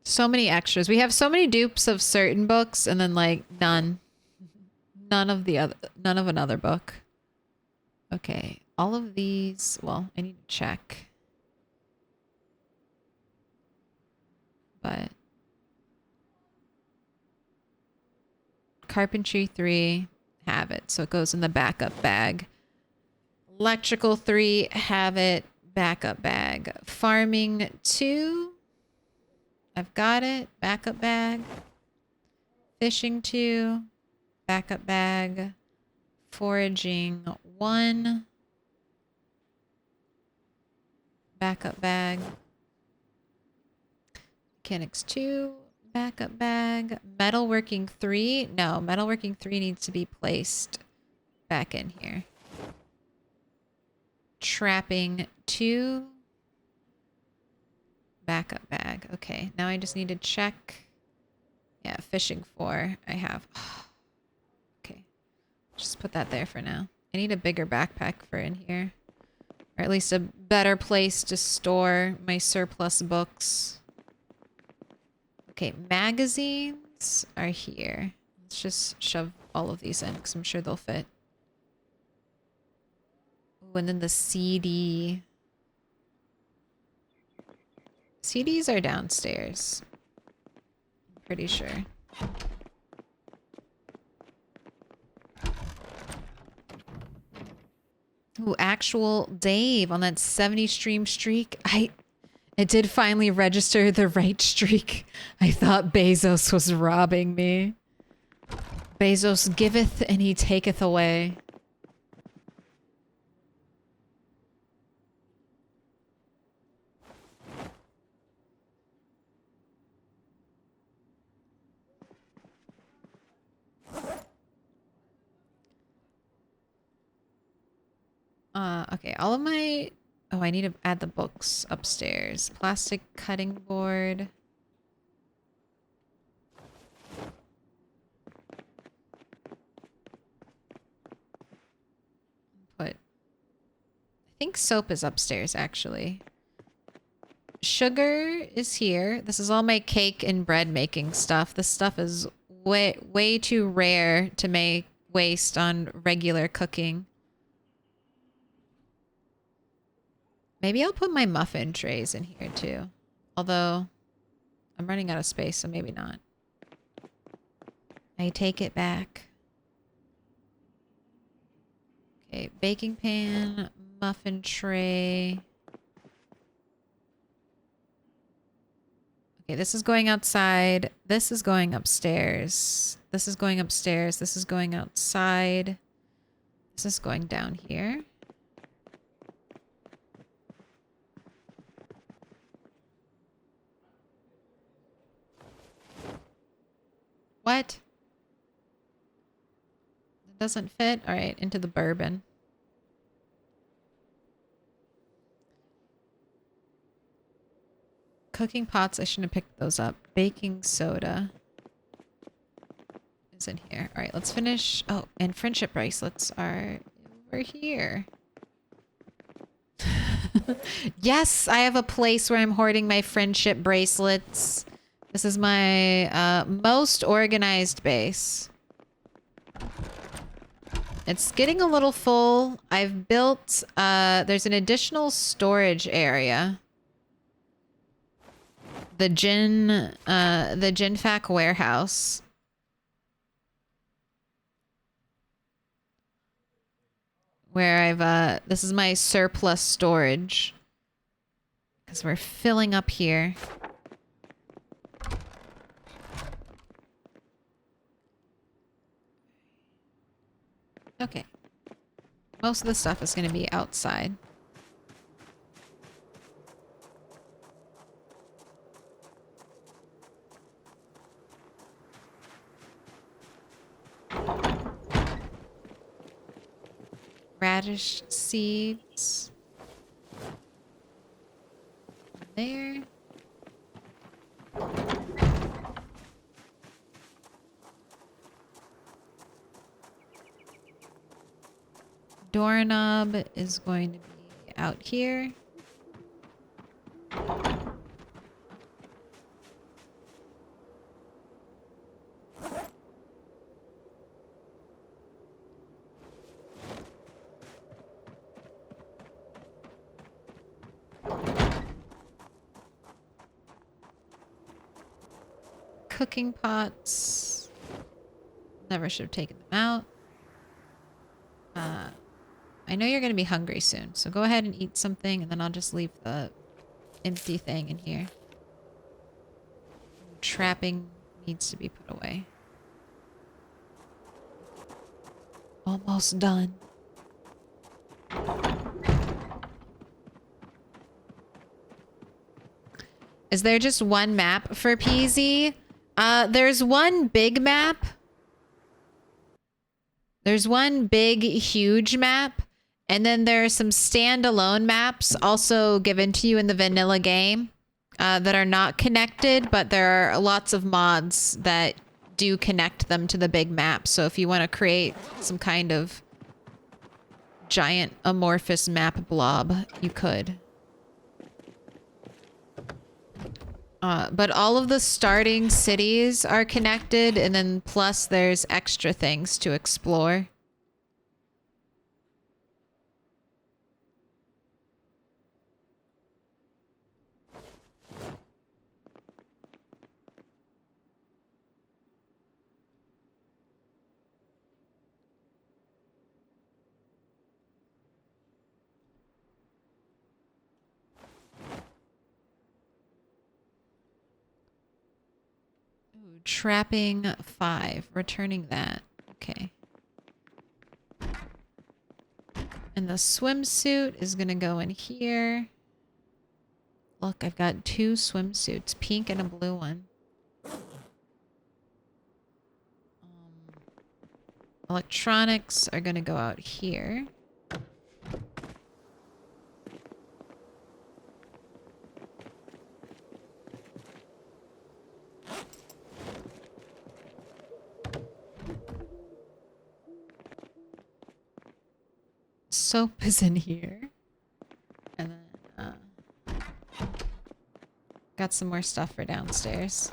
So many extras. We have so many dupes of certain books and then like none of another book. Okay. All of these, well, I need to check. But Carpentry 3, have it. So it goes in the backup bag. Electrical 3, have it, backup bag. Farming 2, I've got it, backup bag. Fishing 2, backup bag. Foraging 1, backup bag. Mechanics 2, backup bag. Metalworking 3, no, metalworking 3 needs to be placed back in here. Trapping 2, backup bag. Okay, now I just need to check. Yeah, fishing 4 I have. Okay, just put that there for now. I need a bigger backpack for in here. Or at least a better place to store my surplus books. Okay, magazines are here. Let's just shove all of these in because I'm sure they'll fit. Ooh, and then the CD. CDs are downstairs. I'm pretty sure. Ooh, actual Dave on that 70 stream streak. It did finally register the right streak. I thought Bezos was robbing me. Bezos giveth and he taketh away. Okay, all of my... Oh, I need to add the books upstairs. Plastic cutting board. think soap is upstairs, actually. Sugar is here. This is all my cake and bread making stuff. This stuff is way too rare to make waste on regular cooking. Maybe I'll put my muffin trays in here too. Although I'm running out of space, so maybe not. I take it back. Okay, baking pan, muffin tray. Okay, this is going outside. This is going upstairs. This is going upstairs. This is going outside. This is going down here. What? It doesn't fit? All right, into the bourbon. Cooking pots, I shouldn't have picked those up. Baking soda is in here. All right, let's finish. Oh, and friendship bracelets are over here. Yes, I have a place where I'm hoarding my friendship bracelets. This is my most organized base. It's getting a little full. I've built, there's an additional storage area. The Ginfac warehouse. Where I've, this is my surplus storage. Because we're filling up here. Okay. Most of the stuff is going to be outside. Radish seeds. There. Doorknob is going to be out here. Cooking pots. Never should have taken them out. I know you're going to be hungry soon, so go ahead and eat something, and then I'll just leave the empty thing in here. Trapping needs to be put away. Almost done. Is there just one map for PZ? There's one big map. There's one big, huge map. And then there are some standalone maps also given to you in the vanilla game that are not connected, but there are lots of mods that do connect them to the big map. So if you want to create some kind of giant amorphous map blob, you could. But all of the starting cities are connected, and then plus there's extra things to explore. Trapping 5. Returning that. Okay. And the swimsuit is going to go in here. Look, I've got 2 swimsuits. Pink and a blue one. Electronics are going to go out here. Soap is in here. Got some more stuff for downstairs.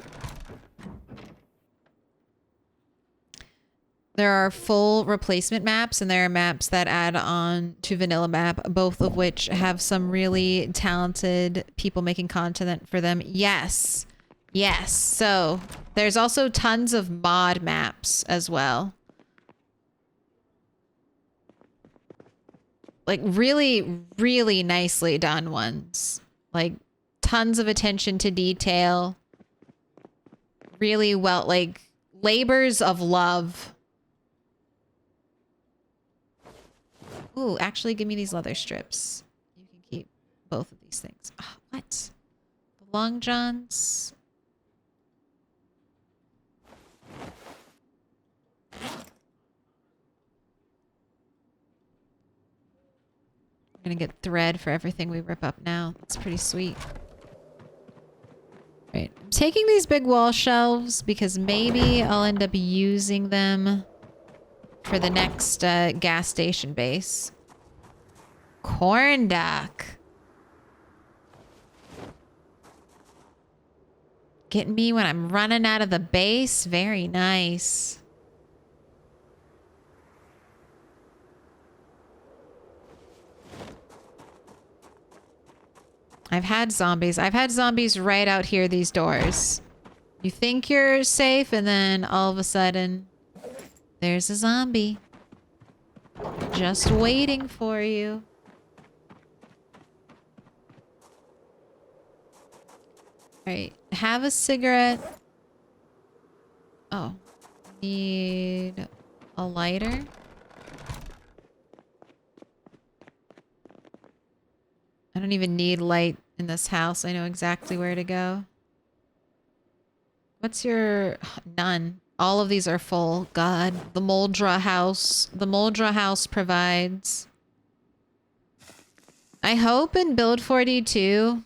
There are full replacement maps, and there are maps that add on to vanilla map, both of which have some really talented people making content for them. Yes. Yes. So there's also tons of mod maps as well. Like really, really nicely done ones. Like tons of attention to detail. Really well, like labors of love. Ooh, actually give me these leather strips. You can keep both of these things. Oh, what? The long johns. I'm gonna get thread for everything we rip up now. That's pretty sweet. Right. I'm taking these big wall shelves because maybe I'll end up using them for the next gas station base. Corn duck. Getting me when I'm running out of the base. Very nice. I've had zombies. I've had zombies right out here, these doors. You think you're safe, and then all of a sudden, there's a zombie. Just waiting for you. Alright, have a cigarette. Oh. Need a lighter. I don't even need light in this house. I know exactly where to go. What's your... None. All of these are full. God. The Moldra house. The Moldra house provides. I hope in Build 42,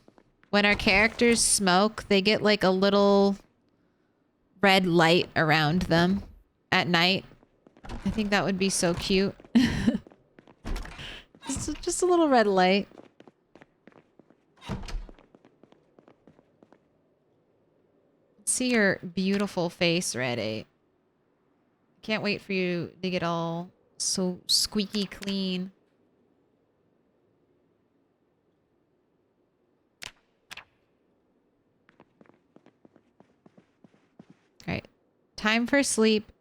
when our characters smoke, they get like a little red light around them at night. I think that would be so cute. Just a little red light. See your beautiful face, Red 8. Can't wait for you to get all so squeaky clean. Alright. Time for sleep.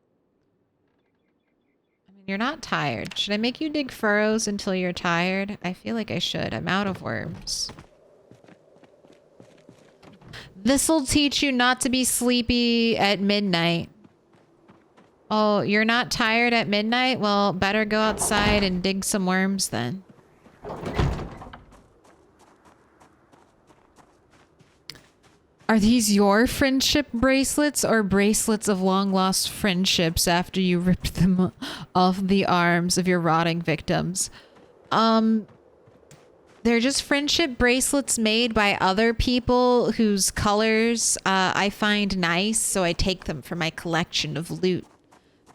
I mean, you're not tired. Should I make you dig furrows until you're tired? I feel like I should. I'm out of worms. This'll teach you not to be sleepy at midnight. Oh, you're not tired at midnight? Well, better go outside and dig some worms then. Are these your friendship bracelets or bracelets of long-lost friendships after you ripped them off the arms of your rotting victims? They're just friendship bracelets made by other people whose colors I find nice, so I take them for my collection of loot.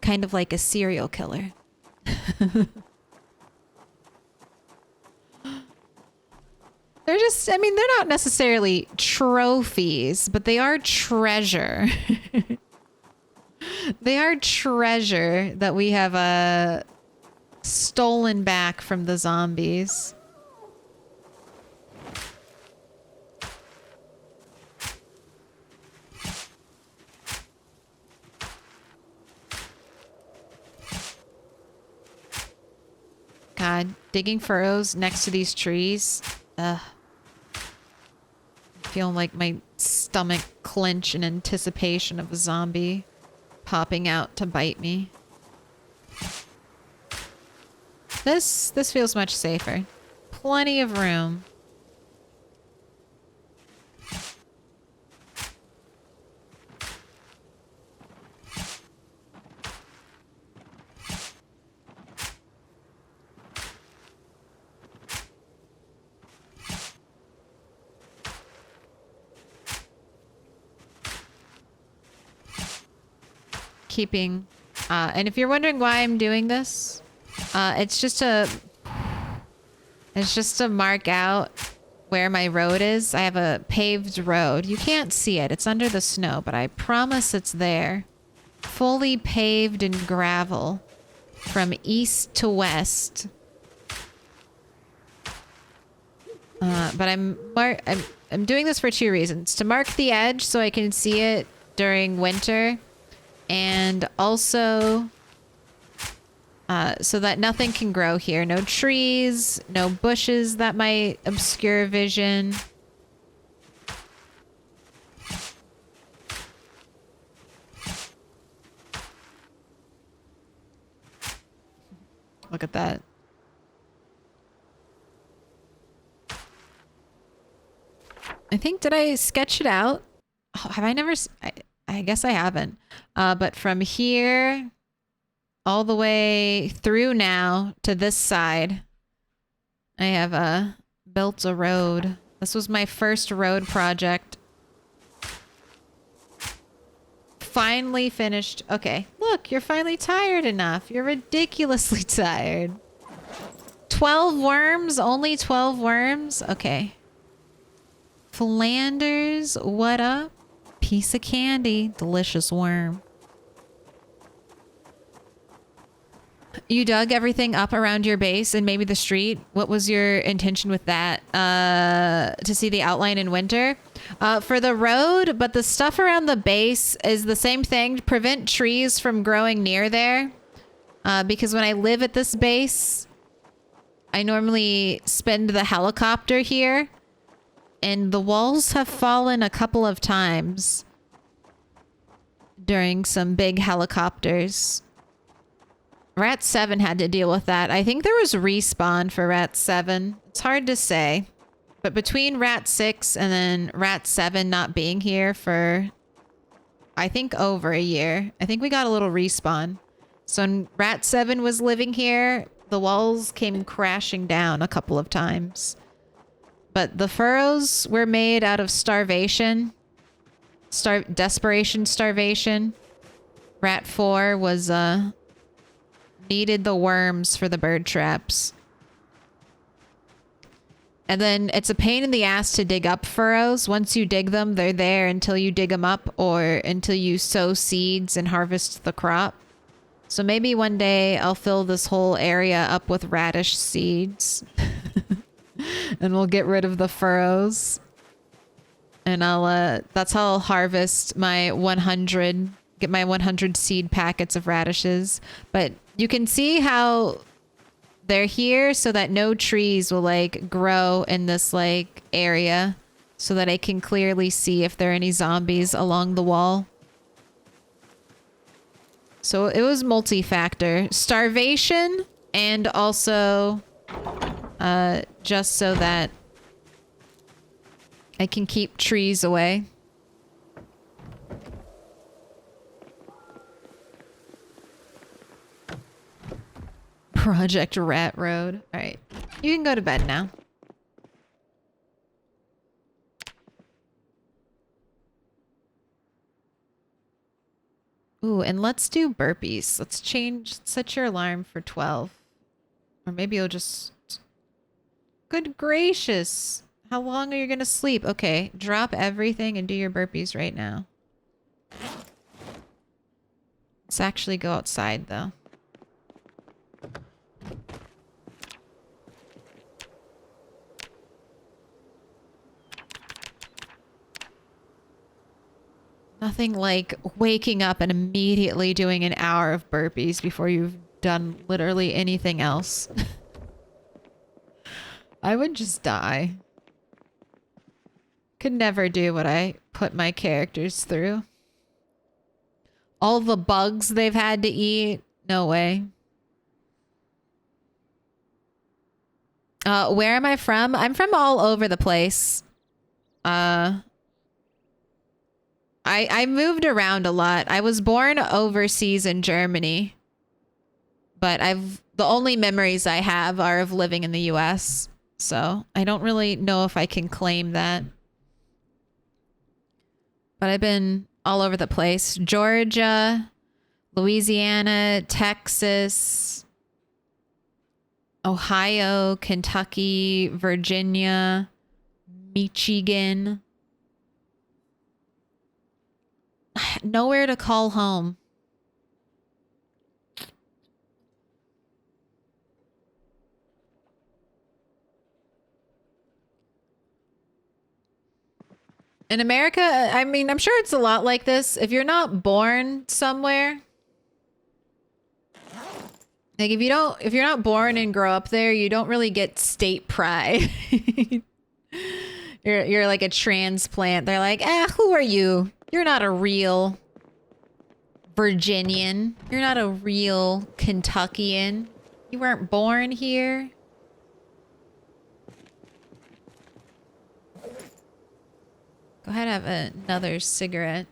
Kind of like a serial killer. They're just, I mean, they're not necessarily trophies, but they are treasure. They are treasure that we have stolen back from the zombies. God, digging furrows next to these trees. Ugh. Feeling like my stomach clench in anticipation of a zombie popping out to bite me. This feels much safer. Plenty of room. Keeping and if you're wondering why I'm doing this, it's just to mark out where my road is. I have a paved road. You can't see it. It's under the snow, but I promise it's there. Fully paved in gravel from east to west. But I'm doing this for two reasons. To mark the edge so I can see it during winter, and also so that nothing can grow here. No trees, no bushes that might obscure vision. Look at that. I think, did I sketch it out? Oh, have I never? I guess I haven't. But from here all the way through now to this side, I have built a road. This was my first road project. Finally finished. Okay, look, you're finally tired enough. You're ridiculously tired. 12 worms? Only 12 worms? Okay. Flanders, what up? Piece of candy. Delicious worm. You dug everything up around your base and maybe the street. What was your intention with that? To see the outline in winter? For the road, but the stuff around the base is the same thing. Prevent trees from growing near there. Because when I live at this base, I normally spend the helicopter here. And the walls have fallen a couple of times during some big helicopters. Rat 7 had to deal with that. I think there was respawn for Rat 7. It's hard to say. But between Rat 6 and then Rat 7 not being here for, I think, over a year, I think we got a little respawn. So when Rat 7 was living here, the walls came crashing down a couple of times. But the furrows were made out of starvation. Desperation starvation. Rat 4 was, needed the worms for the bird traps. And then it's a pain in the ass to dig up furrows. Once you dig them, they're there until you dig them up or until you sow seeds and harvest the crop. So maybe one day I'll fill this whole area up with radish seeds. And we'll get rid of the furrows. And that's how I'll harvest my 100, get my 100 seed packets of radishes. But you can see how they're here so that no trees will like grow in this like area so that I can clearly see if there are any zombies along the wall. So it was multi-factor. Starvation and also just so that I can keep trees away. Project Rat Road. All right. You can go to bed now. Ooh, and let's do burpees. Let's set your alarm for 12. Or maybe you'll just... Good gracious. How long are you going to sleep? Okay, drop everything and do your burpees right now. Let's actually go outside, though. Nothing like waking up and immediately doing an hour of burpees before you've done literally anything else. I would just die. Could never do what I put my characters through. All the bugs they've had to eat. No way. Where am I from? I'm from all over the place. I moved around a lot. I was born overseas in Germany. But the only memories I have are of living in the US. So I don't really know if I can claim that. But I've been all over the place. Georgia, Louisiana, Texas, Ohio, Kentucky, Virginia, Michigan. Nowhere to call home. In America, I mean, I'm sure it's a lot like this. If you're not born somewhere, like if you're not born and grow up there, you don't really get state pride. You're like a transplant. They're like, who are you? You're not a real Virginian. You're not a real Kentuckian. You weren't born here. Go ahead and have another cigarette.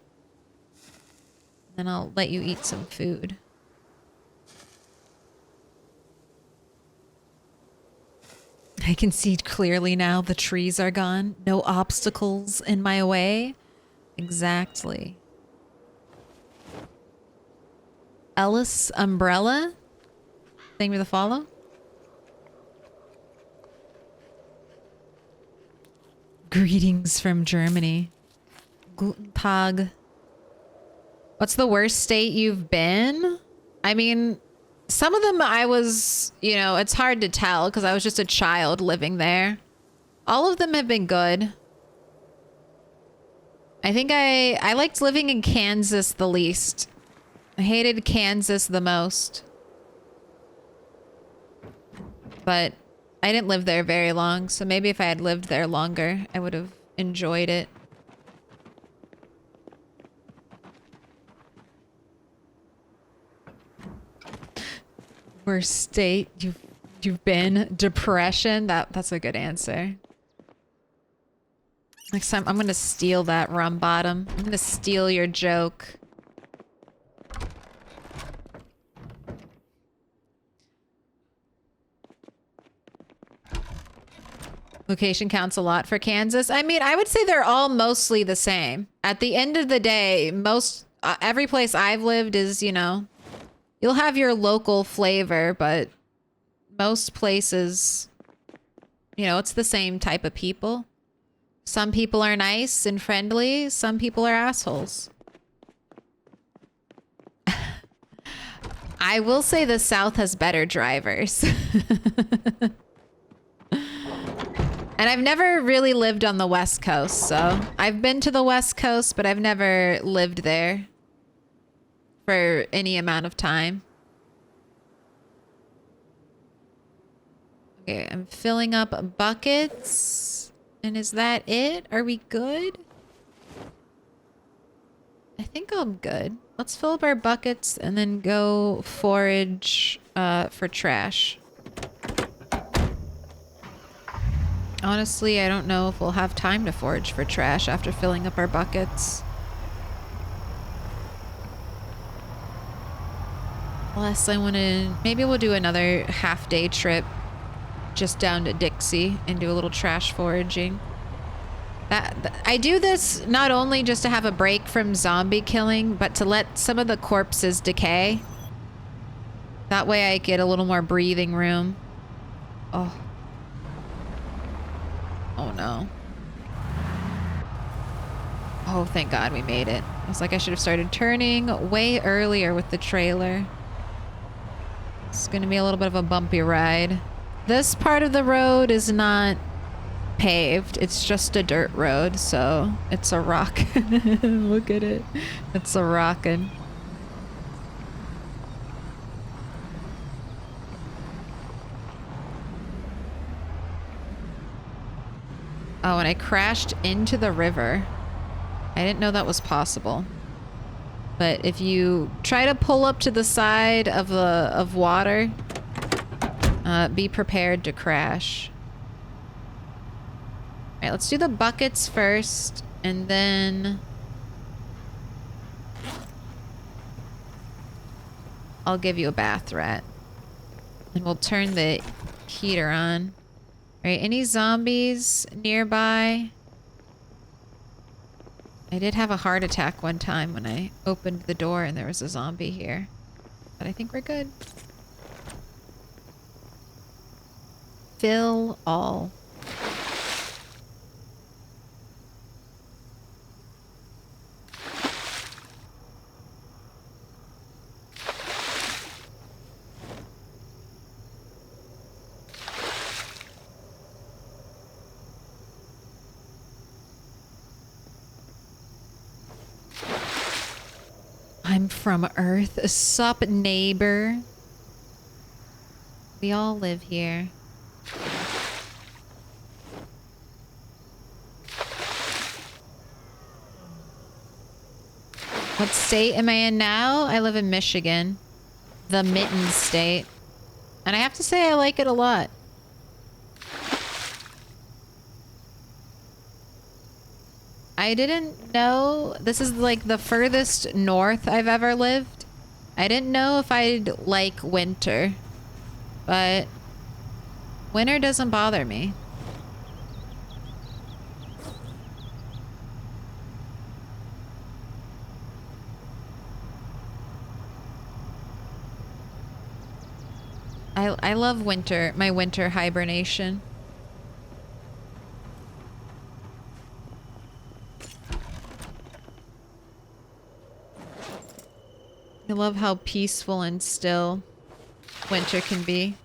Then I'll let you eat some food. I can see clearly now the trees are gone. No obstacles in my way. Exactly. Ellis Umbrella? Thank you for the follow. Greetings from Germany. Guten Tag. What's the worst state you've been? I mean, some of them I was, you know, it's hard to tell because I was just a child living there. All of them have been good. I think I liked living in Kansas the least. I hated Kansas the most. But I didn't live there very long, so maybe if I had lived there longer, I would have enjoyed it. Worst state you've been? Depression? That's a good answer. Next time I'm gonna steal that, Rum Bottom. I'm gonna steal your joke. Location counts a lot for Kansas. I mean, I would say they're all mostly the same. At the end of the day, every place I've lived is, you know, you'll have your local flavor, but most places, you know, it's the same type of people. Some people are nice and friendly. Some people are assholes. I will say the South has better drivers. And I've never really lived on the West Coast, so I've been to the West Coast, but I've never lived there for any amount of time. Okay, I'm filling up buckets. And is that it? Are we good? I think I'm good. Let's fill up our buckets and then go forage for trash. Honestly, I don't know if we'll have time to forage for trash after filling up our buckets. Unless I want to... Maybe we'll do another half-day trip just down to Dixie and do a little trash foraging. I do this not only just to have a break from zombie killing, but to let some of the corpses decay. That way I get a little more breathing room. Oh. Oh no. Oh, thank God we made it. I was like, I should have started turning way earlier with the trailer. It's gonna be a little bit of a bumpy ride. This part of the road is not paved. It's just a dirt road, so it's a rock. Look at it. It's a rockin'. Oh, and I crashed into the river. I didn't know that was possible. But if you try to pull up to the side of water, be prepared to crash. All right, let's do the buckets first, and then I'll give you a bath rat. And we'll turn the heater on. All right, any zombies nearby? I did have a heart attack one time when I opened the door and there was a zombie here. But I think we're good. Fill all. I'm from Earth. Sup, neighbor? We all live here. What state am I in now? I live in Michigan. The Mitten State. And I have to say I like it a lot. I didn't know... This is like the furthest north I've ever lived. I didn't know if I'd like winter. But winter doesn't bother me. I love winter, my winter hibernation. I love how peaceful and still winter can be.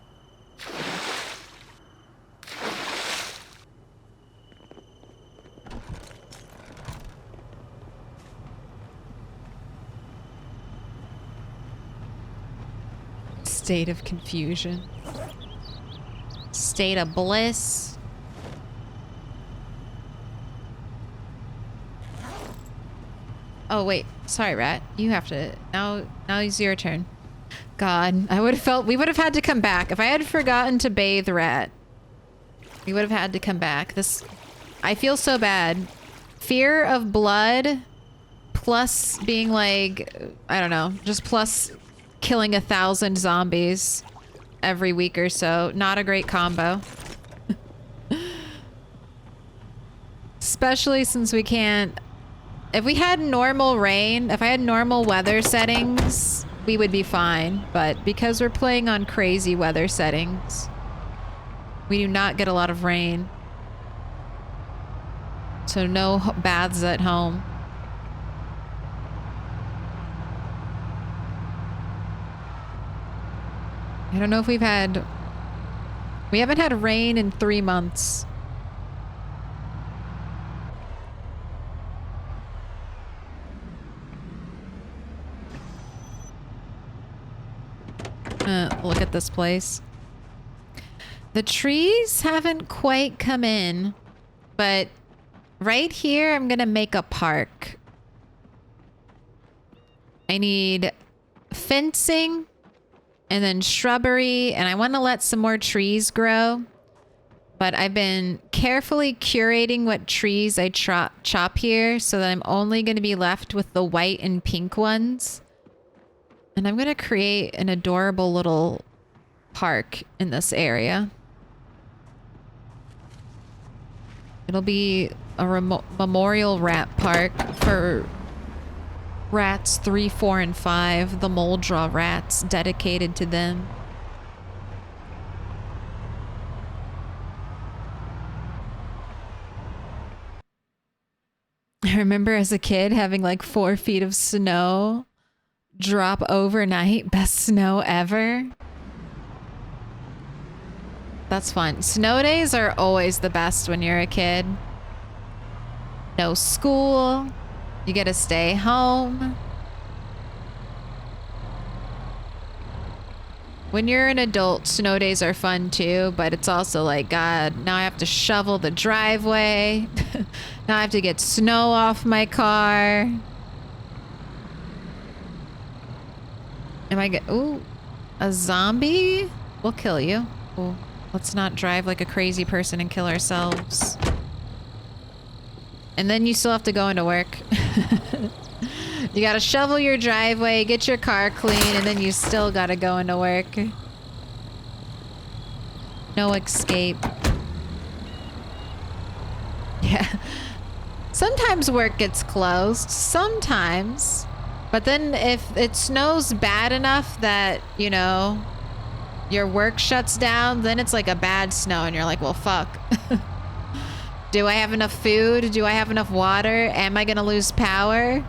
State of confusion. State of bliss. Oh wait, sorry, Rat. You have to now it's your turn. God, I would have felt we would have had to come back. If I had forgotten to bathe Rat, we would have had to come back. This I feel so bad. Fear of blood plus being like, I don't know, just plus killing 1,000 zombies every week or so. Not a great combo. Especially since we can't... If we had normal rain, if I had normal weather settings, we would be fine. But because we're playing on crazy weather settings, we do not get a lot of rain. So no baths at home. I don't know if we haven't had rain in 3 months. Look at this place. The trees haven't quite come in, but right here I'm gonna make a park. I need fencing and then shrubbery, and I want to let some more trees grow. But I've been carefully curating what trees I chop here so that I'm only going to be left with the white and pink ones. And I'm going to create an adorable little park in this area. It'll be a memorial rat park for rats 3, 4, and 5, the Moldra rats, dedicated to them. I remember as a kid having like 4 feet of snow drop overnight. Best snow ever. That's fun. Snow days are always the best when you're a kid. No school. You get to stay home. When you're an adult, snow days are fun too, but it's also like, God, now I have to shovel the driveway. Now I have to get snow off my car. Ooh, a zombie? We'll kill you. Ooh, let's not drive like a crazy person and kill ourselves. And then you still have to go into work. You gotta shovel your driveway, get your car clean, and then you still gotta go into work. No escape. Yeah. Sometimes work gets closed. Sometimes. But then if it snows bad enough that, you know, your work shuts down, then it's like a bad snow and you're like, well, fuck. Do I have enough food? Do I have enough water? Am I gonna lose power?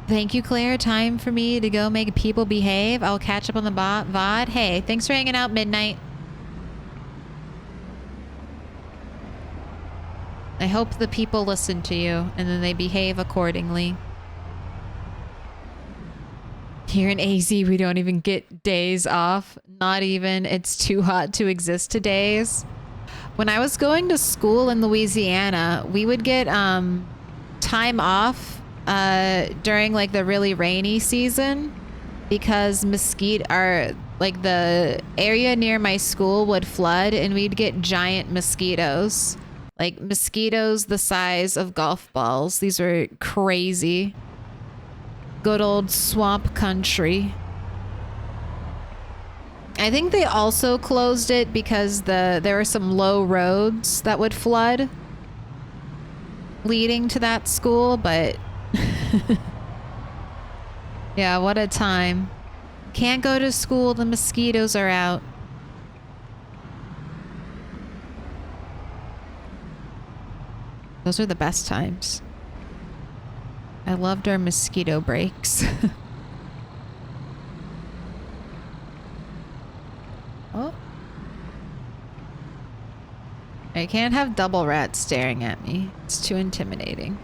Thank you, Claire. Time for me to go make people behave. I'll catch up on the VOD. Hey, thanks for hanging out, Midnight. I hope the people listen to you and then they behave accordingly. Here in AZ, we don't even get days off. Not even it's too hot to exist to days. When I was going to school in Louisiana, we would get time off during like the really rainy season because like the area near my school would flood and we'd get giant mosquitoes. Like mosquitoes the size of golf balls. These were crazy. Good old swamp country. I think they also closed it because there were some low roads that would flood leading to that school, but yeah, what a time. Can't go to school, the mosquitoes are out. Those are the best times. I loved our mosquito breaks. Oh. I can't have double rats staring at me. It's too intimidating.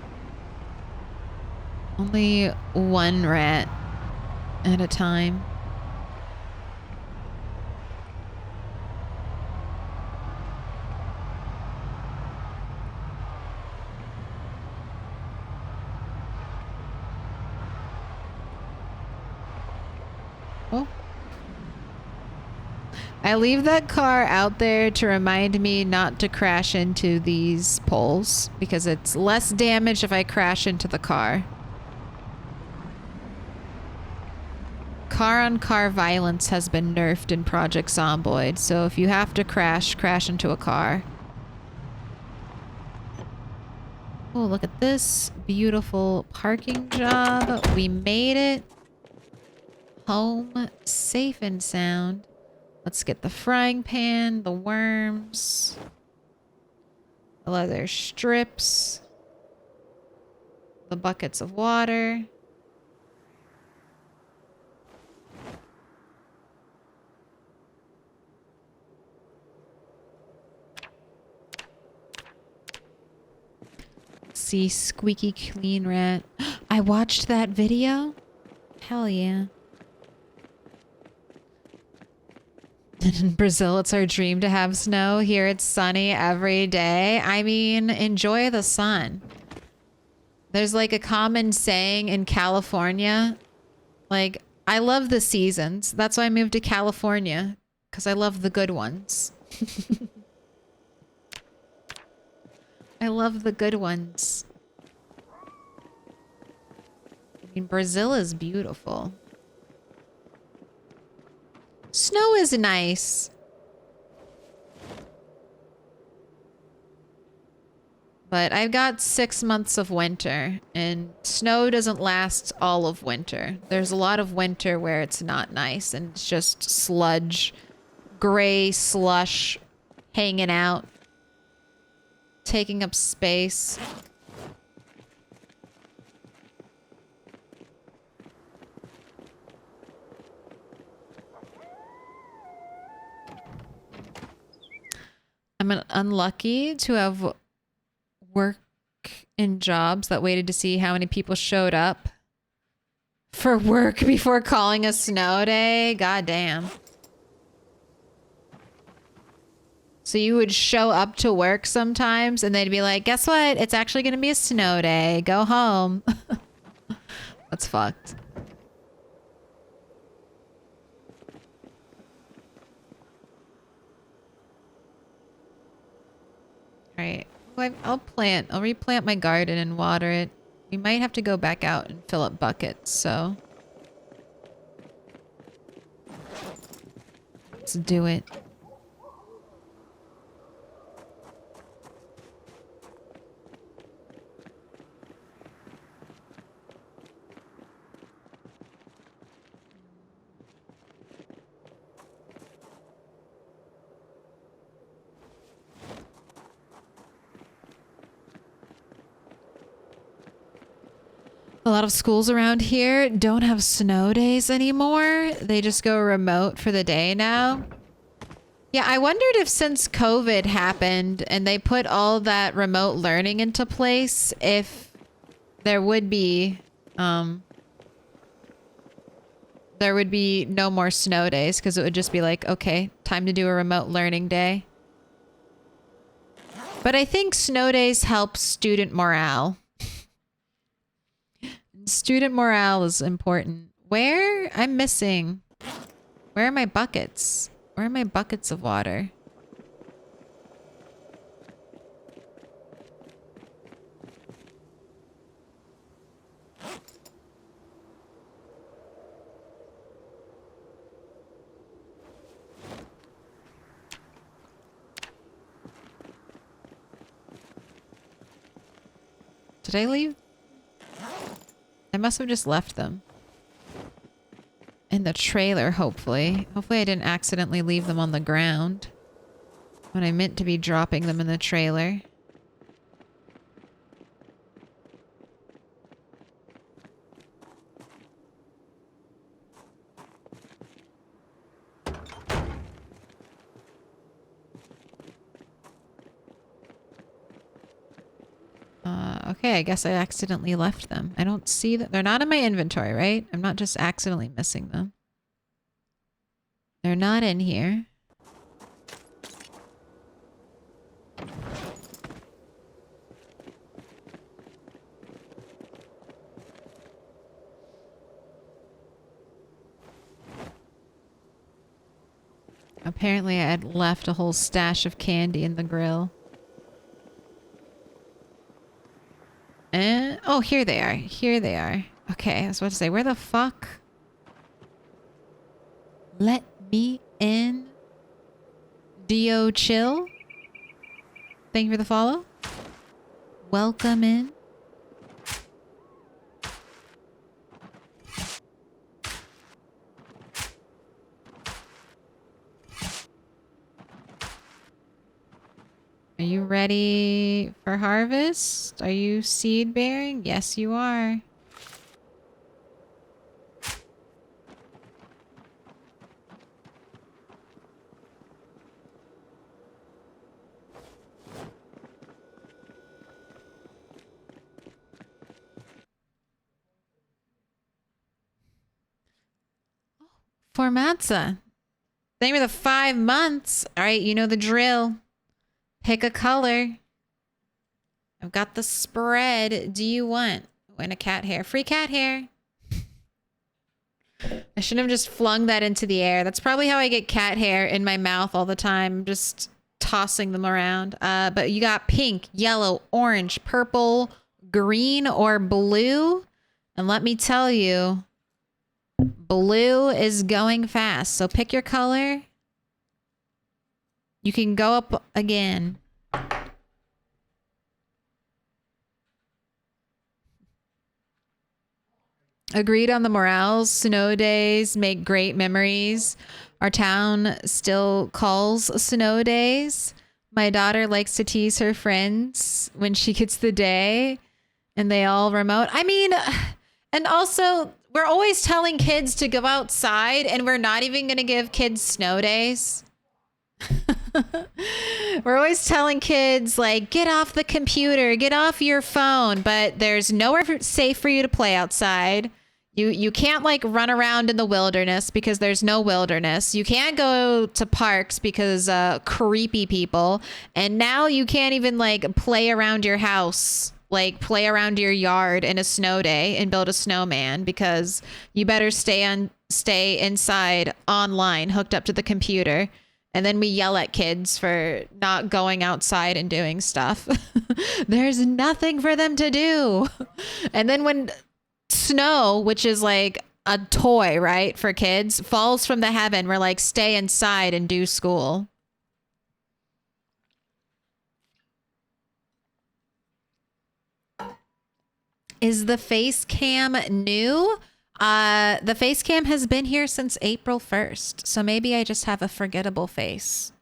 Only one rat at a time. Oh. I leave that car out there to remind me not to crash into these poles because it's less damage if I crash into the car. Car-on-car violence has been nerfed in Project Zomboid, so if you have to crash into a car. Oh, look at this beautiful parking job. We made it. Home safe and sound. Let's get the frying pan, the worms, the leather strips, the buckets of water. See, squeaky clean rat. I watched that video. Hell yeah. In Brazil, it's our dream to have snow. Here, it's sunny every day. I mean, enjoy the sun. There's like a common saying in California. Like, I love the seasons. That's why I moved to California. Because I love the good ones. I love the good ones. I mean, Brazil is beautiful. Snow is nice. But I've got 6 months of winter, and snow doesn't last all of winter. There's a lot of winter where it's not nice, and it's just sludge, gray slush hanging out, taking up space. I'm unlucky to have work in jobs that waited to see how many people showed up for work before calling a snow day. God damn. So you would show up to work sometimes and they'd be like, guess what? It's actually going to be a snow day. Go home. That's fucked. Alright, I'll replant my garden and water it. We might have to go back out and fill up buckets, so. Let's do it. A lot of schools around here don't have snow days anymore. They just go remote for the day now. Yeah, I wondered if since COVID happened and they put all that remote learning into place, if there would be um there would be no more snow days because it would just be like, okay, time to do a remote learning day. But I think snow days help student morale. Student morale is important. Where? I'm missing. Where are my buckets? Where are my buckets of water? Did I leave? I must have just left them. In the trailer, hopefully. Hopefully I didn't accidentally leave them on the ground when I meant to be dropping them in the trailer. Okay, I guess I accidentally left them. I don't see that. They're not in my inventory, right? I'm not just accidentally missing them. They're not in here. Apparently I had left a whole stash of candy in the grill. Oh, here they are. Here they are. Okay, I was about to say, where the fuck? Let me in. Dio Chill. Thank you for the follow. Welcome in. Are you ready for harvest? Are you seed bearing? Yes, you are. For Matza. Thank you for the 5 months. All right, you know the drill. Pick a color. I've got the spread. Do you want? Win a cat hair. Free cat hair. I shouldn't have just flung that into the air. That's probably how I get cat hair in my mouth all the time. Just tossing them around. But you got pink, yellow, orange, purple, green, or blue. And let me tell you, blue is going fast. So pick your color. You can go up again. Agreed on the morales. Snow days make great memories. Our town still calls snow days. My daughter likes to tease her friends when she gets the day and they all remote. I mean, and also we're always telling kids to go outside and we're not even going to give kids snow days. We're always telling kids, like, get off the computer, get off your phone, but there's nowhere safe for you to play outside. You can't, like, run around in the wilderness because there's no wilderness. You can't go to parks because creepy people. And now you can't even, like, play around your house, like, play around your yard in a snow day and build a snowman because you better stay inside online, hooked up to the computer. And then we yell at kids for not going outside and doing stuff. There's nothing for them to do. And then when snow, which is like a toy, right, for kids, falls from the heaven, we're like, stay inside and do school. Is the face cam new? The face cam has been here since April 1st. So maybe I just have a forgettable face.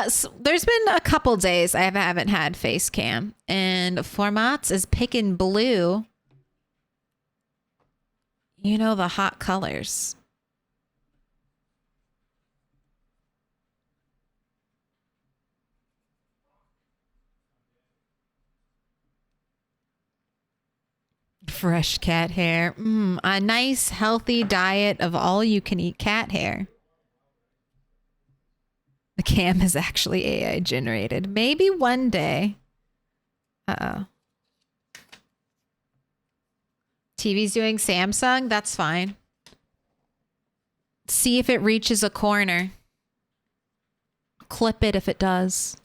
So there's been a couple days I haven't had face cam, and Formats is picking blue. You know, the hot colors. Fresh cat hair. A nice, healthy diet of all-you-can-eat cat hair. The cam is actually AI generated. Maybe one day. Uh-oh. TV's doing Samsung? That's fine. See if it reaches a corner. Clip it if it does.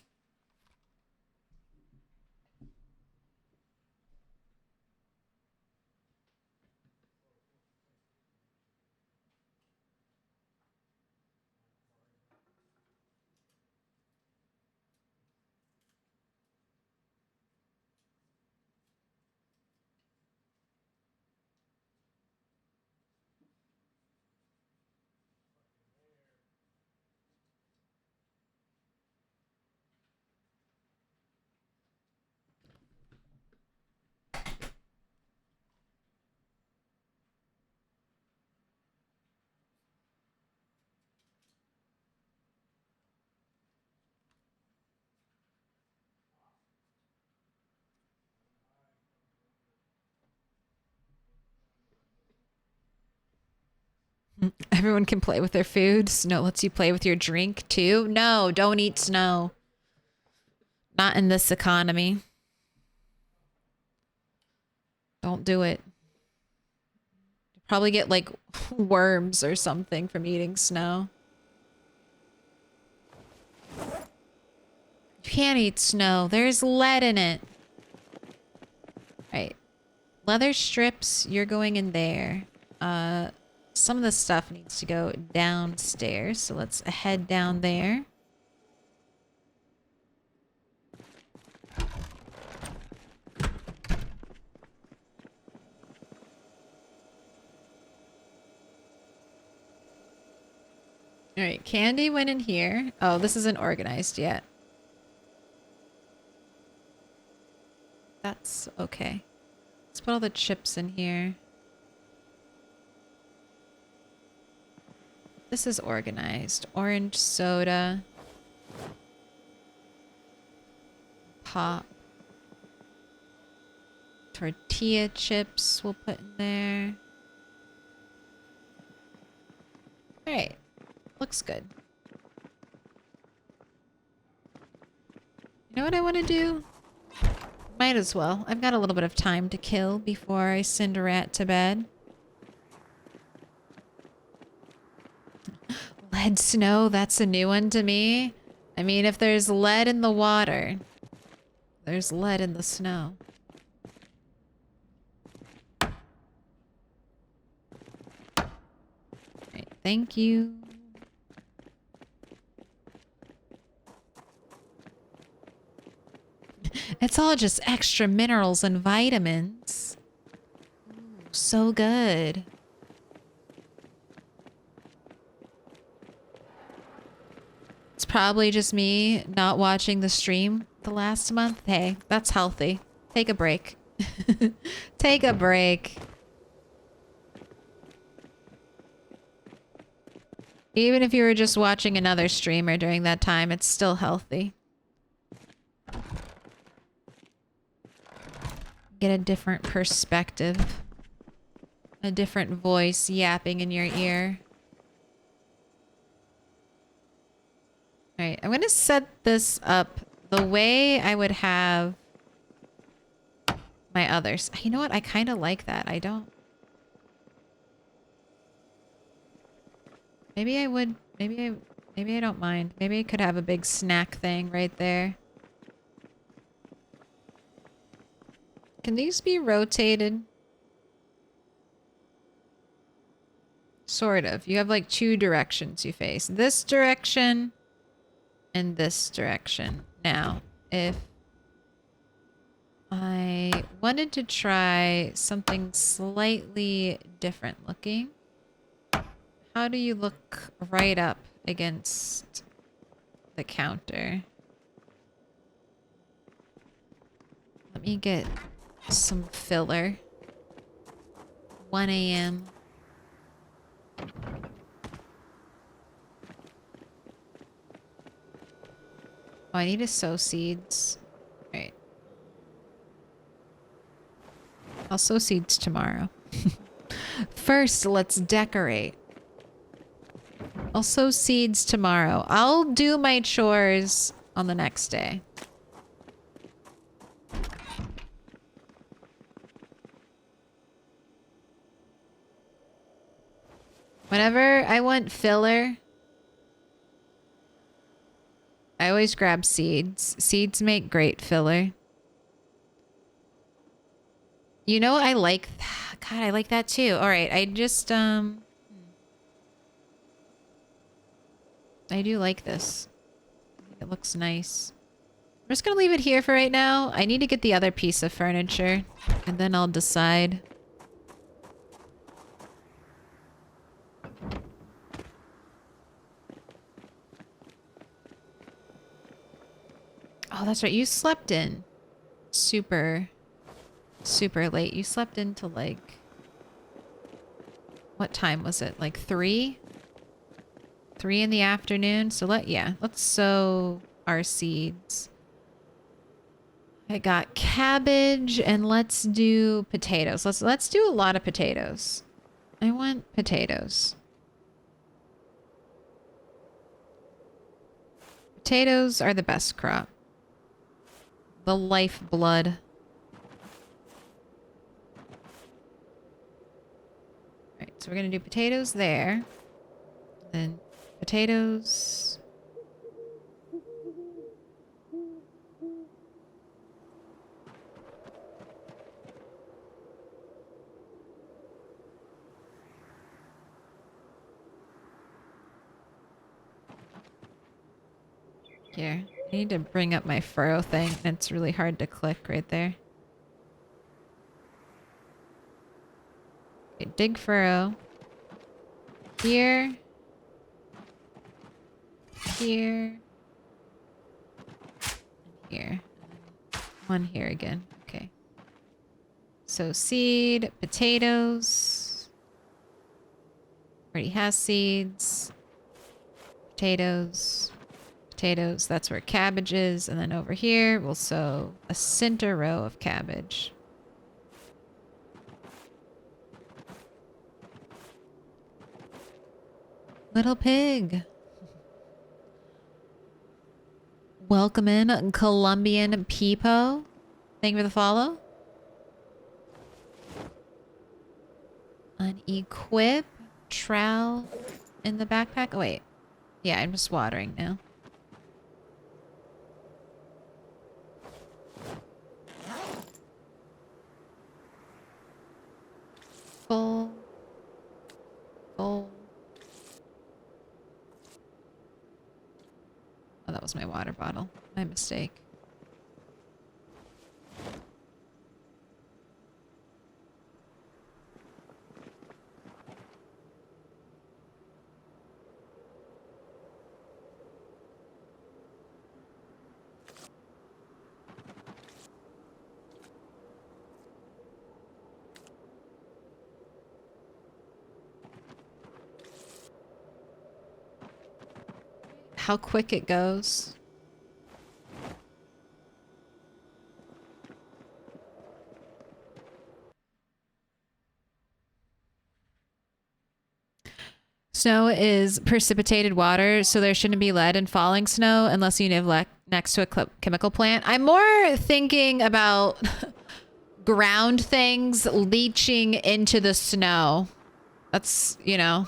Everyone can play with their food. Snow lets you play with your drink too. No, don't eat snow. Not in this economy. Don't do it. You'll probably get like worms or something from eating snow. You can't eat snow. There's lead in it. Right. Leather strips, you're going in there. Some of the stuff needs to go downstairs, so let's head down there. All right, candy went in here. Oh, this isn't organized yet. That's okay. Let's put all the chips in here. This is organized. Orange soda. Pop. Tortilla chips we'll put in there. Alright. Looks good. You know what I want to do? Might as well. I've got a little bit of time to kill before I send a rat to bed. Lead snow, that's a new one to me. I mean, if there's lead in the water, there's lead in the snow. Alright, thank you. It's all just extra minerals and vitamins. Ooh, so good. It's probably just me not watching the stream the last month. Hey, that's healthy. Take a break. Take a break. Even if you were just watching another streamer during that time, it's still healthy. Get a different perspective. A different voice yapping in your ear. Alright, I'm gonna set this up the way I would have my others. You know what? I kind of like that. I don't... Maybe I would... Maybe I don't mind. Maybe I could have a big snack thing right there. Can these be rotated? Sort of. You have like two directions you face. This direction and this direction. Now, if I wanted to try something slightly different looking, how do you look right up against the counter? Let me get some filler. 1 a.m. Oh, I need to sow seeds. Right. I'll sow seeds tomorrow. First, let's decorate. I'll sow seeds tomorrow. I'll do my chores on the next day. Whenever I want filler, I always grab seeds. Seeds make great filler. You know, I like that. God, I like that too. All right, I just, I do like this. It looks nice. I'm just gonna leave it here for right now. I need to get the other piece of furniture, and then I'll decide. Oh, that's right. You slept in super late. You slept into like... What time was it? Like 3? 3 in the afternoon? So let's sow our seeds. I got cabbage and let's do potatoes. Let's do a lot of potatoes. I want potatoes. Potatoes are the best crop. The lifeblood. Alright, so we're gonna do potatoes there. Then potatoes. Here. I need to bring up my furrow thing. It's really hard to click right there. Okay, dig furrow. Here. Here. And here. One here again. Okay. So seed, potatoes. Already has seeds. Potatoes. Potatoes, that's where cabbage is. And then over here, we'll sow a center row of cabbage. Little pig. Welcome in, Colombian Peepo. Thank you for the follow. Unequip. Trowel in the backpack. Oh, wait. Yeah, I'm just watering now. Full. Full. Oh, that was my water bottle. My mistake. How quick it goes. Snow is precipitated water, so there shouldn't be lead in falling snow unless you live next to a chemical plant. I'm more thinking about ground things leaching into the snow. That's, you know...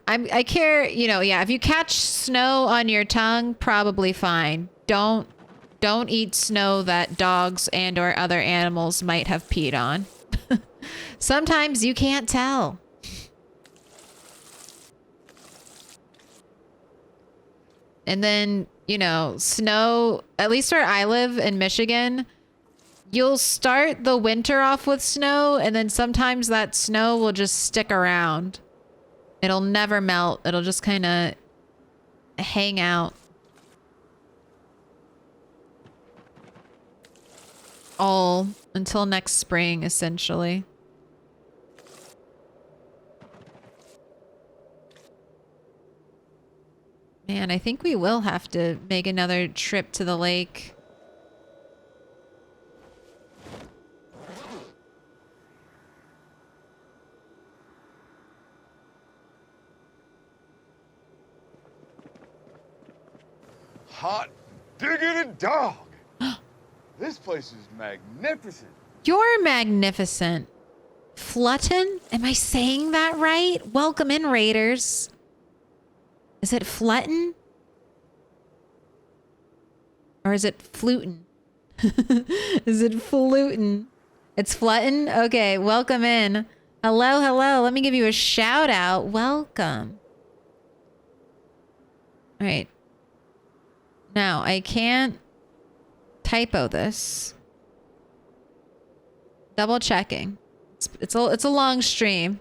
I care, you know, yeah, if you catch snow on your tongue, probably fine. Don't eat snow that dogs and or other animals might have peed on. Sometimes you can't tell. And then, you know, snow, at least where I live in Michigan, you'll start the winter off with snow, and then sometimes that snow will just stick around. It'll never melt. It'll just kind of hang out. All until next spring, essentially. Man, I think we will have to make another trip to the lake. hot digging dog. This place is magnificent. You're magnificent. Flutton? Am I saying that right? Welcome in, Raiders. Is it Flutton? Or is it Flutin? Is it Flutin? It's Flutton? Okay, welcome in. Hello, hello. Let me give you a shout out. Welcome. All right. Now, I can't typo this. Double checking. It's a long stream.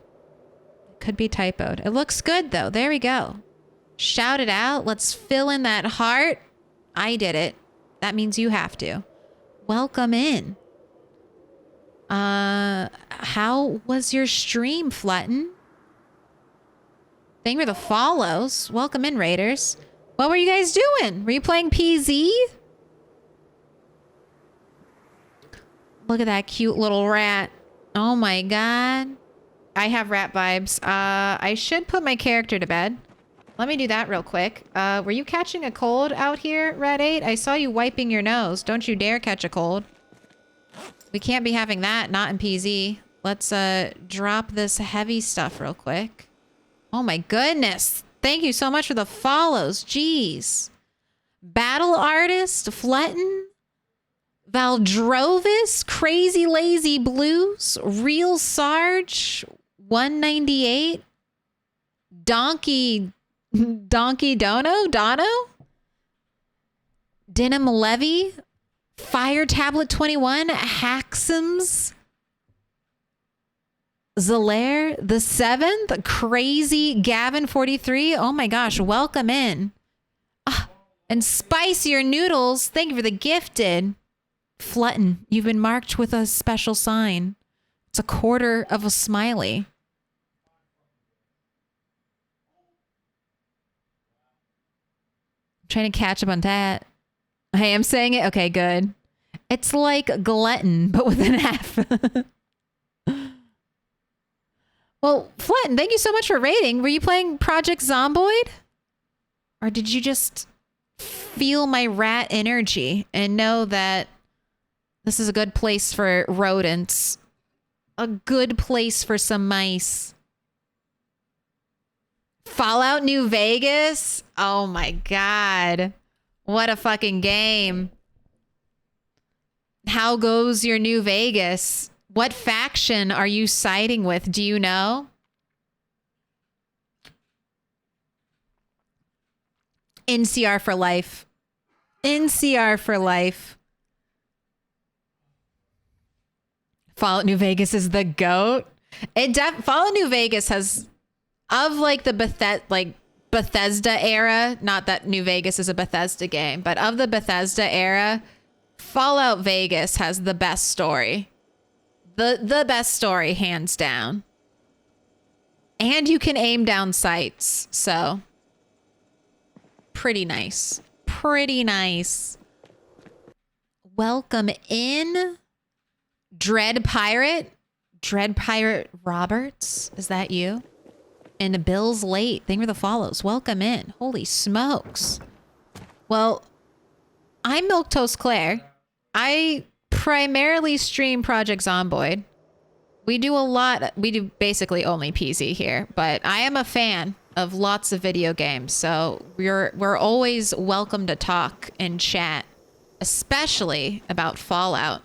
Could be typoed. It looks good though. There we go. Shout it out. Let's fill in that heart. I did it. That means you have to. Welcome in. How was your stream, Flutton? Thank you for the follows. Welcome in, Raiders. What were you guys doing? Were you playing PZ? Look at that cute little rat. Oh my god. I have rat vibes. I should put my character to bed. Let me do that real quick. Were you catching a cold out here, Rat 8? I saw you wiping your nose. Don't you dare catch a cold. We can't be having that, not in PZ. Let's drop this heavy stuff real quick. Oh my goodness. Thank you so much for the follows. Jeez. Battle Artist, Flutton, Valdrovis, Crazy Lazy Blues, Real Sarge, 198, Donkey Dono, Denim Levy, Fire Tablet 21, Haxums, Zalaire the 7th, Crazy Gavin 43. Oh my gosh, welcome in. And Spicier Noodles, thank you for the gifted. Flutton, you've been marked with a special sign. It's a quarter of a smiley. I'm trying to catch up on that. I am saying it? Okay, good. It's like glutton, but with an F. Well, Flutton, thank you so much for rating. Were you playing Project Zomboid? Or did you just feel my rat energy and know that this is a good place for rodents? A good place for some mice. Fallout New Vegas? Oh my god. What a fucking game. How goes your New Vegas? What faction are you siding with? Do you know? NCR for life. NCR for life. Fallout New Vegas is the GOAT. Fallout New Vegas has, of like the Bethesda era, not that New Vegas is a Bethesda game, but of the Bethesda era, Fallout Vegas has the best story. The best story, hands down. And you can aim down sights, so pretty nice. Pretty nice. Welcome in, Dread Pirate Roberts. Is that you? And Bill's late. Thank you for the follows. Welcome in. Holy smokes. Well, I'm Milquetoast Claire. I primarily stream Project Zomboid. We do basically only PZ here, but I am a fan of lots of video games, so we're always welcome to talk and chat, especially about Fallout.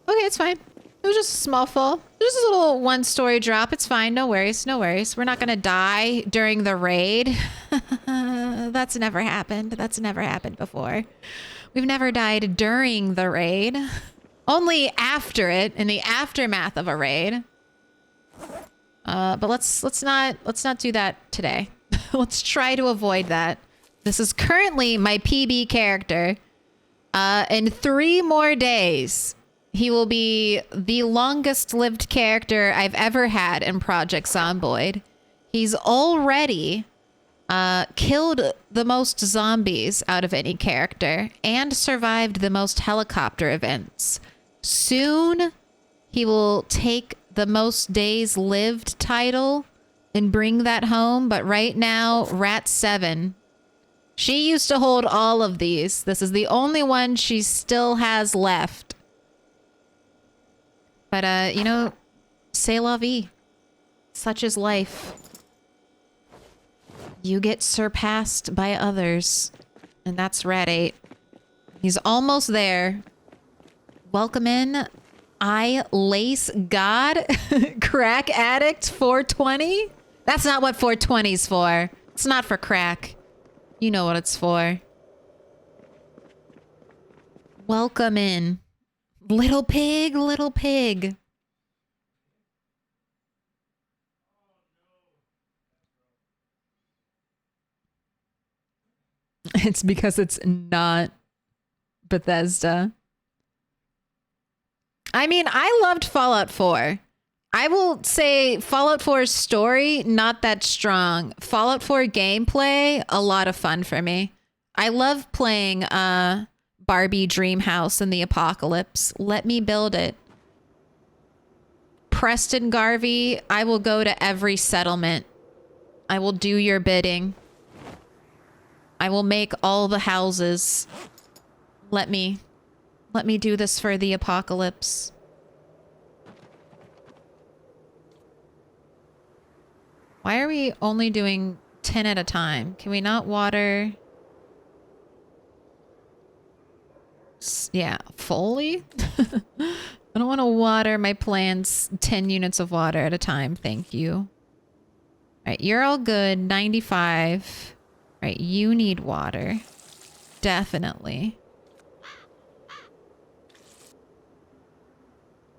Okay, it's fine. It was just a small fall. Just a little one-story drop. It's fine. No worries. No worries. We're not going to die during the raid. That's never happened. That's never happened before. We've never died during the raid. Only after it, in the aftermath of a raid. But let's not do that today. Let's try to avoid that. This is currently my PB character. In 3 more days, he will be the longest lived character I've ever had in Project Zomboid. He's already killed the most zombies out of any character and survived the most helicopter events. Soon, he will take the most days lived title and bring that home. But right now, Rat 7, she used to hold all of these. This is the only one she still has left. But, you know, c'est la vie. Such is life. You get surpassed by others. And that's Rat 8. He's almost there. Welcome in. I Lace God. Crack Addict 420. That's not what 420's for. It's not for crack. You know what it's for. Welcome in. Little pig, little pig. It's because it's not Bethesda. I mean, I loved Fallout 4. I will say Fallout 4's story, not that strong. Fallout 4 gameplay, a lot of fun for me. I love playing Barbie Dreamhouse in the apocalypse. Let me build it. Preston Garvey, I will go to every settlement. I will do your bidding. I will make all the houses. Let me do this for the apocalypse. Why are we only doing 10 at a time? Can we not water? Yeah, fully? I don't want to water my plants 10 units of water at a time. Thank you. All right, you're all good. 95. All right, you need water. Definitely.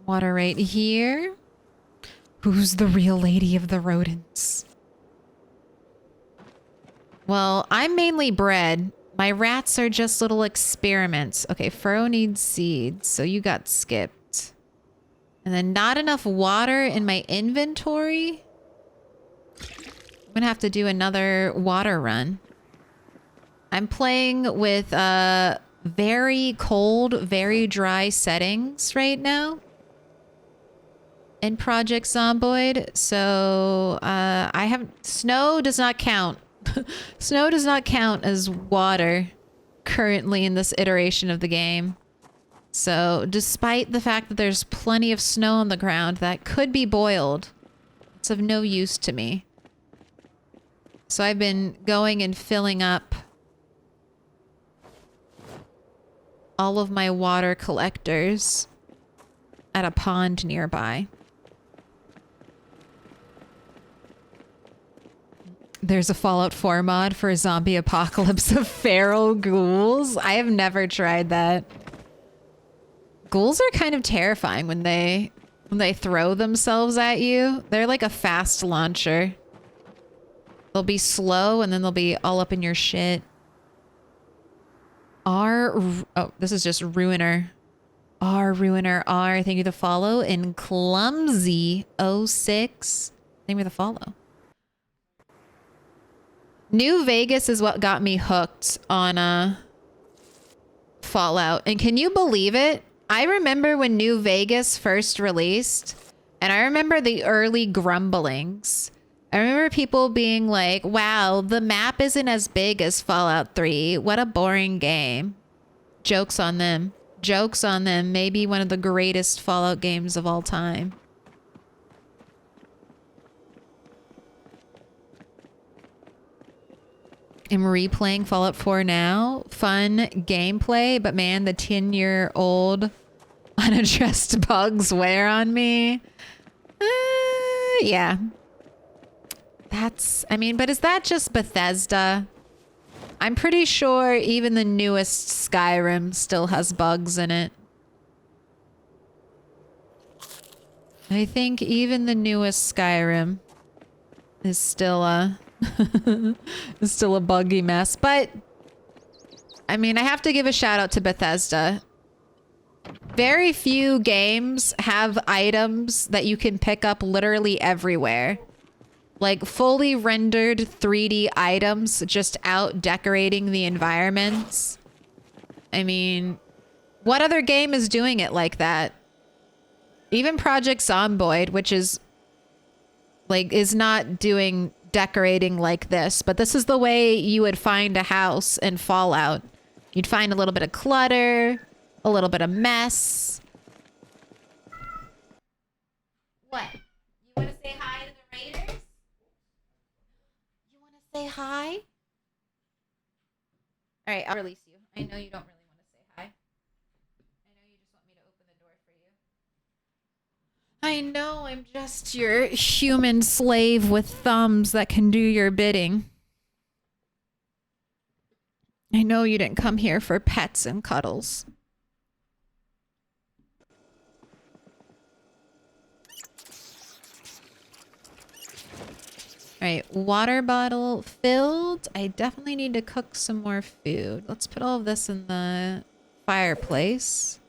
Water right here. Who's the real lady of the rodents? Well, I'm mainly bred. My rats are just little experiments. Okay, furrow needs seeds, so you got skipped. And then not enough water in my inventory. I'm gonna have to do another water run. I'm playing with very cold, very dry settings right now in Project Zomboid. So I have snow does not count. Snow does not count as water currently in this iteration of the game. So despite the fact that there's plenty of snow on the ground that could be boiled, it's of no use to me. So I've been going and filling up all of my water collectors at a pond nearby. There's a Fallout 4 mod for a zombie apocalypse of feral ghouls. I have never tried that. Ghouls are kind of terrifying when they throw themselves at you. They're like a fast launcher. They'll be slow and then they'll be all up in your shit. Oh, this is just Ruiner. Ruiner R, thank you for the follow. And Clumsy 06, thank you for the follow. New Vegas is what got me hooked on Fallout. And can you believe it? I remember when New Vegas first released, and I remember the early grumblings. I remember people being like, wow, the map isn't as big as Fallout 3. What a boring game. Joke's on them. Joke's on them. Maybe one of the greatest Fallout games of all time. I'm replaying Fallout 4 now. Fun gameplay, but man, the 10-year-old unaddressed bugs wear on me. Yeah. I mean, but is that just Bethesda? I'm pretty sure even the newest Skyrim still has bugs in it. I think even the newest Skyrim is still a buggy mess. But I mean, I have to give a shout out to Bethesda. Very few games have items that you can pick up literally everywhere. Like fully rendered 3D items just out decorating the environments. I mean, what other game is doing it like that? Even Project Zomboid, which is like is not doing decorating like this, but this is the way you would find a house in Fallout. You'd find a little bit of clutter, a little bit of mess. What? You want to say hi to the Raiders? You want to say hi? All right, I'll release you. I know you don't really want to say hi. I know you just want me to open the door for you. I know, I'm just your human slave with thumbs that can do your bidding. I know you didn't come here for pets and cuddles. All right, water bottle filled. I definitely need to cook some more food. Let's put all of this in the fireplace.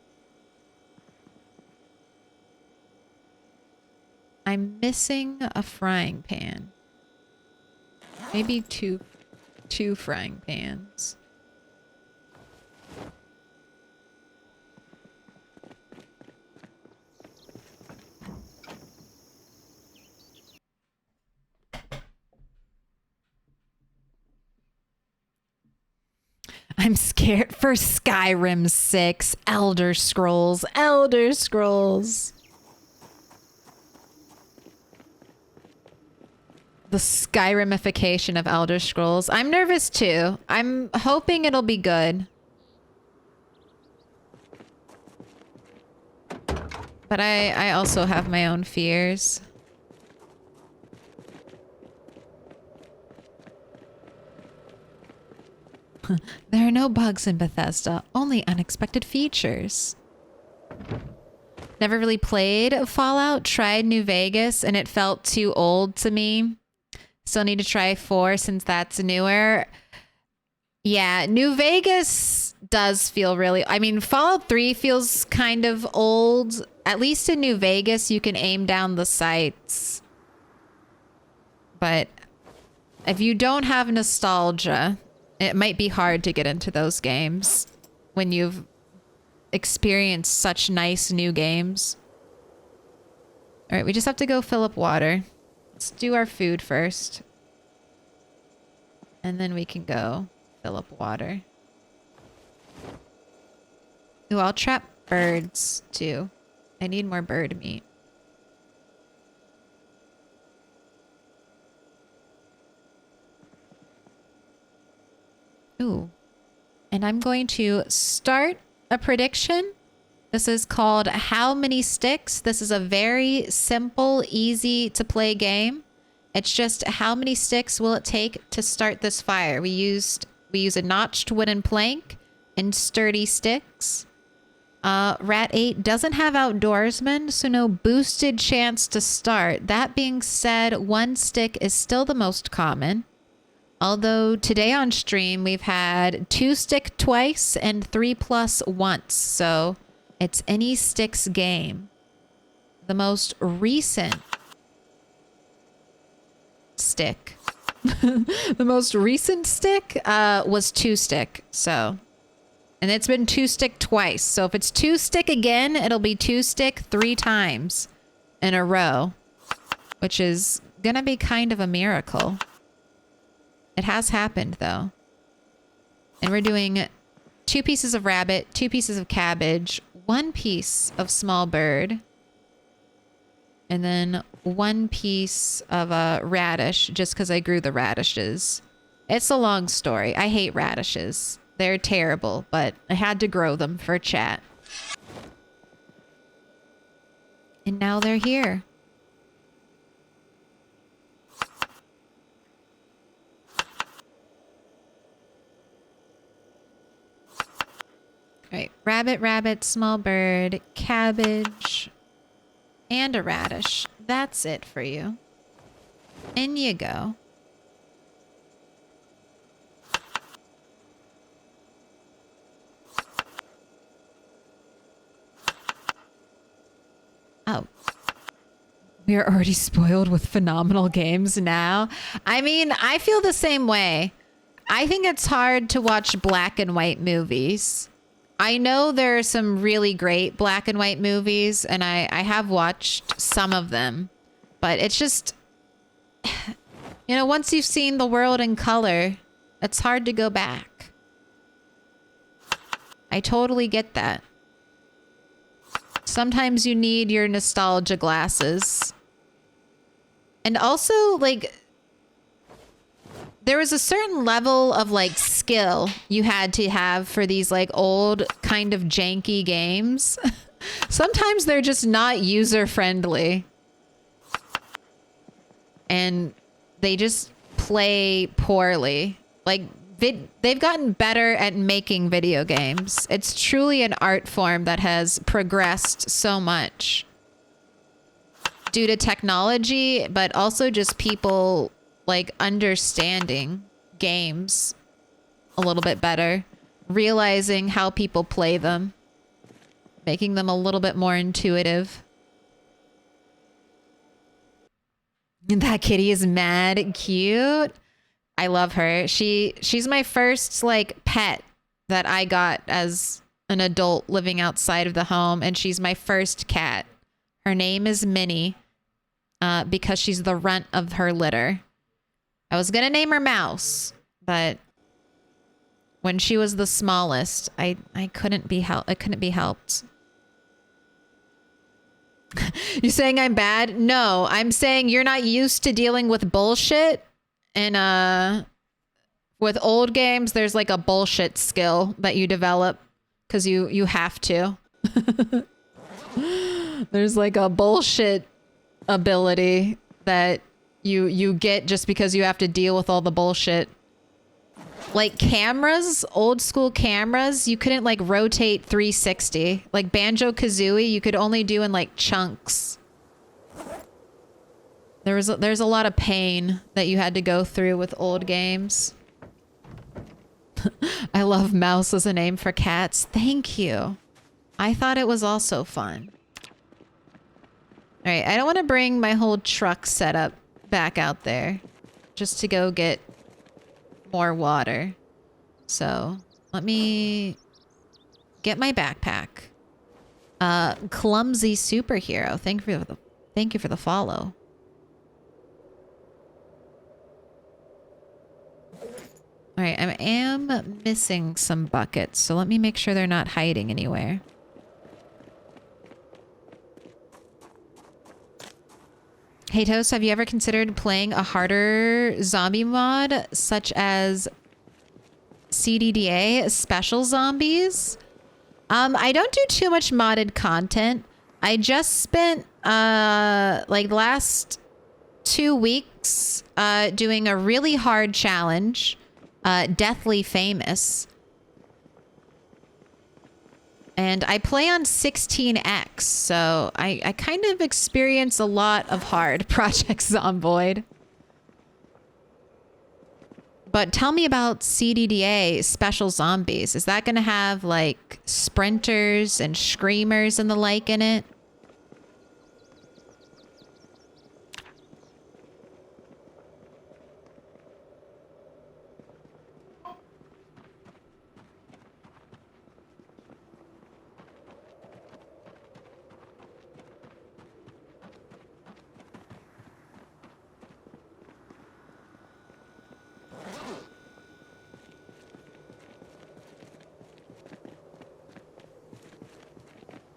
I'm missing a frying pan. Maybe two frying pans. I'm scared for Skyrim 6, Elder Scrolls, Elder Scrolls. The Skyrimification of Elder Scrolls. I'm nervous too. I'm hoping it'll be good. But I also have my own fears. There are no bugs in Bethesda, only unexpected features. Never really played Fallout, tried New Vegas, and it felt too old to me. Still need to try 4 since that's newer. Yeah, New Vegas does feel really... I mean, Fallout 3 feels kind of old. At least in New Vegas, you can aim down the sights. But if you don't have nostalgia, it might be hard to get into those games when you've experienced such nice new games. All right, we just have to go fill up water. Let's do our food first. And then we can go fill up water. Ooh, I'll trap birds too. I need more bird meat. Ooh. And I'm going to start a prediction. This is called How Many Sticks? This is a very simple, easy to play game. It's just how many sticks will it take to start this fire? We use a notched wooden plank and sturdy sticks. Rat 8 doesn't have outdoorsman, so no boosted chance to start. That being said, 1 stick is still the most common. Although today on stream, we've had 2 stick twice and 3+ once. So it's any sticks game. The most recent stick. The most recent stick was 2 stick. So, and it's been 2 stick twice. So if it's 2 stick again, it'll be 2 stick 3 times in a row, which is gonna be kind of a miracle. It has happened though. And we're doing 2 pieces of rabbit, 2 pieces of cabbage, 1 piece of small bird, and then 1 piece of radish, just because I grew the radishes. It's a long story. I hate radishes. They're terrible, but I had to grow them for chat. And now they're here. Right, rabbit, rabbit, small bird, cabbage, and a radish. That's it for you. In you go. Oh. We are already spoiled with phenomenal games now. I mean, I feel the same way. I think it's hard to watch black and white movies. I know there are some really great black and white movies, and I have watched some of them, but it's just, You know, once you've seen the world in color, it's hard to go back. I totally get that. Sometimes you need your nostalgia glasses. And also, like, there was a certain level of, like, skill you had to have for these, like, old kind of janky games. Sometimes they're just not user-friendly. And they just play poorly. Like, they've gotten better at making video games. It's truly an art form that has progressed so much due to technology, but also just people like understanding games a little bit better, realizing how people play them, making them a little bit more intuitive. That kitty is mad cute. I love her. She's my first like pet that I got as an adult living outside of the home, and she's my first cat. Her name is Minnie, because she's the runt of her litter. I was gonna name her Mouse, but when she was the smallest, I couldn't be helped. You saying I'm bad? No, I'm saying you're not used to dealing with bullshit. And with old games, there's like a bullshit skill that you develop because you have to. There's like a bullshit ability that you get just because you have to deal with all the bullshit. Like cameras, old school cameras, you couldn't like rotate 360. Like Banjo-Kazooie, you could only do in like chunks. There's a lot of pain that you had to go through with old games. I love Mouse as a name for cats. Thank you. I thought it was also fun. All right, I don't want to bring my whole truck setup back out there just to go get more water. So let me get my backpack. Clumsy superhero. Thank you for the follow. All right, I am missing some buckets, so let me make sure they're not hiding anywhere. Hey Toast, have you ever considered playing a harder zombie mod, such as CDDA Special Zombies? I don't do too much modded content. I just spent like the last 2 weeks doing a really hard challenge. Deathly Famous. And I play on 16x, so I kind of experience a lot of hard Project Zomboid. But tell me about CDDA Special Zombies. Is that going to have like sprinters and screamers and the like in it?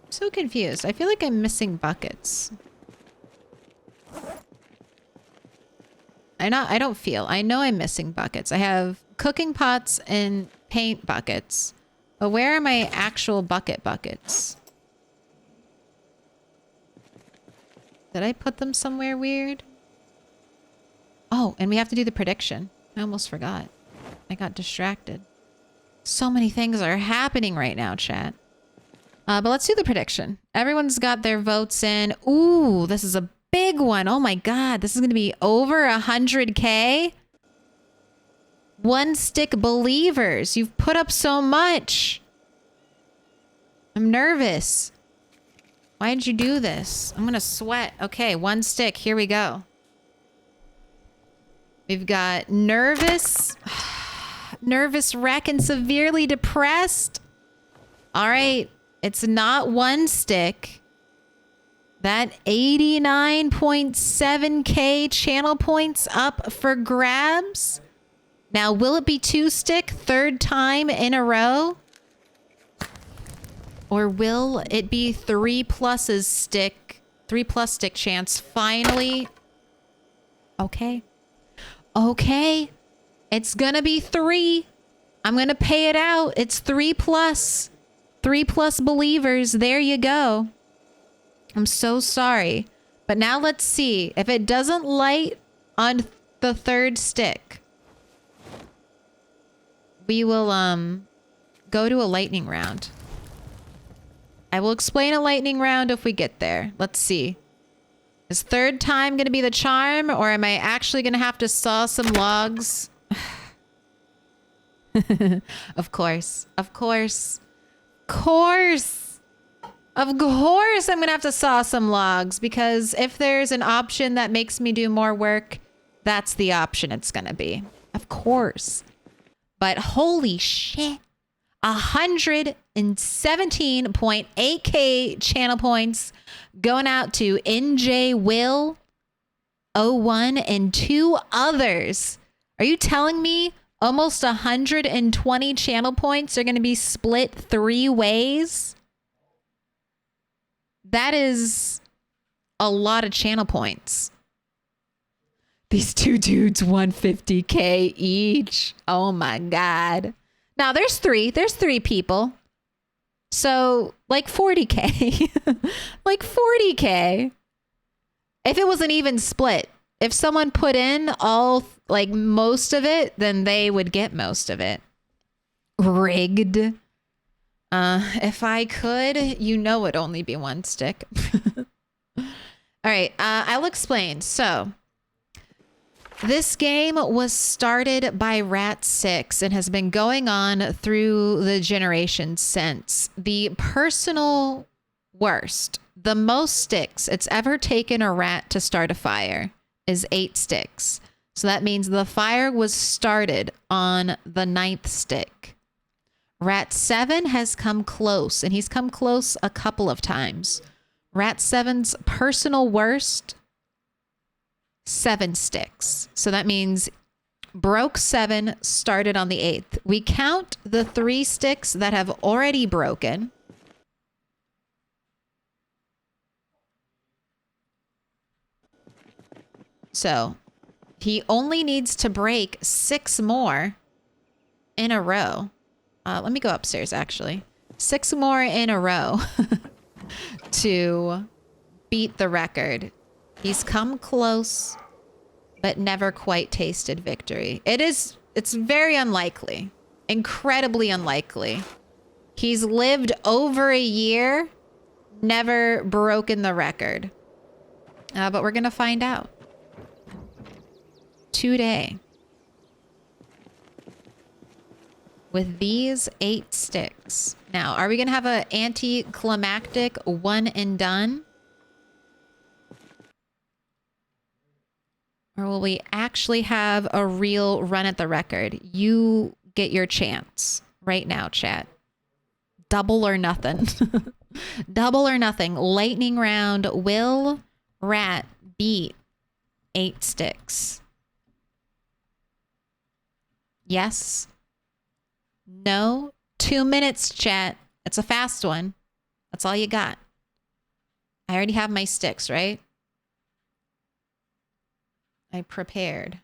So confused. I feel like I'm missing buckets. I know I'm missing buckets. I have cooking pots and paint buckets. But where are my actual buckets? Did I put them somewhere weird? Oh, and we have to do the prediction. I almost forgot. I got distracted. So many things are happening right now, chat. But let's do the prediction. Everyone's got their votes in. Ooh, this is a big one. Oh my God. This is going to be over 100K. One stick believers. You've put up so much. I'm nervous. Why did you do this? I'm going to sweat. Okay, one stick. Here we go. We've got nervous, nervous wreck, and severely depressed. All right. It's not one stick That 89.7k channel points up for grabs. Now, will it be 2-stick third time in a row? Or will it be 3+ stick chance finally? Okay. Okay. It's gonna be 3. I'm gonna pay it out. It's 3+. 3+ believers. There you go. I'm so sorry. But now let's see. If it doesn't light on the 3rd stick, we will go to a lightning round. I will explain a lightning round if we get there. Let's see. Is 3rd time going to be the charm, or am I actually going to have to saw some logs? Of course. Of course. Of course I'm going to have to saw some logs, because if there's an option that makes me do more work, that's the option it's going to be. Of course. But holy shit. 117.8k channel points going out to NJ Will 01 and 2 others. Are you telling me almost 120 channel points are going to be split 3 ways? That is a lot of channel points. These 2 dudes, 150k each. Oh my God. Now there's 3 people. So like 40k, like 40k. If it was an even split, if someone put in all, like most of it, then they would get most of it. Rigged. If I could, it'd only be 1 stick. All right. I'll explain. So this game was started by Rat6 and has been going on through the generations since. The personal worst, the most sticks it's ever taken a rat to start a fire is 8 sticks. So that means the fire was started on the 9th stick. Rat7 has come close, and he's come close a couple of times. Rat7's personal worst, 7 sticks. So that means broke 7, started on the 8th. We count the 3 sticks that have already broken. So he only needs to break 6 more in a row. Let me go upstairs, actually. 6 more in a row to beat the record. He's come close, but never quite tasted victory. It's very unlikely, incredibly unlikely. He's lived over a year, never broken the record. But we're going to find out today. With these 8 sticks. Now, are we going to have an anticlimactic one and done? Or will we actually have a real run at the record? You get your chance right now, chat. Double or nothing. Double or nothing. Lightning round. Will Rat beat 8 sticks? Yes. No. 2 minutes, chat. It's a fast one. That's all you got. I already have my sticks, right? I prepared.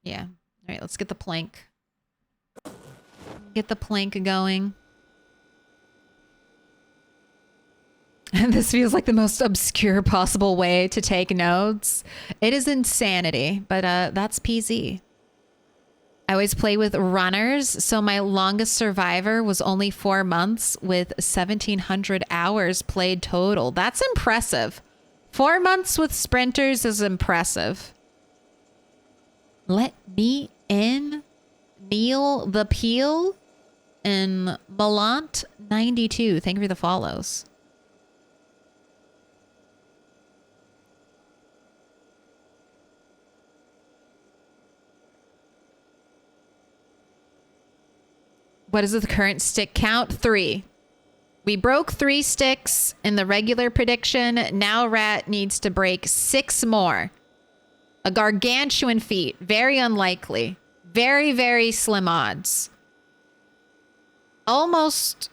Yeah. All right, let's get the plank. Get the plank going. And this feels like the most obscure possible way to take notes. It is insanity, but that's PZ. I always play with runners, so my longest survivor was only 4 months with 1,700 hours played total. That's impressive. 4 months with sprinters is impressive. Let me in. Neil the Peel and Malant 92. Thank you for the follows. What is the current stick count? 3. We broke 3 sticks in the regular prediction. Now Rat needs to break 6 more. A gargantuan feat. Very unlikely. Very, very slim odds. Almost,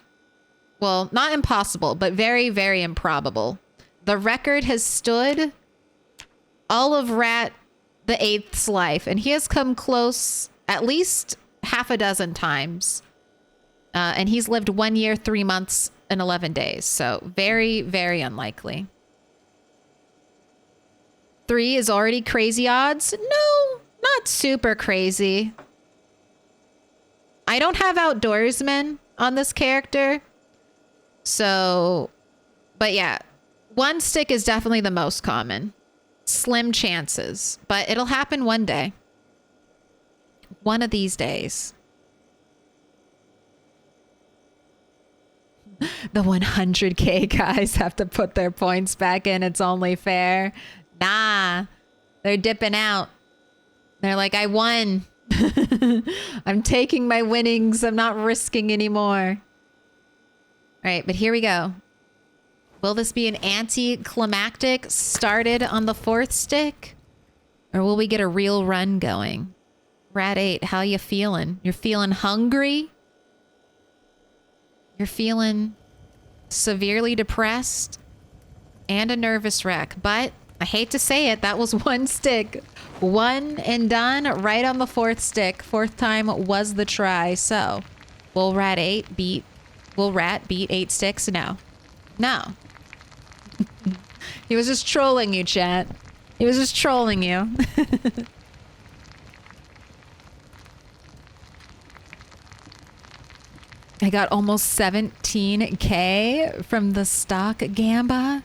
well, not impossible, but very, very improbable. The record has stood all of Rat the Eighth's life, and he has come close at least half a dozen times. And he's lived 1 year, 3 months, and 11 days. So very, very unlikely. 3 is already crazy odds. No, not super crazy. I don't have outdoorsmen on this character. So, but yeah, 1 stick is definitely the most common. Slim chances, but it'll happen one day. One of these days. The 100K guys have to put their points back in. It's only fair. Nah, they're dipping out. They're like, I won. I'm taking my winnings. I'm not risking anymore. All right, but here we go. Will this be an anticlimactic started on the 4th stick? Or will we get a real run going? Rat 8, how you feeling? You're feeling hungry? You're feeling severely depressed and a nervous wreck. But I hate to say it, that was 1 stick. 1 and done right on the 4th stick. 4th time was the try. So will Rat beat 8 sticks? No. No. He was just trolling you, chat. He was just trolling you. I got almost 17K from the stock gamba,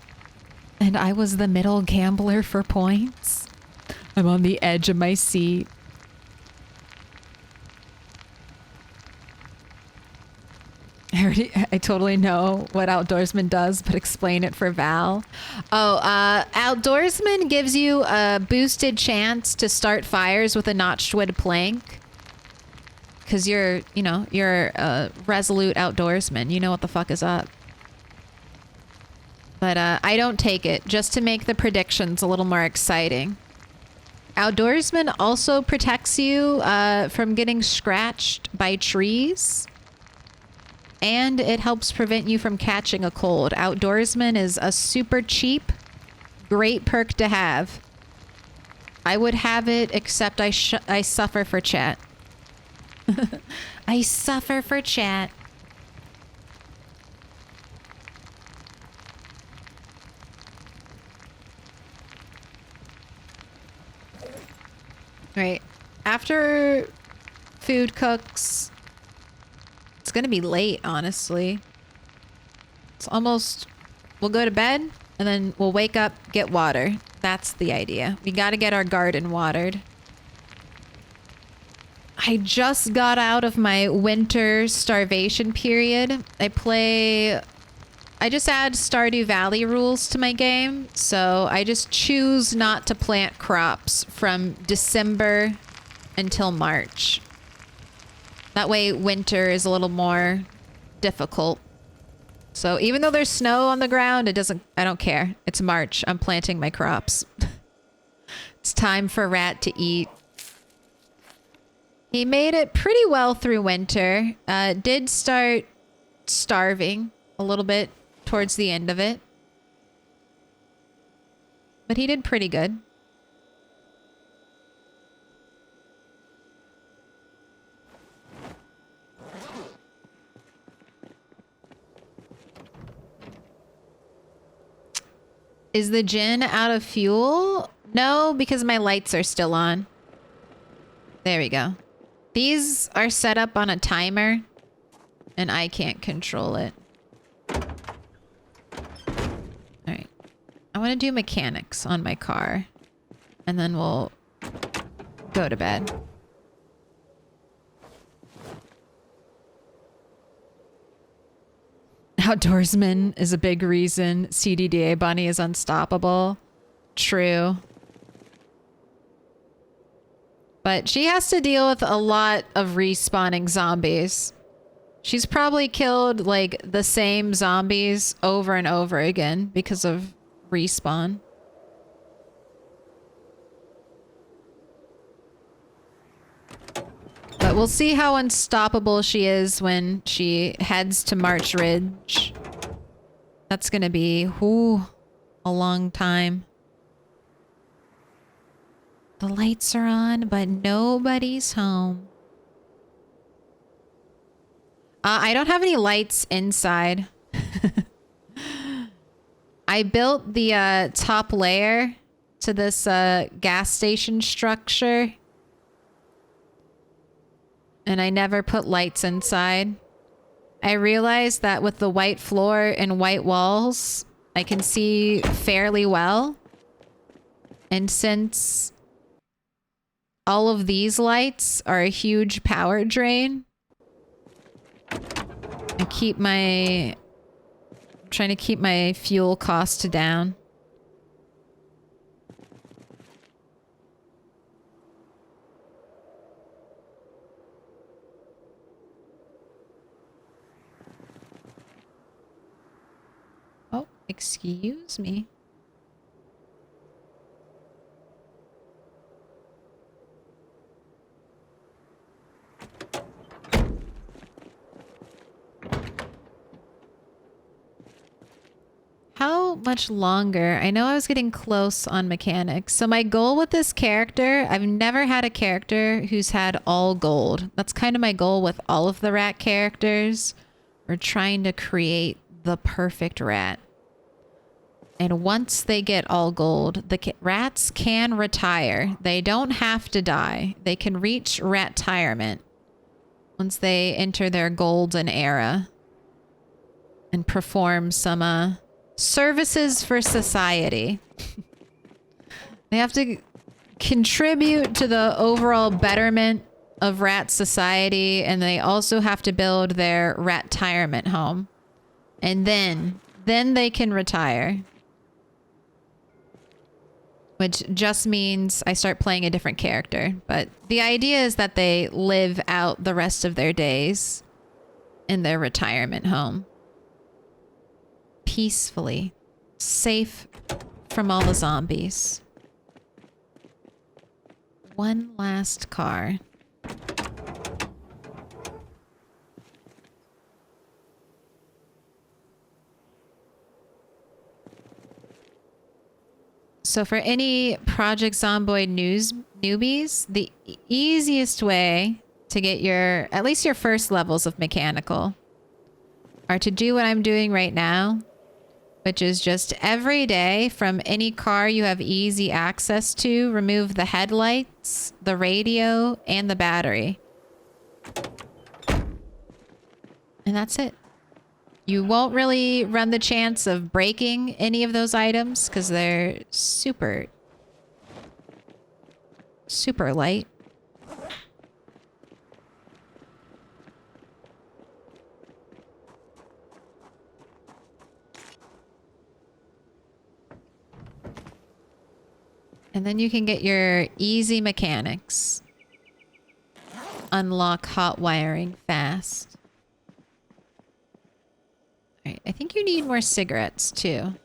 and I was the middle gambler for points. I'm on the edge of my seat. I totally know what Outdoorsman does, but explain it for Val. Oh, Outdoorsman gives you a boosted chance to start fires with a notched wood plank. Because you're a resolute outdoorsman. You know what the fuck is up. But I don't take it, just to make the predictions a little more exciting. Outdoorsman also protects you from getting scratched by trees. And it helps prevent you from catching a cold. Outdoorsman is a super cheap, great perk to have. I would have it, except I suffer for chat. I suffer for chat. Right. After food cooks, it's gonna be late, honestly. It's almost, we'll go to bed and then we'll wake up, get water. That's the idea. We gotta get our garden watered. I just got out of my winter starvation period. I just add Stardew Valley rules to my game. So I just choose not to plant crops from December until March. That way winter is a little more difficult. So even though there's snow on the ground, I don't care. It's March. I'm planting my crops. It's time for Rat to eat. He made it pretty well through winter. Did start starving a little bit towards the end of it. But he did pretty good. Is the gin out of fuel? No, because my lights are still on. There we go. These are set up on a timer, and I can't control it. Alright. I want to do mechanics on my car, and then we'll go to bed. Outdoorsman is a big reason CDDA Bunny is unstoppable. True. But she has to deal with a lot of respawning zombies. She's probably killed like the same zombies over and over again because of respawn. But we'll see how unstoppable she is when she heads to March Ridge. That's gonna be, whoo, a long time. The lights are on, but nobody's home. I don't have any lights inside. I built the top layer to this gas station structure. And I never put lights inside. I realized that with the white floor and white walls, I can see fairly well. And since all of these lights are a huge power drain, I keep my... I'm trying to keep my fuel cost down. Oh, excuse me. How much longer? I know I was getting close on mechanics. So my goal with this character, I've never had a character who's had all gold. That's kind of my goal with all of the rat characters. We're trying to create the perfect rat. And once they get all gold, the rats can retire. They don't have to die. They can reach rat-tirement once they enter their golden era and perform some services for society. They have to contribute to the overall betterment of rat society, and they also have to build their rat-tirement home. And then they can retire. Which just means I start playing a different character. But the idea is that they live out the rest of their days in their retirement home. Peacefully. Safe from all the zombies. One last car. So for any Project Zomboid newbies, the easiest way to get at least your first levels of mechanical are to do what I'm doing right now, which is just every day from any car you have easy access to, remove the headlights, the radio, and the battery. And that's it. You won't really run the chance of breaking any of those items because they're super, super light. And then you can get your easy mechanics. Unlock hot wiring fast. All right, I think you need more cigarettes too.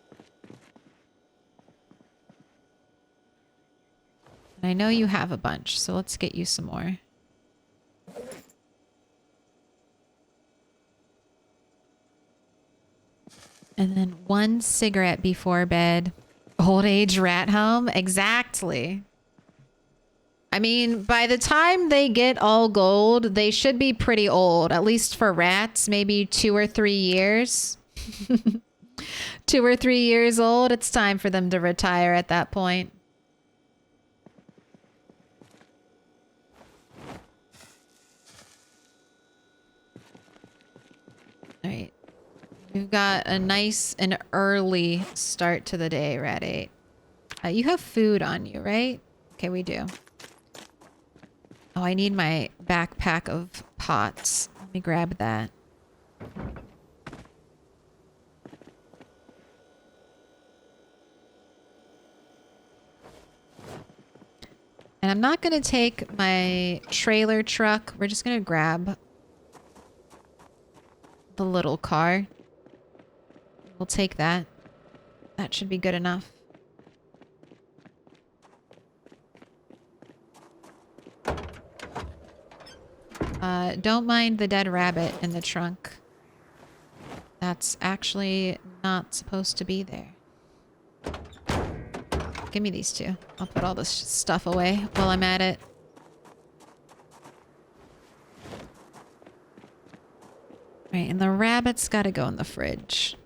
And I know you have a bunch, so let's get you some more. And then one cigarette before bed. Old age rat home? Exactly. I mean, by the time they get all gold, they should be pretty old. At least for rats, maybe 2 or 3 years. 2 or 3 years old. It's time for them to retire at that point. All right. We've got a nice and early start to the day, Rat 8. You have food on you, right? Okay, we do. Oh, I need my backpack of pots. Let me grab that. And I'm not going to take my trailer truck. We're just going to grab the little car. We'll take that. That should be good enough. Don't mind the dead rabbit in the trunk. That's actually not supposed to be there. Give me these two. I'll put all this stuff away while I'm at it. Right, and the rabbit's gotta go in the fridge.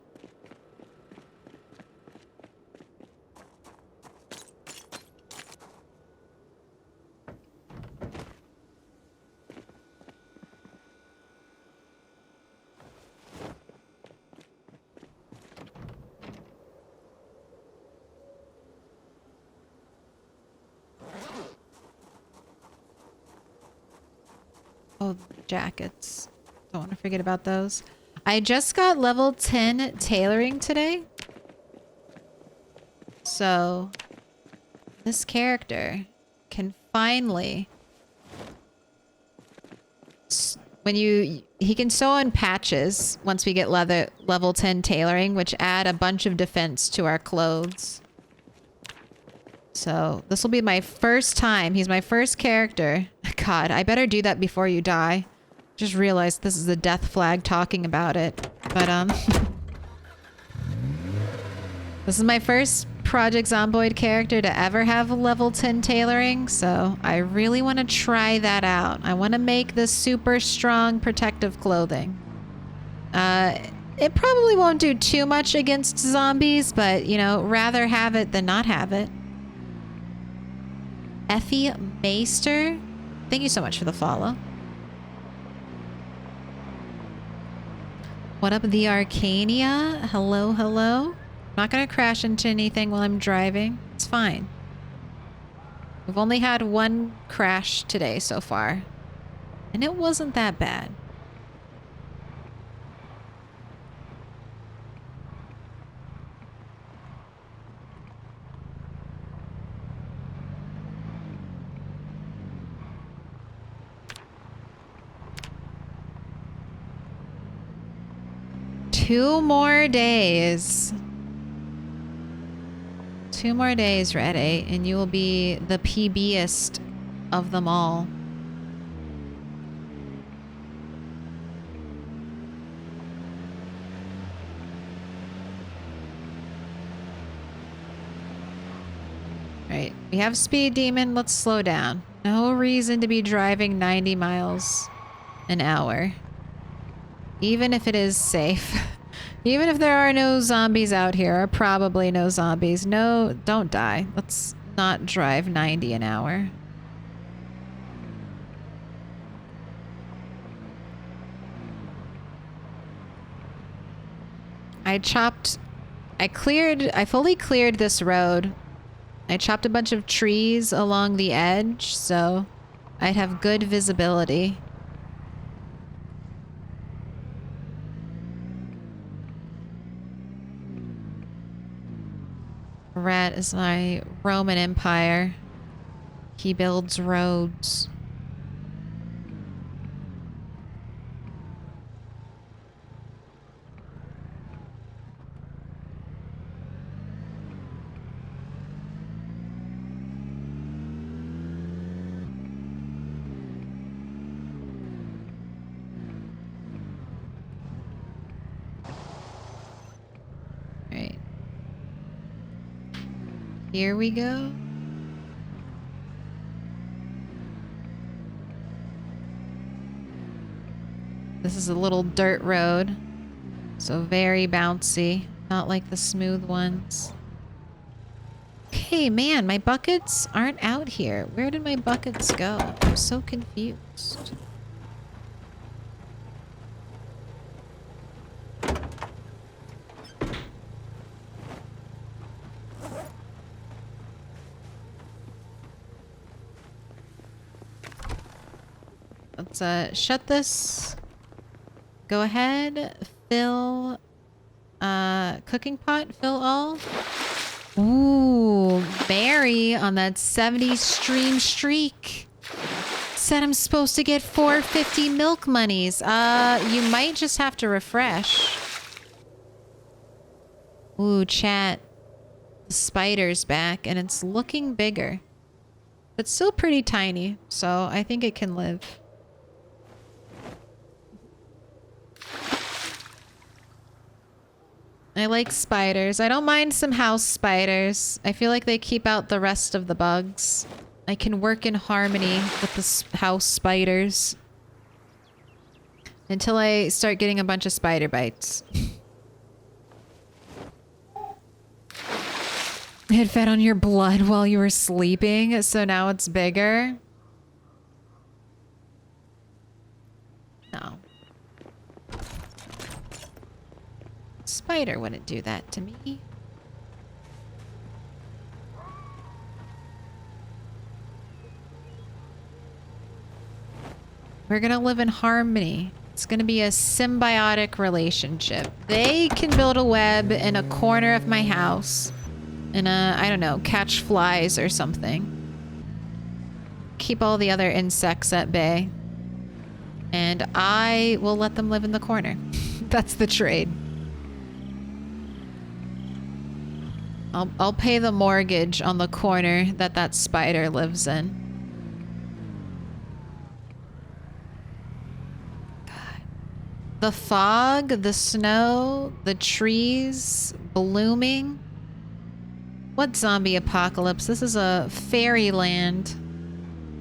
Oh, the jackets. Don't want to forget about those. I just got level 10 tailoring today. So, this character can finally... He can sew on patches once we get level 10 tailoring, which add a bunch of defense to our clothes. So, this will be my first time. He's my first character. God, I better do that before you die. Just realized this is a death flag talking about it. But, this is my first Project Zomboid character to ever have level 10 tailoring, so I really want to try that out. I want to make this super strong protective clothing. It probably won't do too much against zombies, but, you know, rather have it than not have it. Effie Meister, thank you so much for the follow. What up, the Arcania? Hello, hello. I'm not gonna crash into anything while I'm driving. It's fine. We've only had one crash today so far, and it wasn't that bad. Two more days. 2 more days, Red 8, and you will be the PBest of them all. Right, we have Speed Demon. Let's slow down. No reason to be driving 90 miles an hour. Even if it is safe. Even if there are no zombies out here, or probably no zombies. No, don't die. Let's not drive 90 an hour. I fully cleared this road. I chopped a bunch of trees along the edge, so I'd have good visibility. Rat is my Roman Empire. He builds roads. Right. Here we go. This is a little dirt road, so very bouncy, not like the smooth ones. Okay, man, my buckets aren't out here. Where did my buckets go? I'm so confused. Let's shut this. Go ahead, fill cooking pot, fill all. Ooh, Mary on that 70 stream streak. said I'm supposed to get 450 milk monies. You might just have to refresh. Ooh, chat. The spider's back, and it's looking bigger. But still pretty tiny, so I think it can live. I like spiders. I don't mind some house spiders. I feel like they keep out the rest of the bugs. I can work in harmony with the house spiders. Until I start getting a bunch of spider bites. It fed on your blood while you were sleeping, so now it's bigger. No. Spider wouldn't do that to me. We're gonna live in harmony. It's gonna be a symbiotic relationship. They can build a web in a corner of my house. And I don't know, catch flies or something. Keep all the other insects at bay. And I will let them live in the corner. That's the trade. I'll pay the mortgage on the corner that spider lives in. God. The fog, the snow, the trees blooming. What zombie apocalypse? This is a fairyland.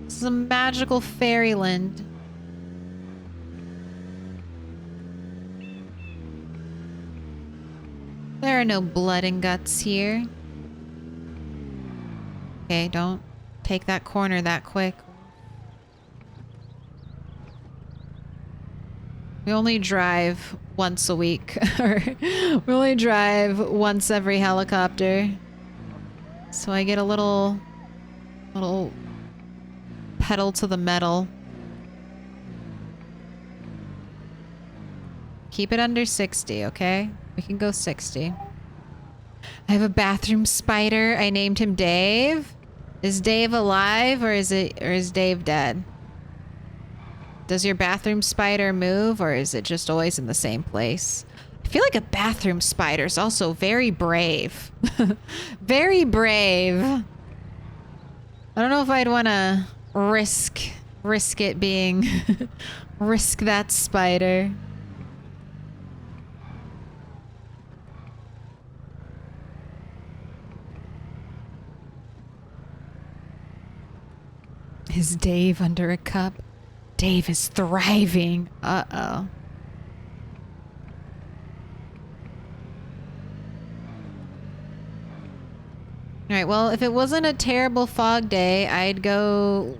This is a magical fairyland. There are no blood and guts here. Okay, don't take that corner that quick. We only drive once a week. Or we only drive once every helicopter. So I get a little pedal to the metal. Keep it under 60, okay? We can go 60. I have a bathroom spider. I named him Dave. Is Dave alive or is Dave dead? Does your bathroom spider move or is it just always in the same place? I feel like a bathroom spider is also very brave. Very brave. I don't know if I'd want to risk it being risk that spider. Is Dave under a cup? Dave is thriving. Uh-oh. Alright, well, if it wasn't a terrible fog day, I'd go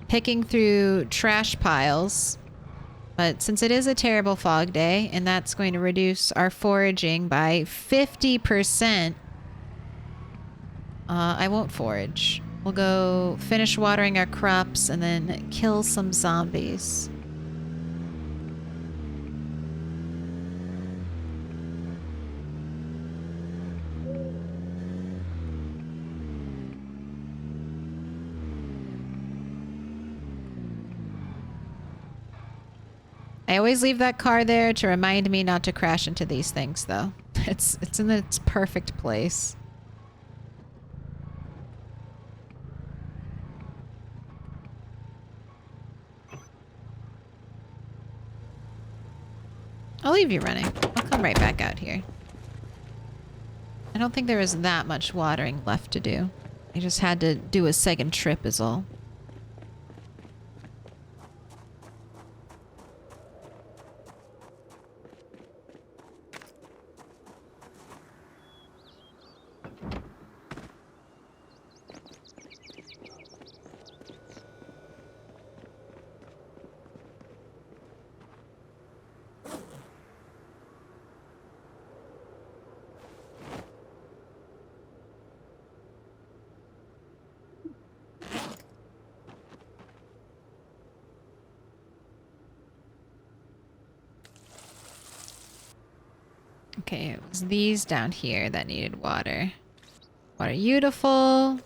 picking through trash piles. But since it is a terrible fog day, and that's going to reduce our foraging by 50%, I won't forage. We'll go finish watering our crops and then kill some zombies. I always leave that car there to remind me not to crash into these things, though. It's in its perfect place. I'll leave you running. I'll come right back out here. I don't think there was that much watering left to do. I just had to do a second trip is all. Okay, it was these down here that needed water. Water beautiful.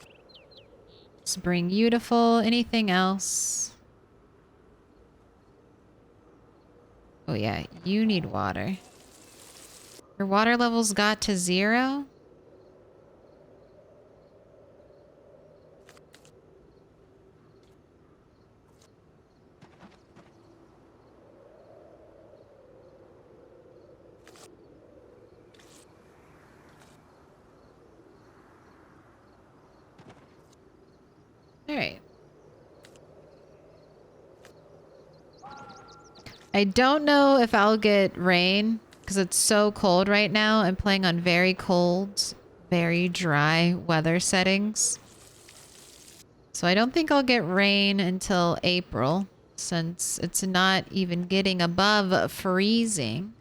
Spring beautiful. Anything else? Oh yeah, you need water. Your water levels got to 0? Alright. I don't know if I'll get rain because it's so cold right now. I'm playing on very cold, very dry weather settings. So I don't think I'll get rain until April since it's not even getting above freezing.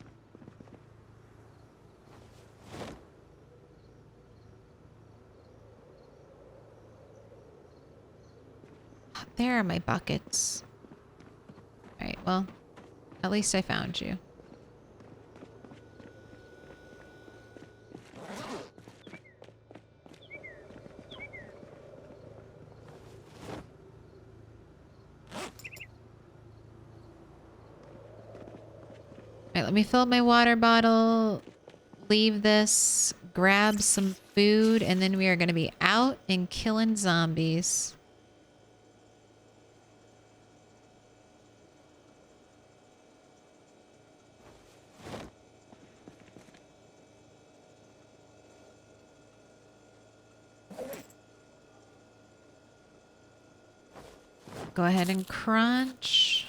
There are my buckets. All right, well, at least I found you. All right, let me fill up my water bottle, leave this, grab some food, and then we are going to be out and killing zombies. Go ahead and crunch.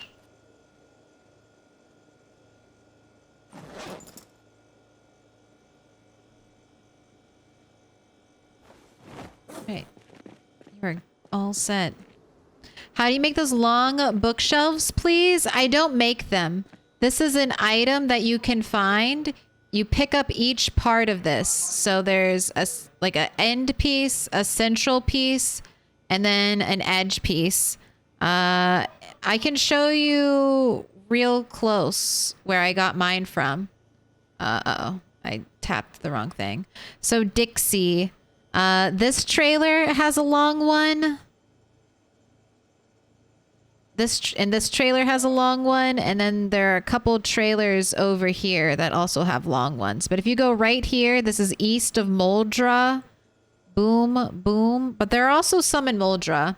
Right. You're all set. How do you make those long bookshelves, please? I don't make them. This is an item that you can find. You pick up each part of this. So there's like an end piece, a central piece, and then an edge piece. I can show you real close where I got mine from. Uh-oh. I tapped the wrong thing. So Dixie. This trailer has a long one. This trailer has a long one, and then there are a couple trailers over here that also have long ones. But if you go right here, this is east of Moldra. Boom, boom. But there are also some in Moldra.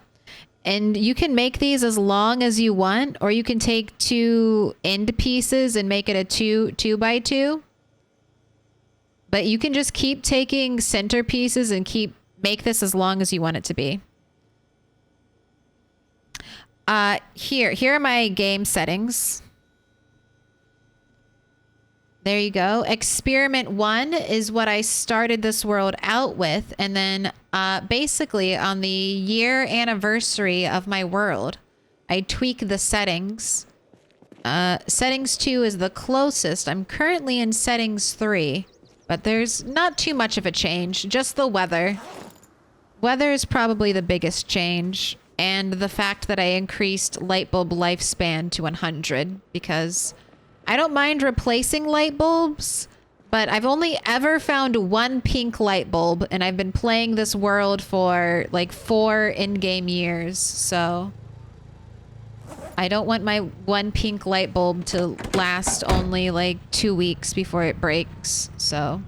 And you can make these as long as you want, or you can take 2 end pieces and make it a 2x2. But you can just keep taking center pieces and make this as long as you want it to be. Here are my game settings. There you go. Experiment 1 is what I started this world out with. And then basically on the year anniversary of my world, I tweak the settings. Settings 2 is the closest. I'm currently in settings 3, but there's not too much of a change. Just the weather. Weather is probably the biggest change. And the fact that I increased light bulb lifespan to 100 because I don't mind replacing light bulbs, but I've only ever found 1 pink light bulb, and I've been playing this world for like 4 in-game years, so I don't want my 1 pink light bulb to last only like 2 weeks before it breaks, so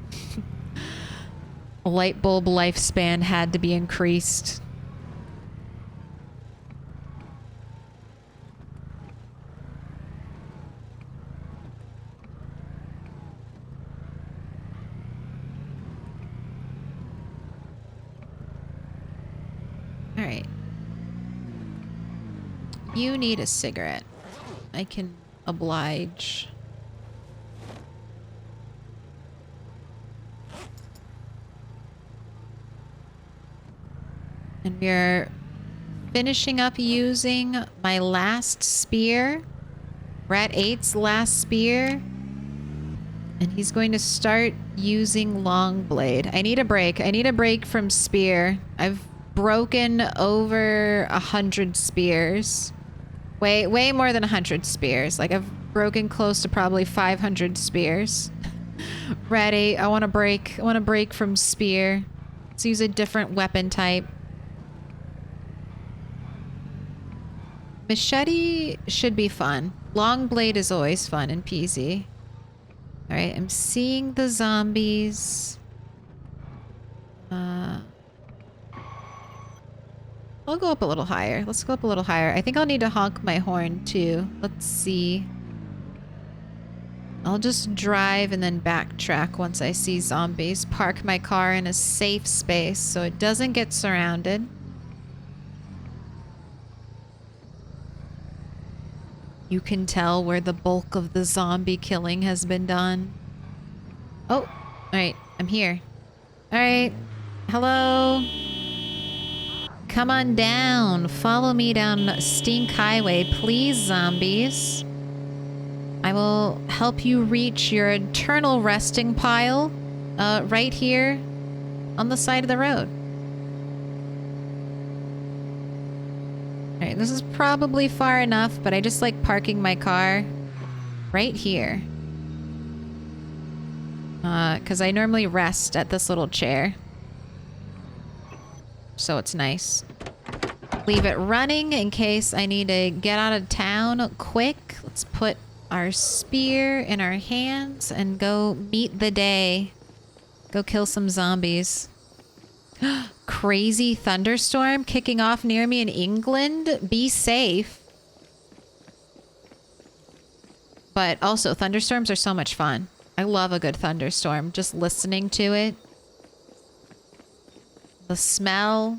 light bulb lifespan had to be increased. All right. You need a cigarette. I can oblige. And we're finishing up using my last spear. Rat 8's last spear. And he's going to start using long blade. I need a break. I need a break from spear. I've broken over 100 spears. Way more than 100 spears. Like I've broken close to probably 500 spears. Rat 8, I want to break. I want to break from spear. Let's use a different weapon type. Machete should be fun. Long blade is always fun and peasy. Alright, I'm seeing the zombies. I'll go up a little higher. Let's go up a little higher. I think I'll need to honk my horn too. Let's see. I'll just drive and then backtrack once I see zombies. Park my car in a safe space so it doesn't get surrounded. You can tell where the bulk of the zombie killing has been done. Oh, alright, I'm here. Alright, hello. Come on down. Follow me down Stink Highway, please, zombies. I will help you reach your eternal resting pile right here on the side of the road. Alright, this is probably far enough, but I just like parking my car right here. Because I normally rest at this little chair. So it's nice. Leave it running in case I need to get out of town quick. Let's put our spear in our hands and go meet the day. Go kill some zombies. Crazy thunderstorm kicking off near me in England. Be safe. But also, thunderstorms are so much fun. I love a good thunderstorm. Just listening to it. The smell.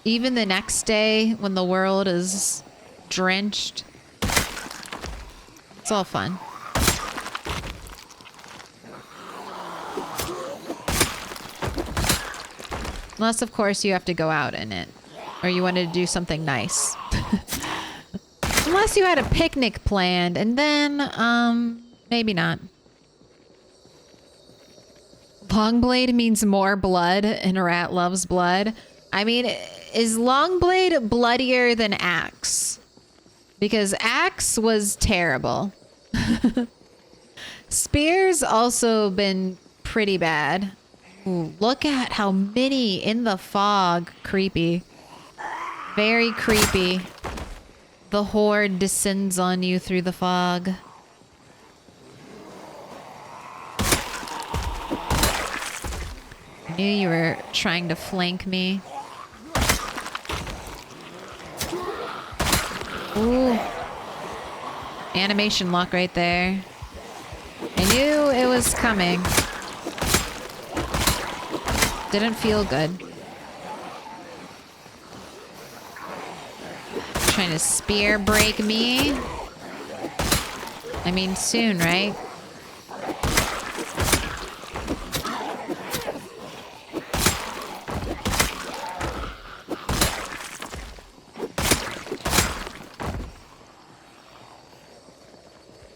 Even the next day when the world is drenched. It's all fun. Unless, of course, you have to go out in it. Or you wanted to do something nice. Unless you had a picnic planned, and then, maybe not. Longblade means more blood, and Rat loves blood. I mean, is Longblade bloodier than Axe? Because Axe was terrible. Spear's also been pretty bad. Ooh, look at how many in the fog. Creepy. Very creepy. The horde descends on you through the fog. I knew you were trying to flank me. Ooh. Animation lock right there. I knew it was coming. Didn't feel good. Trying to spear break me. I mean, soon, right?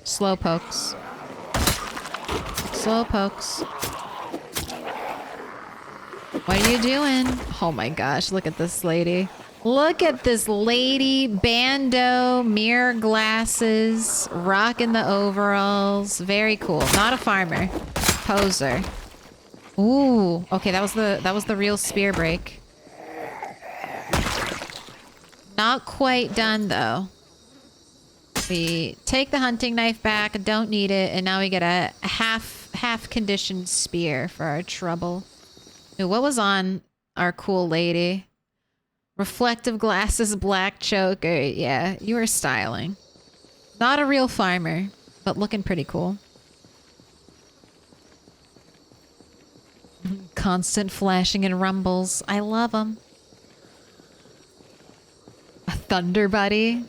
Slow pokes. Slow pokes. What are you doing? Oh my gosh, look at this lady. Look at this lady. Bando, mirror glasses, rocking the overalls. Very cool. Not a farmer. Poser. Ooh. Okay, that was the real spear break. Not quite done though. We take the hunting knife back, don't need it, and now we get a half conditioned spear for our trouble. Ooh, what was on our cool lady? Reflective glasses, black choker. Yeah, you were styling. Not a real farmer, but looking pretty cool. Constant flashing and rumbles. I love them. A thunder buddy.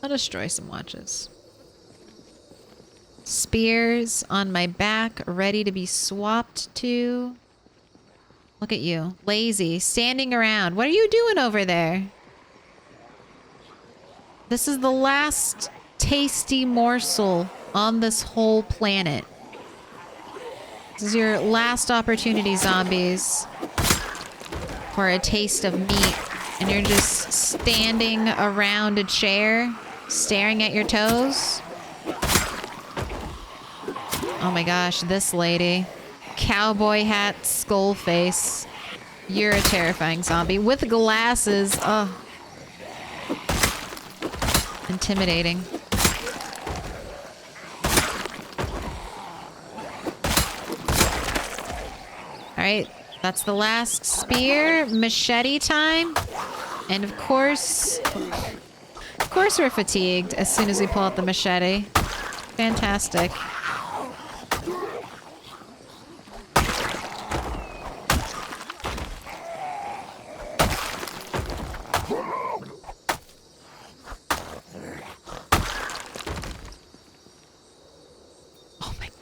I'll destroy some watches. Spears on my back, ready to be swapped to. Look at you. Lazy. Standing around. What are you doing over there? This is the last tasty morsel on this whole planet. This is your last opportunity, zombies. For a taste of meat. And you're just standing around a chair, staring at your toes. Oh my gosh, this lady. Cowboy hat, skull face. You're a terrifying zombie with glasses. Ugh. Intimidating. Alright, that's the last spear. Machete time. And of course we're fatigued as soon as we pull out the machete. Fantastic.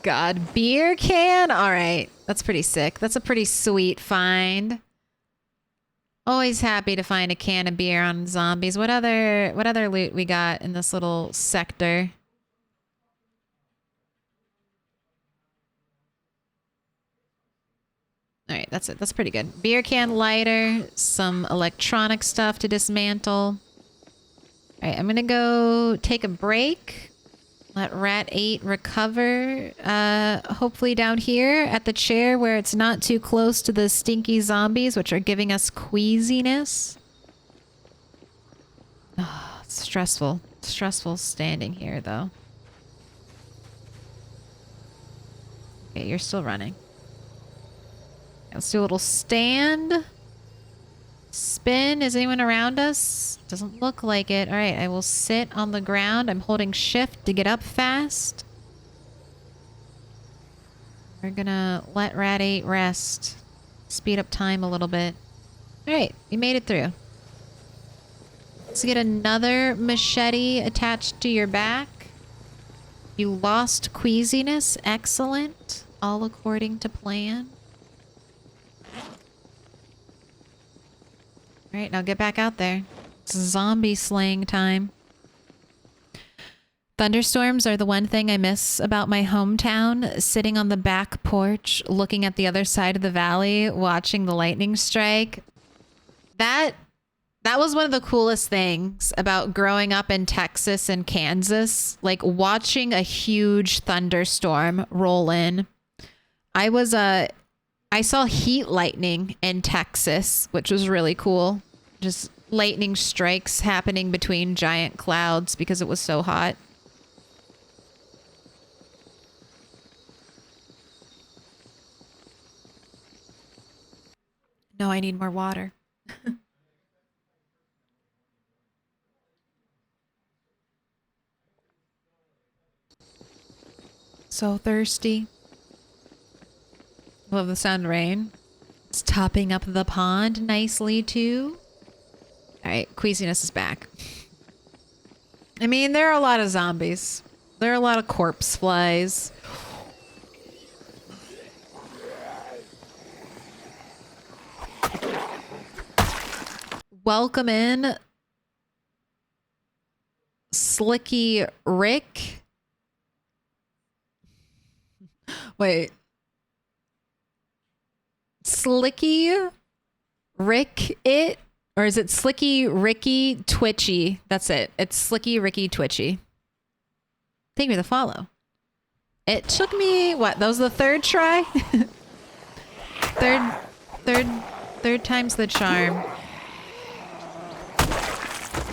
God, beer can? All right. That's pretty sick. That's a pretty sweet find. Always happy to find a can of beer on zombies. What other loot we got in this little sector? All right, that's it. That's pretty good. Beer can, lighter, some electronic stuff to dismantle. All right, I'm going to go take a break. Let Rat 8 recover, hopefully down here at the chair where it's not too close to the stinky zombies, which are giving us queasiness. Oh, it's stressful. Stressful standing here, though. Okay, you're still running. Let's do a little stand. Spin. Is anyone around us? Doesn't look like it. All right, I will sit on the ground. I'm holding shift to get up fast. We're gonna let Rat 8 rest. Speed up time a little bit. All right, you made it through. Let's get another machete attached to your back. You lost queasiness. Excellent. All according to plan. All right, now get back out there. It's zombie slaying time. Thunderstorms are the one thing I miss about my hometown. Sitting on the back porch, looking at the other side of the valley, watching the lightning strike. That was one of the coolest things about growing up in Texas and Kansas. Like watching a huge thunderstorm roll in. I saw heat lightning in Texas, which was really cool. Just lightning strikes happening between giant clouds because it was so hot. No, I need more water. So thirsty. Love the sound of rain. It's topping up the pond nicely, too. All right, queasiness is back. I mean, there are a lot of zombies. There are a lot of corpse flies. Welcome in, Slicky Rick. Wait. Slicky Rick it? Or is it Slicky Ricky Twitchy? That's it. It's Slicky Ricky Twitchy. Thank you for the follow. It took me, what? That was the third try? Third time's the charm.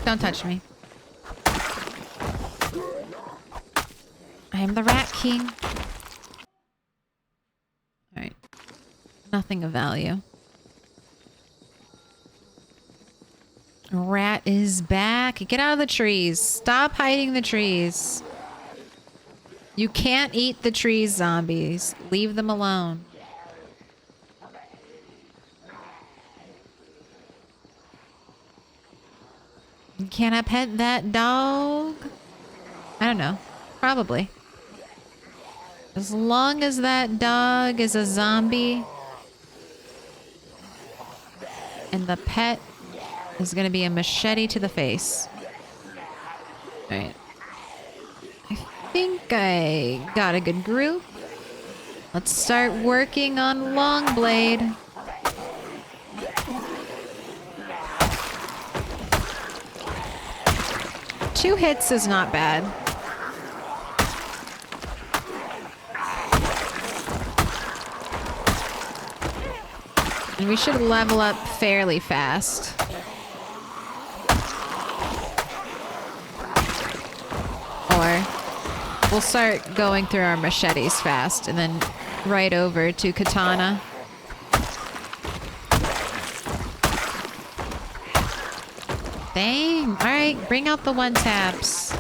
Don't touch me. I am the Rat King. Alright. Nothing of value. Rat is back. Get out of the trees. Stop hiding the trees. You can't eat the trees, zombies. Leave them alone. Can I pet that dog? I don't know. Probably. As long as that dog is a zombie and the pet is going to be a machete to the face. All right. I think I got a good group. Let's start working on Longblade. Two hits is not bad. And we should level up fairly fast. Or we'll start going through our machetes fast and then right over to katana. Dang. Alright, bring out the one taps.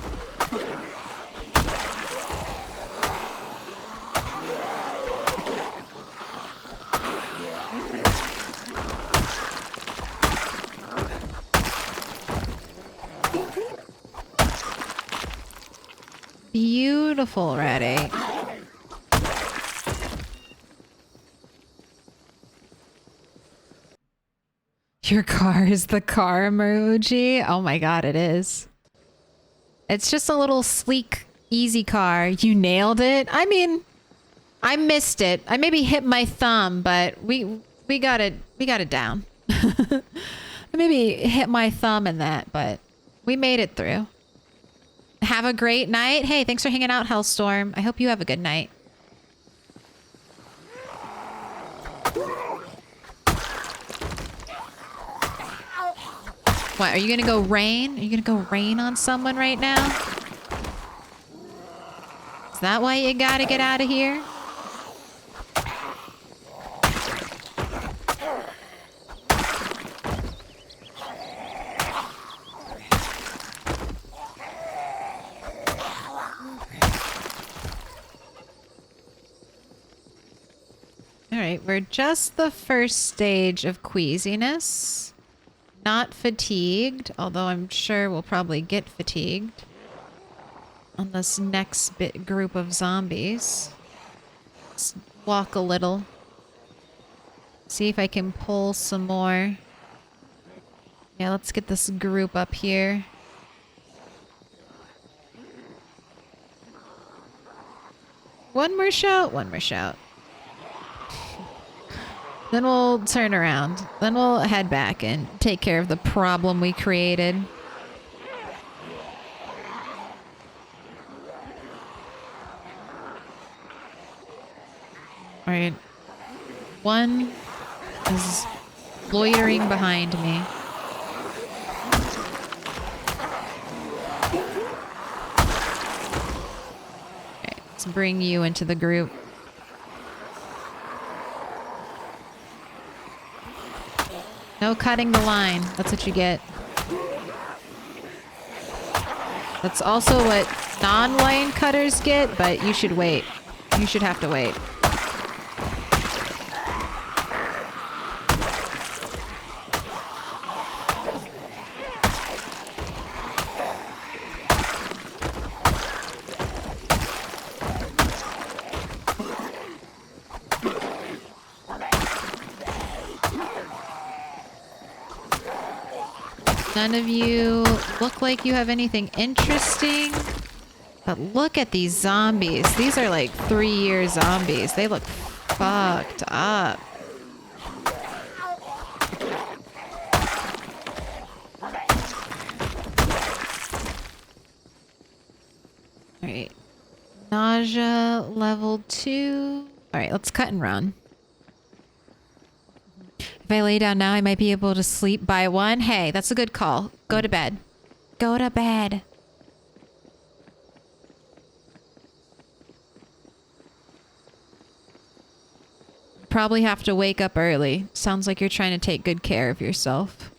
Beautiful, ready. Your car is the car emoji? Oh my god, it is. It's just a little sleek, easy car. You nailed it. I mean, I missed it. I maybe hit my thumb, but we got it down. I maybe hit my thumb in that, but we made it through. Have a great night. Hey, thanks for hanging out, Hellstorm. I hope you have a good night. What, are you gonna go rain? Are you gonna go rain on someone right now? Is that why you gotta get out of here? Alright, we're just the first stage of queasiness. Not fatigued, although I'm sure we'll probably get fatigued on this next group of zombies. Let's walk a little. See if I can pull some more. Yeah, let's get this group up here. One more shout, one more shout. Then we'll turn around. Then we'll head back and take care of the problem we created. Alright. One is loitering behind me. Okay, let's bring you into the group. No cutting the line. That's what you get. That's also what non-line cutters get, but you should wait. You should have to wait. None of you look like you have anything interesting. But look at these zombies. These are like 3-year zombies. They look fucked up. Alright. Nausea level 2. Alright, let's cut and run. If I lay down now, I might be able to sleep by 1. Hey, that's a good call. Go to bed. Go to bed. Probably have to wake up early. Sounds like you're trying to take good care of yourself.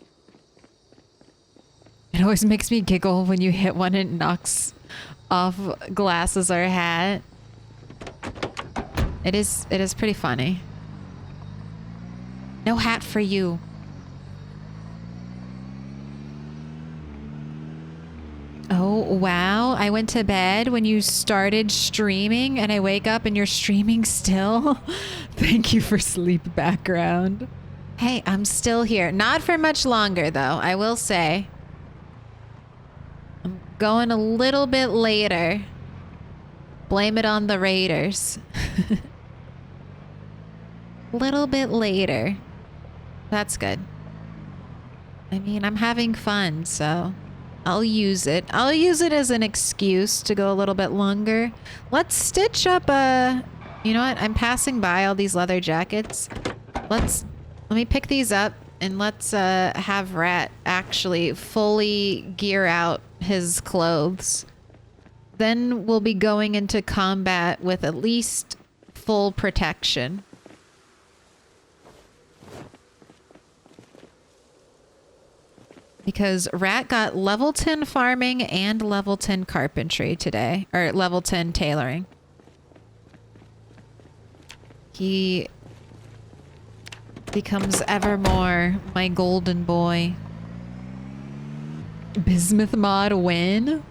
It always makes me giggle when you hit one and it knocks off glasses or a hat. It is pretty funny. No hat for you. Oh, wow. I went to bed when you started streaming and I wake up and you're streaming still. Thank you for sleep background. Hey, I'm still here. Not for much longer though, I will say. I'm going a little bit later. Blame it on the Raiders. Little bit later. That's good. I mean, I'm having fun, so I'll use it. I'll use it as an excuse to go a little bit longer. Let's stitch up a... You know what? I'm passing by all these leather jackets. Let's Let me pick these up and let's have Rat actually fully gear out his clothes. Then we'll be going into combat with at least full protection. Because Rat got level 10 farming and level 10 carpentry today. Or level 10 tailoring. He becomes ever more my golden boy. Bismuth mod win?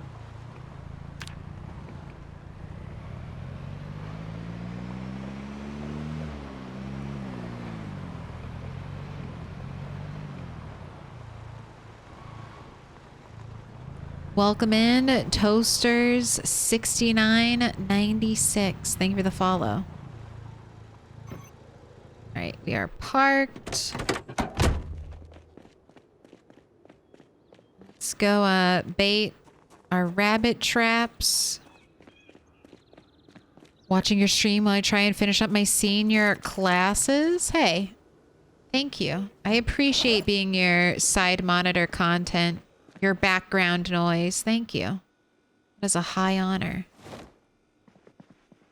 Welcome in, Toasters 6996. Thank you for the follow. All right, we are parked. Let's go bait our rabbit traps. Watching your stream while I try and finish up my senior classes. Hey, thank you. I appreciate being your side monitor content. Your background noise. Thank you. That's a high honor.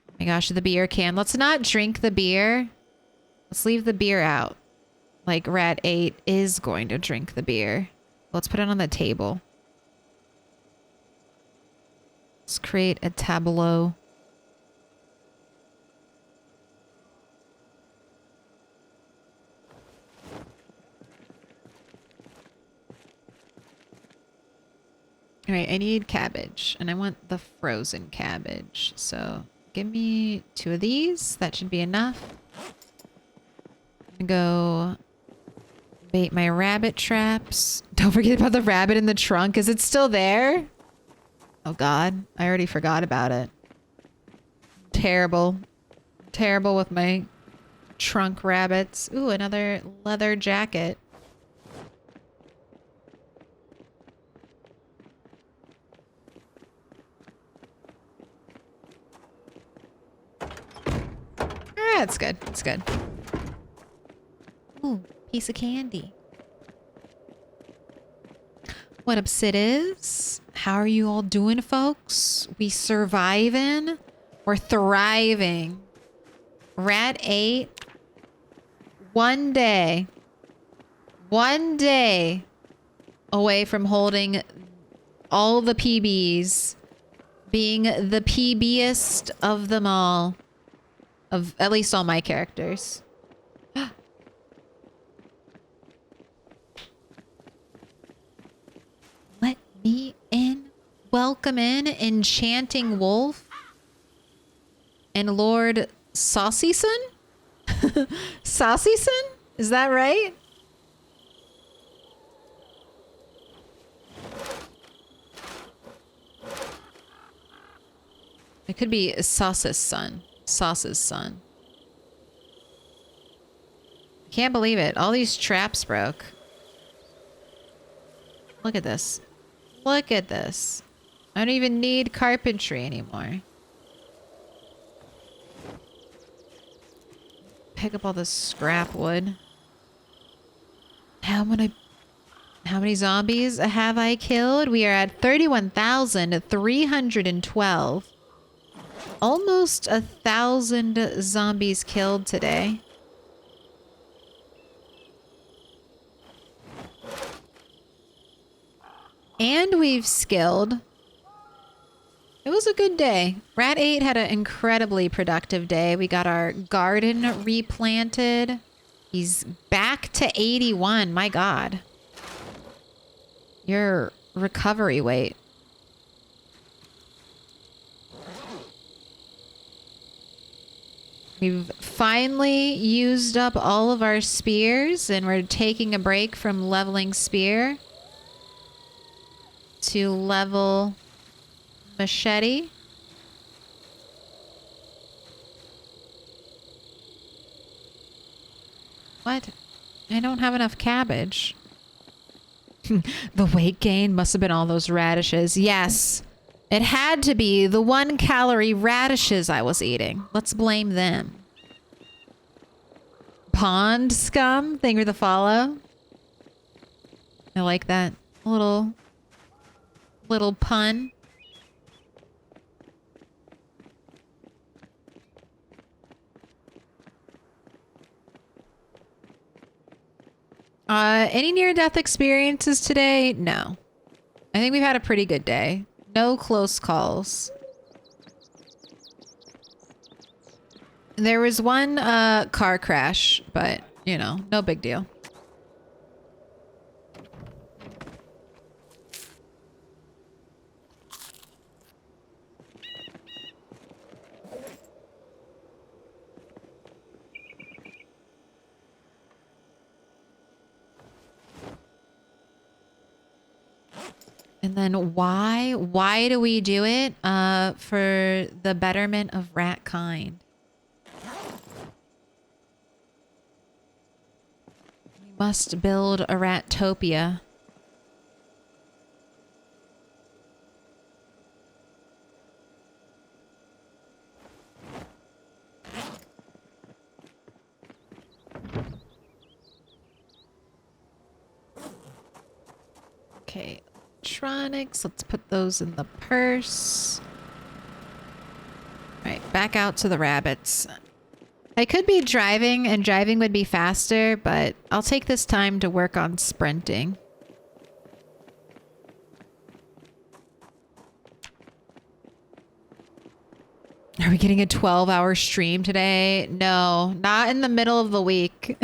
Oh my gosh, the beer can. Let's not drink the beer. Let's leave the beer out. Like Rat 8 is going to drink the beer. Let's put it on the table. Let's create a tableau. All right, I need cabbage, and I want the frozen cabbage. So give me 2 of these. That should be enough. I'm gonna go bait my rabbit traps. Don't forget about the rabbit in the trunk. Is it still there? Oh God, I already forgot about it. Terrible. Terrible with my trunk rabbits. Ooh, another leather jacket. That's good. That's good. Ooh, piece of candy. What up, Sid? How are you all doing, folks? We surviving? We're thriving. Rat 8. One day away from holding all the PBs, being the PBiest of them all. Of at least all my characters. Let me in. Welcome in, Enchanting Wolf. And Lord Saucyson? Saucyson? Is that right? It could be Sauce's son. Sauce's son. Can't believe it. All these traps broke. Look at this. Look at this. I don't even need carpentry anymore. Pick up all this scrap wood. How many zombies have I killed? We are at 31,312. Almost 1,000 zombies killed today. And we've skilled. It was a good day. Rat 8 had an incredibly productive day. We got our garden replanted. He's back to 81. My God. Your recovery weight. We've finally used up all of our spears, and we're taking a break from leveling spear to level machete. What? I don't have enough cabbage. The weight gain must have been all those radishes. Yes. It had to be the 1-calorie radishes I was eating. Let's blame them. Pond scum. Thank you for the follow. I like that little pun. Any near-death experiences today? No. I think we've had a pretty good day. No close calls. There was one car crash, but, you know, no big deal. And then why? Why do we do it? For the betterment of rat kind. We must build a Rattopia. Okay. Electronics. Let's put those in the purse. All right, back out to the rabbits. I could be driving and driving would be faster, but I'll take this time to work on sprinting. Are we getting a 12-hour stream today? No, not in the middle of the week.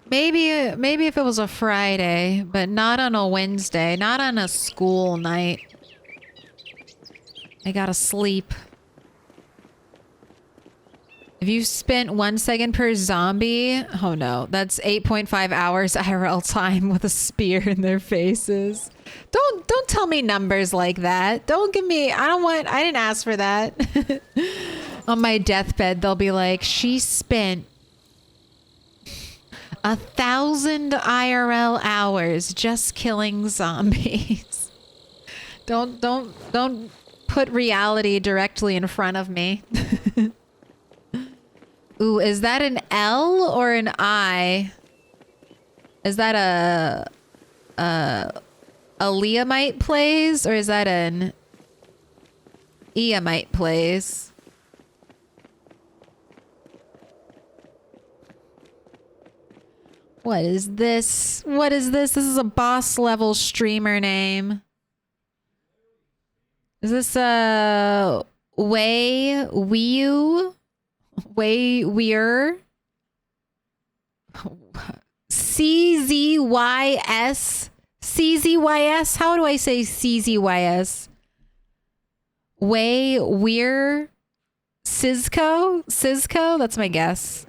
Maybe if it was a Friday, but not on a Wednesday, not on a school night. I gotta sleep. If you spent 1 second per zombie, oh no, that's 8.5 hours IRL time with a spear in their faces. Don't tell me numbers like that. Don't give me, I didn't ask for that. On my deathbed, they'll be like, she spent 1,000 IRL hours just killing zombies. Don't put reality directly in front of me. Ooh, is that an L or an I? Is that a Liamite plays or is that an Eamite plays? What is this? What is this? This is a boss level streamer name. Is this Way Weir? CZYS? CZYS? How do I say CZYS? Way Weir? Sizco? Sizco? That's my guess.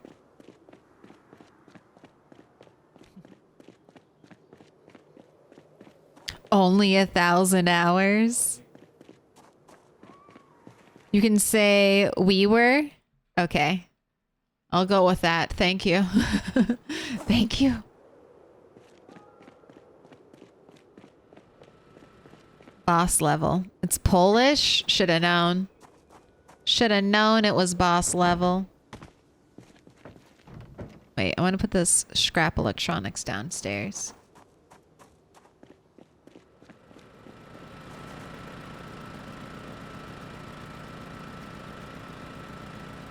Only 1,000 hours. You can say we were. Okay. I'll go with that. Thank you. Thank you. Boss level. It's Polish? Should have known. Should have known it was boss level. Wait, I want to put this scrap electronics downstairs.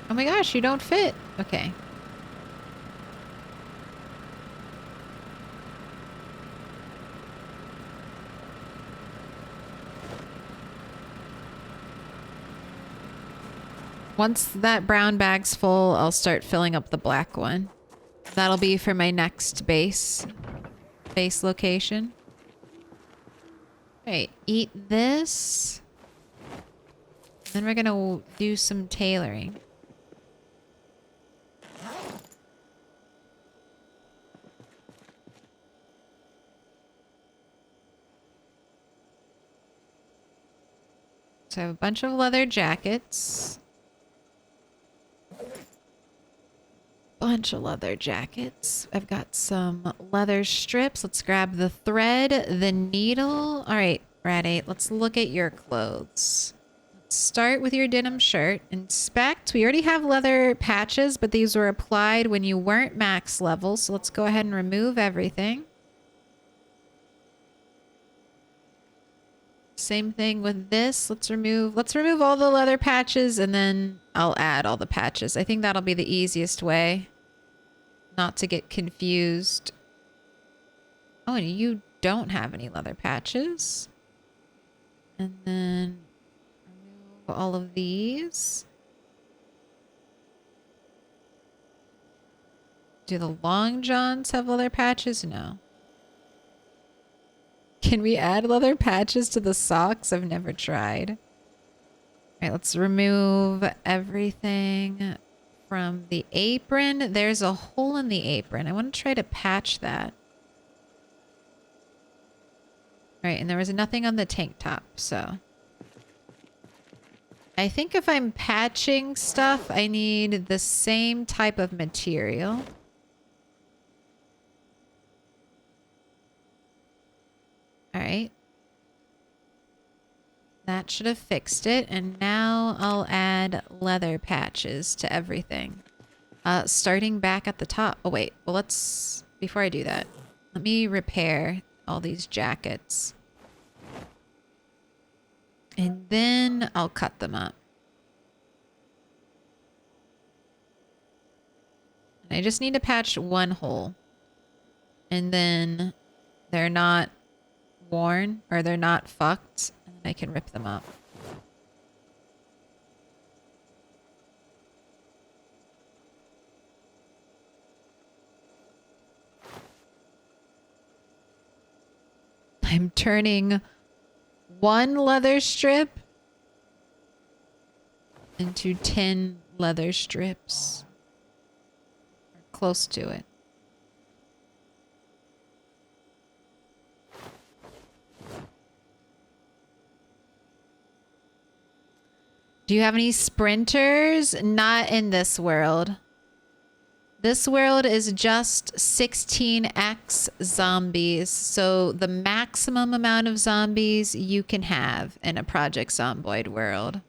Oh my gosh, you don't fit. Okay. Once that brown bag's full, I'll start filling up the black one. That'll be for my next base location. Alright, eat this. Then we're gonna do some tailoring. So a bunch of leather jackets. Bunch of leather jackets. I've got some leather strips. Let's grab the thread, the needle. All right, Rat 8, let's look at your clothes. start with your denim shirt. Inspect. We already have leather patches, but these were applied when you weren't max level. So let's go ahead and remove everything. Same thing with this. Let's remove all the leather patches, and then I'll add all the patches. I think that'll be the easiest way not to get confused. Oh, and you don't have any leather patches. And then remove all of these. Do the long johns have leather patches? No. Can we add leather patches to the socks? I've never tried. All right, let's remove everything from the apron. There's a hole in the apron. I want to try to patch that. All right, and there was nothing on the tank top, so. I think if I'm patching stuff, I need the same type of material. All right. That should have fixed it. And now I'll add leather patches to everything. Starting back at the top. Oh, wait. Well, before I do that, let me repair all these jackets. And then I'll cut them up. And I just need to patch one hole. And then they're not worn, or they're not fucked, and I can rip them up. I'm turning one leather strip into 10 leather strips. Or close to it. Do you have any sprinters? Not in this world. This world is just 16x zombies. So the maximum amount of zombies you can have in a Project Zomboid world.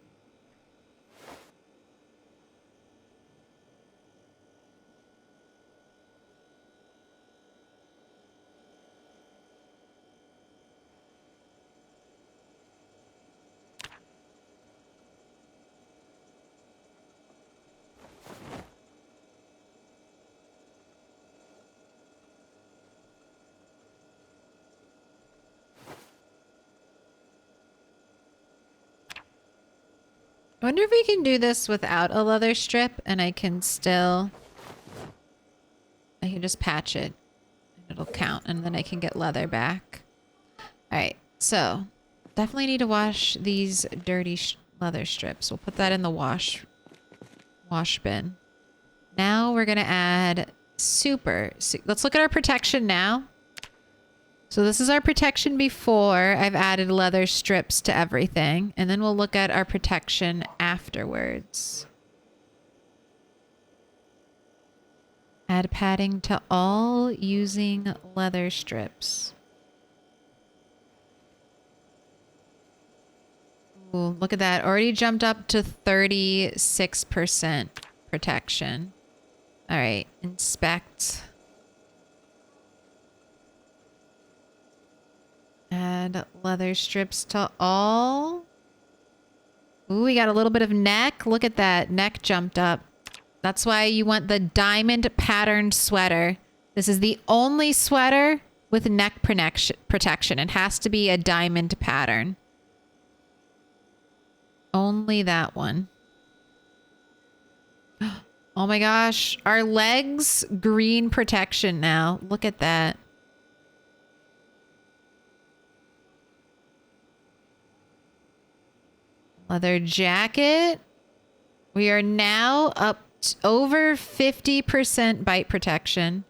I wonder if we can do this without a leather strip and I can just patch it and it'll count and then I can get leather back. All right, so definitely need to wash these dirty leather strips. We'll put that in the wash bin. Now we're gonna add let's look at our protection now. So this is our protection before I've added leather strips to everything. And then we'll look at our protection afterwards. Add padding to all using leather strips. Ooh, look at that. Already jumped up to 36% protection. All right, inspect. Add leather strips to all. Ooh, we got a little bit of neck. Look at that. Neck jumped up. That's why you want the diamond patterned sweater. This is the only sweater with neck protection. It has to be a diamond pattern. Only that one. Oh my gosh. Our legs, green protection now. Look at that. Leather jacket. We are now up to over 50% bite protection.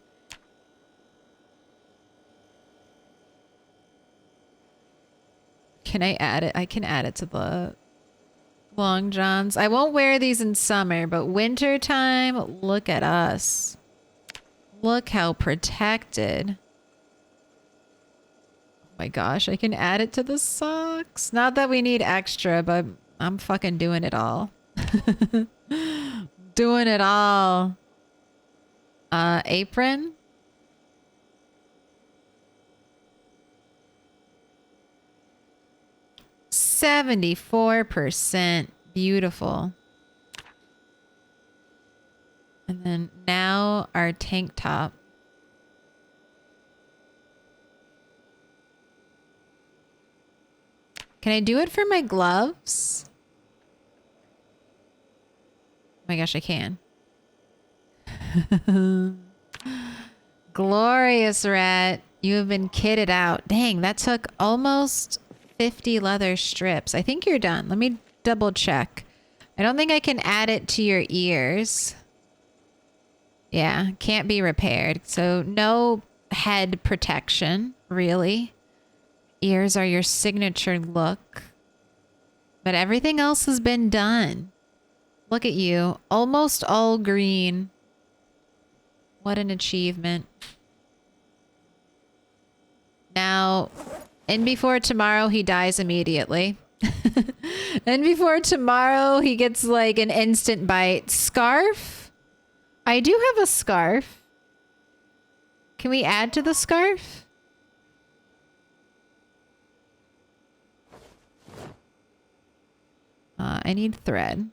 Can I add it? I can add it to the long johns. I won't wear these in summer, but winter time, look at us. Look how protected. Oh my gosh, I can add it to the socks. Not that we need extra, but I'm fucking doing it all. Doing it all. Apron? %74%. Beautiful. And then now our tank top. Can I do it for my gloves? Oh my gosh, I can. Glorious rat. You have been kitted out. Dang, that took almost 50 leather strips. I think you're done. Let me double check. I don't think I can add it to your ears. Yeah, can't be repaired. So no head protection, really. Ears are your signature look. But everything else has been done. Look at you. Almost all green. What an achievement. Now, and before tomorrow, he dies immediately. And before tomorrow, he gets like an instant bite. Scarf? I do have a scarf. Can we add to the scarf? I need thread.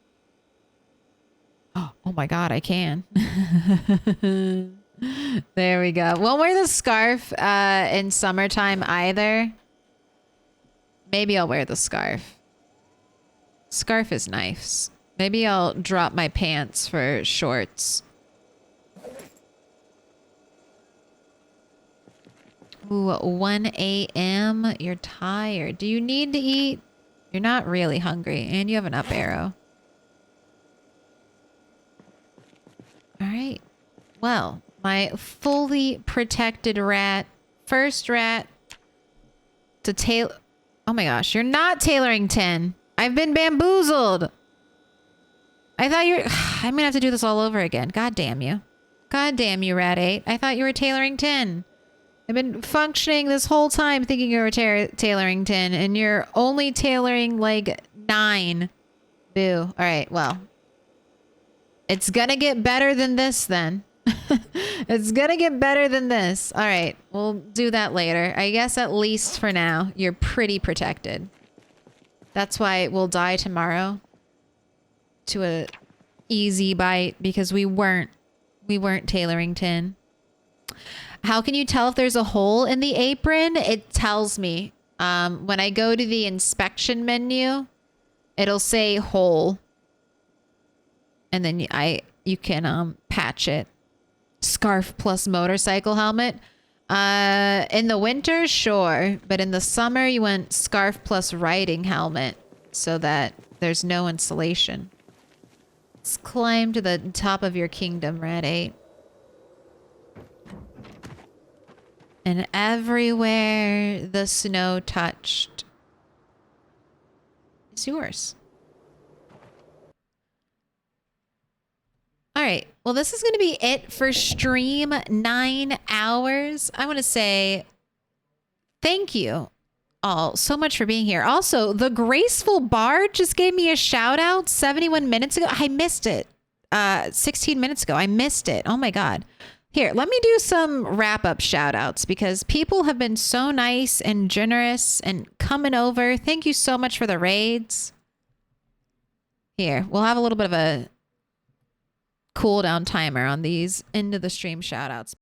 Oh my god, I can. There we go. Won't wear the scarf in summertime either. Maybe I'll wear the scarf. Scarf is nice. Maybe I'll drop my pants for shorts. Ooh, 1 a.m. You're tired. Do you need to eat? You're not really hungry, and you have an up arrow. All right. Well, my fully protected rat, first rat to tailor. Oh my gosh, you're not tailoring 10. I've been bamboozled. I thought you were. I'm gonna have to do this all over again. God damn you. God damn you, rat 8. I thought you were tailoring 10. I've been functioning this whole time thinking you were tailoring 10, and you're only tailoring like 9. Boo. All right, well. It's gonna get better than this then. It's gonna get better than this. All right, we'll do that later. I guess at least for now, you're pretty protected. That's why we'll die tomorrow to a easy bite because we weren't tailoring 10. How can you tell if there's a hole in the apron? It tells me. When I go to the inspection menu, it'll say hole. And then you can patch it. Scarf plus motorcycle helmet. In the winter, sure. But in the summer, you want scarf plus riding helmet so that there's no insulation. Let's climb to the top of your kingdom, Rat 8. And everywhere the snow touched is yours. All right. Well, this is going to be it for stream 9 hours. I want to say thank you all so much for being here. Also, the Graceful Bard just gave me a shout out 71 minutes ago. I missed it. 16 minutes ago. I missed it. Oh my God. Here, let me do some wrap up shout outs because people have been so nice and generous and coming over. Thank you so much for the raids. Here, we'll have a little bit of a cooldown timer on these end of the stream shout outs.